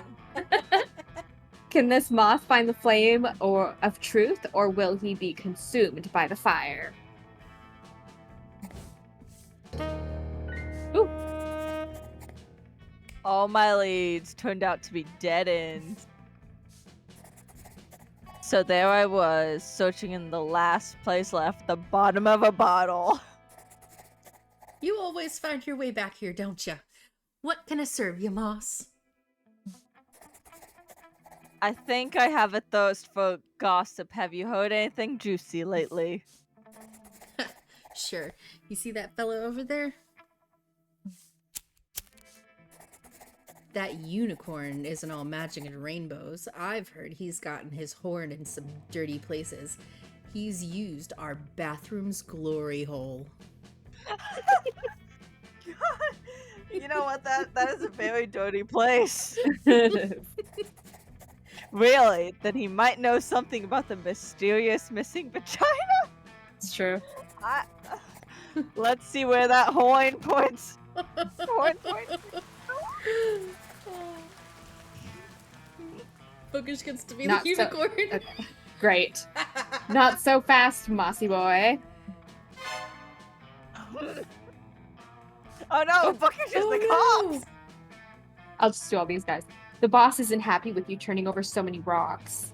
Can this moth find the flame of truth, or will he be consumed by the fire? Ooh. All my leads turned out to be dead ends. So there I was, searching in the last place left, the bottom of a bottle. You always find your way back here, don't you? What can I serve you, Moss? I think I have a thirst for gossip. Have you heard anything juicy lately? Sure. You see that fellow over there? That unicorn isn't all magic and rainbows. I've heard he's gotten his horn in some dirty places. He's used our bathroom's glory hole. You know what? That is a very dirty place. Really? Then he might know something about the mysterious missing vagina? It's true. Let's see where that horn points. Horn points. Bookish gets to be Not the so- unicorn. Okay. Great. Not so fast, Mossy boy. Oh no, Bookish is the cops! I'll just do all these guys. The boss isn't happy with you turning over so many rocks.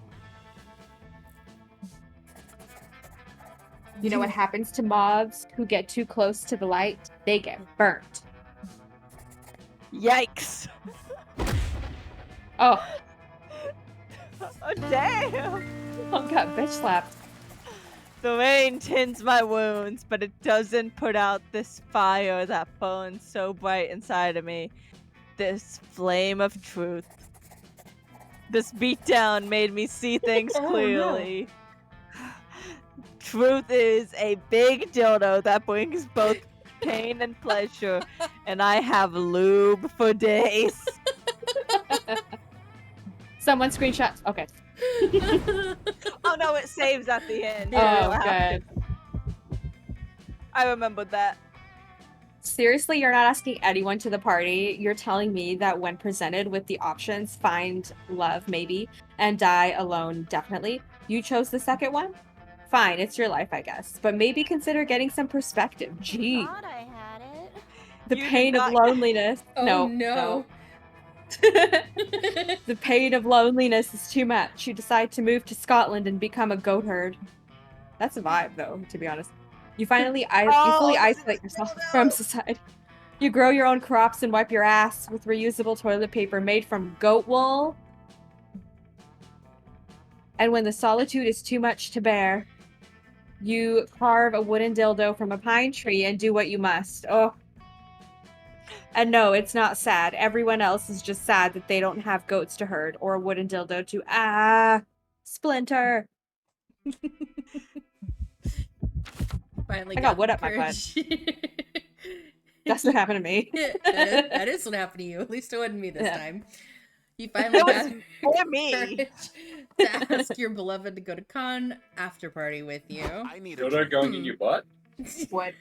You know what happens to moths who get too close to the light? They get burnt. Yikes! Oh, Oh damn! I got bitch slapped. The rain tins my wounds, but it doesn't put out this fire that burns so bright inside of me. This flame of truth. This beatdown made me see things clearly. Truth is a big dildo that brings both pain and pleasure, and I have lube for days. Someone screenshot. Okay. Oh no, it saves at the end. Yeah. Oh, What happened? good. I remembered that. Seriously, you're not asking anyone to the party. You're telling me that when presented with the options, find love, maybe, and die alone, definitely, you chose the second one? Fine, it's your life, I guess. But maybe consider getting some perspective. Gee, Thought I had it. the You did pain of not- loneliness. Oh No. The pain of loneliness is too much. You decide to move to Scotland and become a goat herd. That's a vibe, though, to be honest. You fully Oh, isolate yourself from society. You grow your own crops and wipe your ass with reusable toilet paper made from goat wool. And when the solitude is too much to bear, you carve a wooden dildo from a pine tree and do what you must. Oh. And no, it's not sad. Everyone else is just sad that they don't have goats to herd or a wooden dildo to splinter. Finally I got wood the up my butt. courage. That's what happened to me. that is what happened to you. At least it wasn't me this Yeah. time. You finally It was got for me. courage to ask your beloved to go to con after party with you. I need a Yoda drink. going in your butt? What?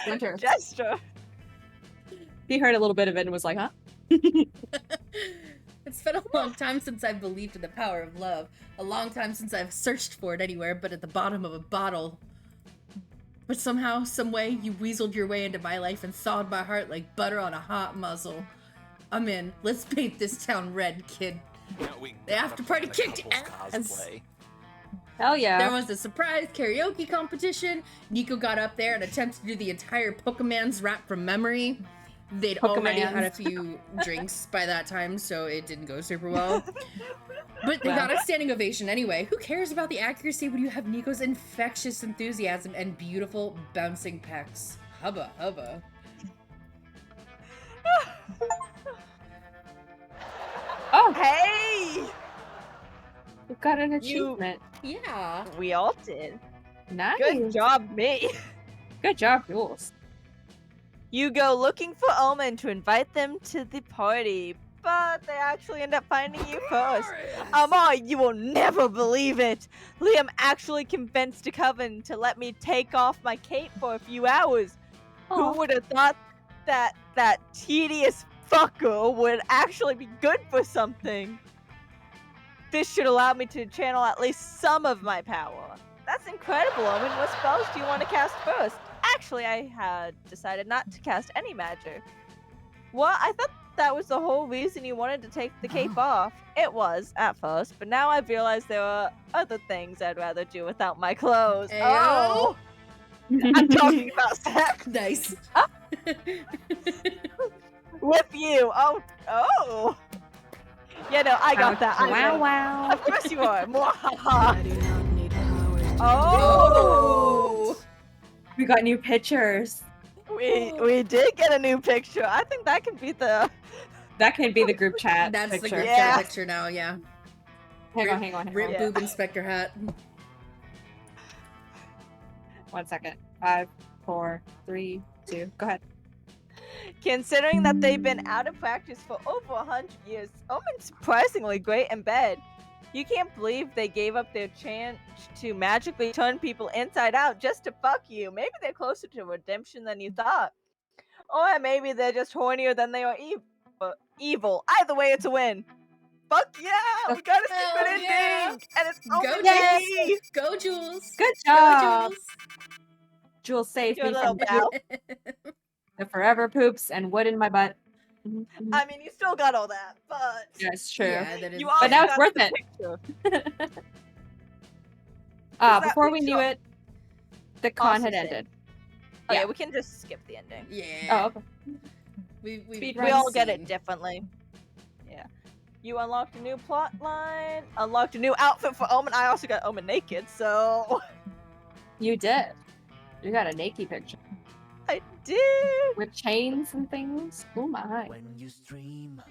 Splinter. Gesture. He heard a little bit of it and was like, huh? It's been a long time since I've believed in the power of love. A long time since I've searched for it anywhere but at the bottom of a bottle. But somehow, someway, you weaseled your way into my life and thawed my heart like butter on a hot muzzle. I'm in. Let's paint this town red, kid. You know, we The after party gotta kicked couples ass. cosplay. Hell yeah. There was a surprise karaoke competition. Nico got up there and attempted to do the entire Pokemon's rap from memory. They'd already had a Pokemans. few drinks by that time, so it didn't go super well. But they Wow. got a standing ovation anyway. Who cares about the accuracy when you have Nico's infectious enthusiasm and beautiful bouncing pecs? Hubba hubba. Oh, Hey! we've got an achievement. Yeah. We all did. Nice. Good job, me. Good job, Jules. You go looking for Omen to invite them to the party, but they actually end up finding you first. Amar, you will never believe it. Liam actually convinced Coven to let me take off my cape for a few hours. Aw. Who would have thought that that tedious fucker would actually be good for something? This should allow me to channel at least some of my power. That's incredible, Omen. What spells do you want to cast first? Actually, I had decided not to cast any magic. What? I thought that was the whole reason you wanted to take the cape off. It was, at first, but now I've realized there are other things I'd rather do without my clothes. Ayo. Oh! I'm talking about sex Nice. with you. Oh! Yeah, no, I got that. I Wow, know. wow. Of course you are. Mwahaha. I do not need power to Oh! We got new pictures. We did get a new picture. I think that can be the. That can be the group chat That's the picture. group Yeah. chat picture now, yeah. Hang on, hang on, hang Rip on. Yeah. boob inspector hat. 1 second. 5, 4, 3, 2. Go ahead. Considering that they've been out of practice for over 100 years, Omen's surprisingly great in bed. You can't believe they gave up their chance to magically turn people inside out just to fuck you. Maybe they're closer to redemption than you thought. Or maybe they're just hornier than they are evil. Either way, it's a win. Fuck yeah! We got a Hell secret ending! yeah. And it's Go Omen Yes. Nikki! Go Jules. Good Go job. Jules. Jules saved Your me little from bow. the forever poops and wood in my butt. Mhm, mhm. I mean, you still got all that, but Yeah, it's true. Yeah, that is. you But also now it's got worth the it. picture. that Before we knew picture it, the con also had said- ended. Oh yeah, Yeah. we can just skip the ending. Yeah. Oh, okay. We Speed We all get seen. it differently. Yeah. You unlocked a new plot line, unlocked a new outfit for Omen. I also got Omen naked, so You did. You got a naked picture I did. with chains and things. Oh my. When you stream,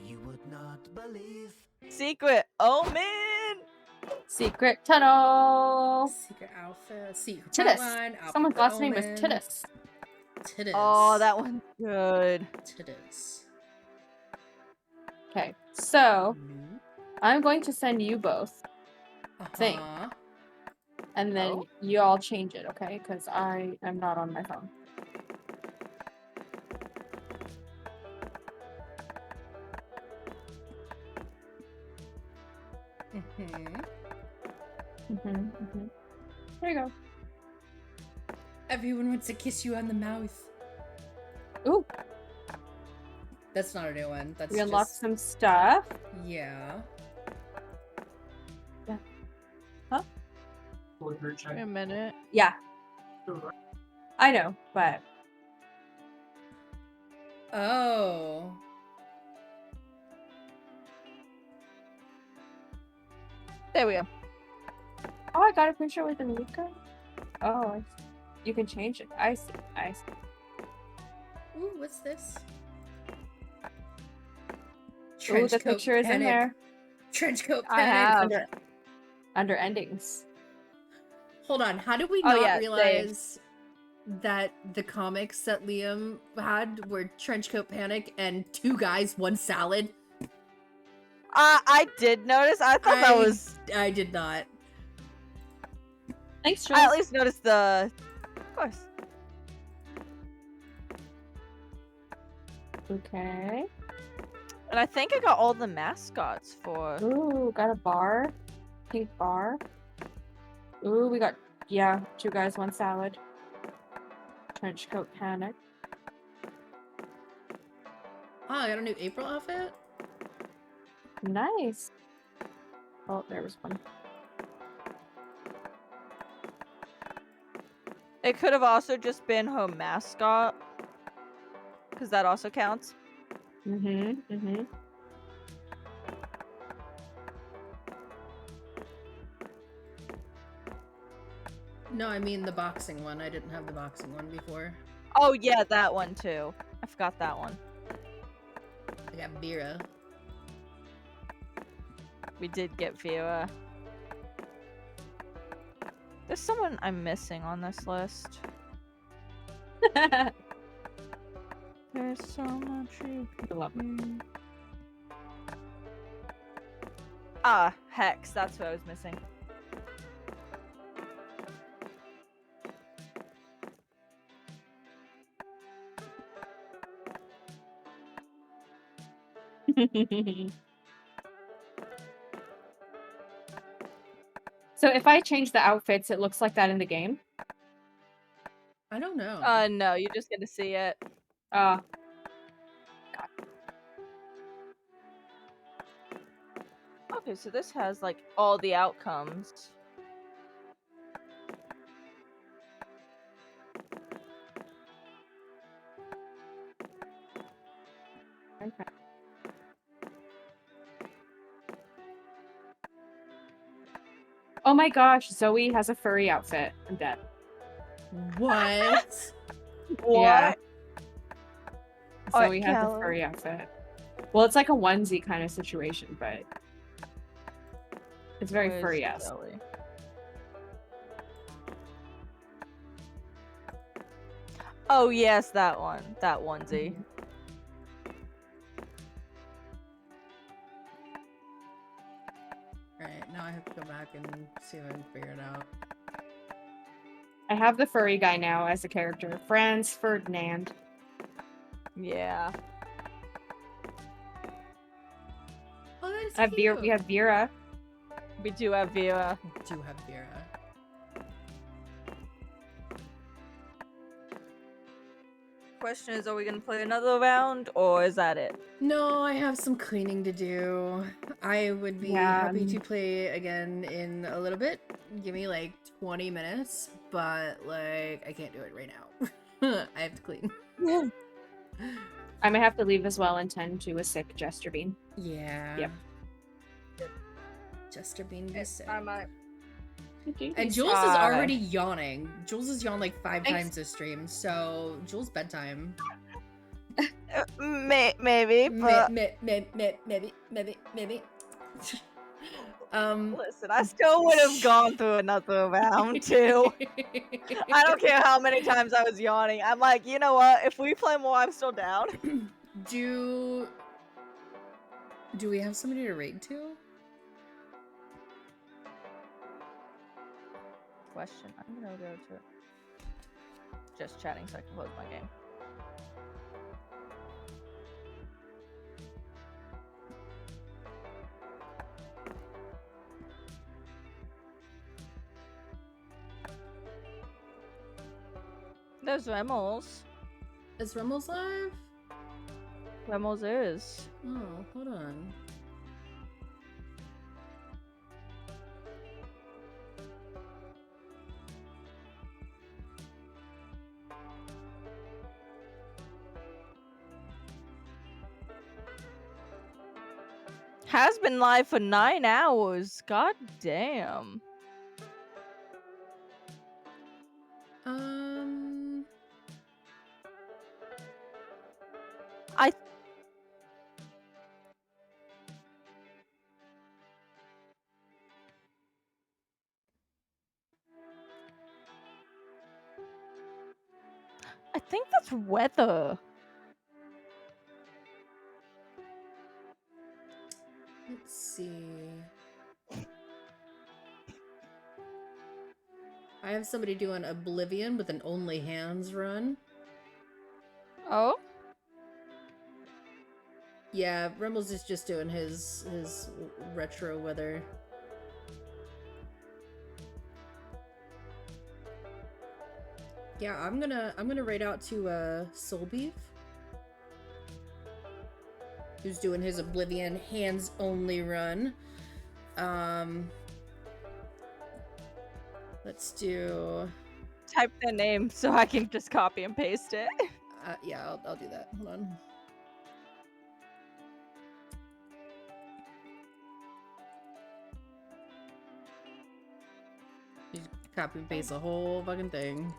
you would not believe. Secret Omen. Secret tunnel. Secret Alpha. Secret Titus. Outline, Alpha Someone's for last name is Omen. Titus. Titus. Oh, that one's good. Titus. Okay, so I'm going to send you both, thing. and then Oh. you all change it, okay? Because I am not on my phone. There you go. Everyone wants to kiss you on the mouth. Ooh, That's not a new one. That's we unlocked just... some stuff. Yeah. Wait a minute. Yeah, I know, but Oh. There we go. oh, I got a picture with Anika. Oh, I see. You can change it. I see. I see. Ooh, what's this? Ooh, the picture is in there. Trench coat I panic. have. Under endings. Hold on. How did we Oh, not yeah, realize that the comics that Liam had were trench coat panic and two guys, one salad? I did notice. I thought that was. I did not. Thanks, I at Jules. least noticed the. Of course. Okay. And I think I got all the mascots for. Ooh, got a bar. Pink bar. Ooh, we got, yeah, two guys, one salad. Trench coat panic. Oh, I got a new April outfit? Nice. Oh, there was one. It could have also just been her mascot. Because that also counts. Mm-hmm. No, I mean the boxing one. I didn't have the boxing one before. Oh, yeah, that one too. I forgot that one. I got Vera. We did get Vera. There's someone I'm missing on this list. There's so much you I love it. can. Ah, Hex. That's what I was missing. So if I change the outfits, it looks like that in the game? I don't know. No, you just get to see it. God. Okay, so this has like all the outcomes. Okay. Oh my gosh, Zoe has a furry outfit. I'm dead. What? Yeah. Alright, Zoe has a Callie. furry outfit. Well, it's like a onesie kind of situation, but it's very Where's furry-esque. Zoe? Oh yes, that one. That onesie. Alright, now I have to go back and see if I can figure it out. I have the furry guy now as a character. Franz Ferdinand. Yeah. Oh, that's I have cute. we have Vera. We do have Vera. We do have Vera. Question is, are we gonna play another round or is that it? No, I have some cleaning to do. I would be Yeah, happy to play again in a little bit. Give me like 20 minutes, but like I can't do it right now. I have to clean. I may have to leave as well and tend to a sick Jester Bean. Yeah. Yep. Jester Bean be sick. I might. And Jules is Sigh. already yawning. Jules has yawned like 5 Thanks. times this stream, so Jules' bedtime. Maybe, but Maybe. listen, I still would have gone through another round too. I don't care how many times I was yawning. I'm like, you know what? If we play more, I'm still down. Do we have somebody to raid to? question. I'm gonna go to just chatting so I can close my game. There's Remmels. Is Rummels live? Remmels is. Oh, hold on. Has been live for 9 hours. God damn. I think that's weather. Let's see. I have somebody doing Oblivion with an only hands run. Oh? Yeah, Rummels is just doing his retro weather. Yeah, I'm gonna raid out to Soul Beef, who's doing his Oblivion hands only run. Let's do. Type their name so I can just copy and paste it. Yeah, I'll do that. Hold on. You copy and paste the whole fucking thing.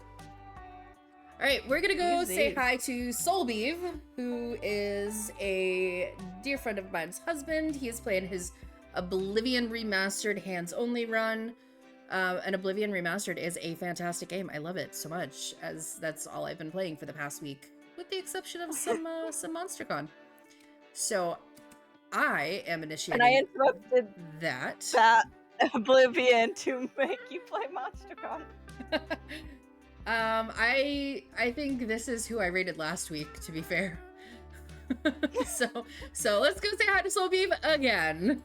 Alright, we're gonna go say hi to Soulbeeve, who is a dear friend of mine's husband. He is playing his Oblivion Remastered hands-only run. And Oblivion Remastered is a fantastic game. I love it so much, as that's all I've been playing for the past week, with the exception of some MonsterCon. So, I am initiating And I interrupted that Oblivion to make you play MonsterCon. I think this is who I rated last week, to be fair. so let's go say hi to Soulbeeve again.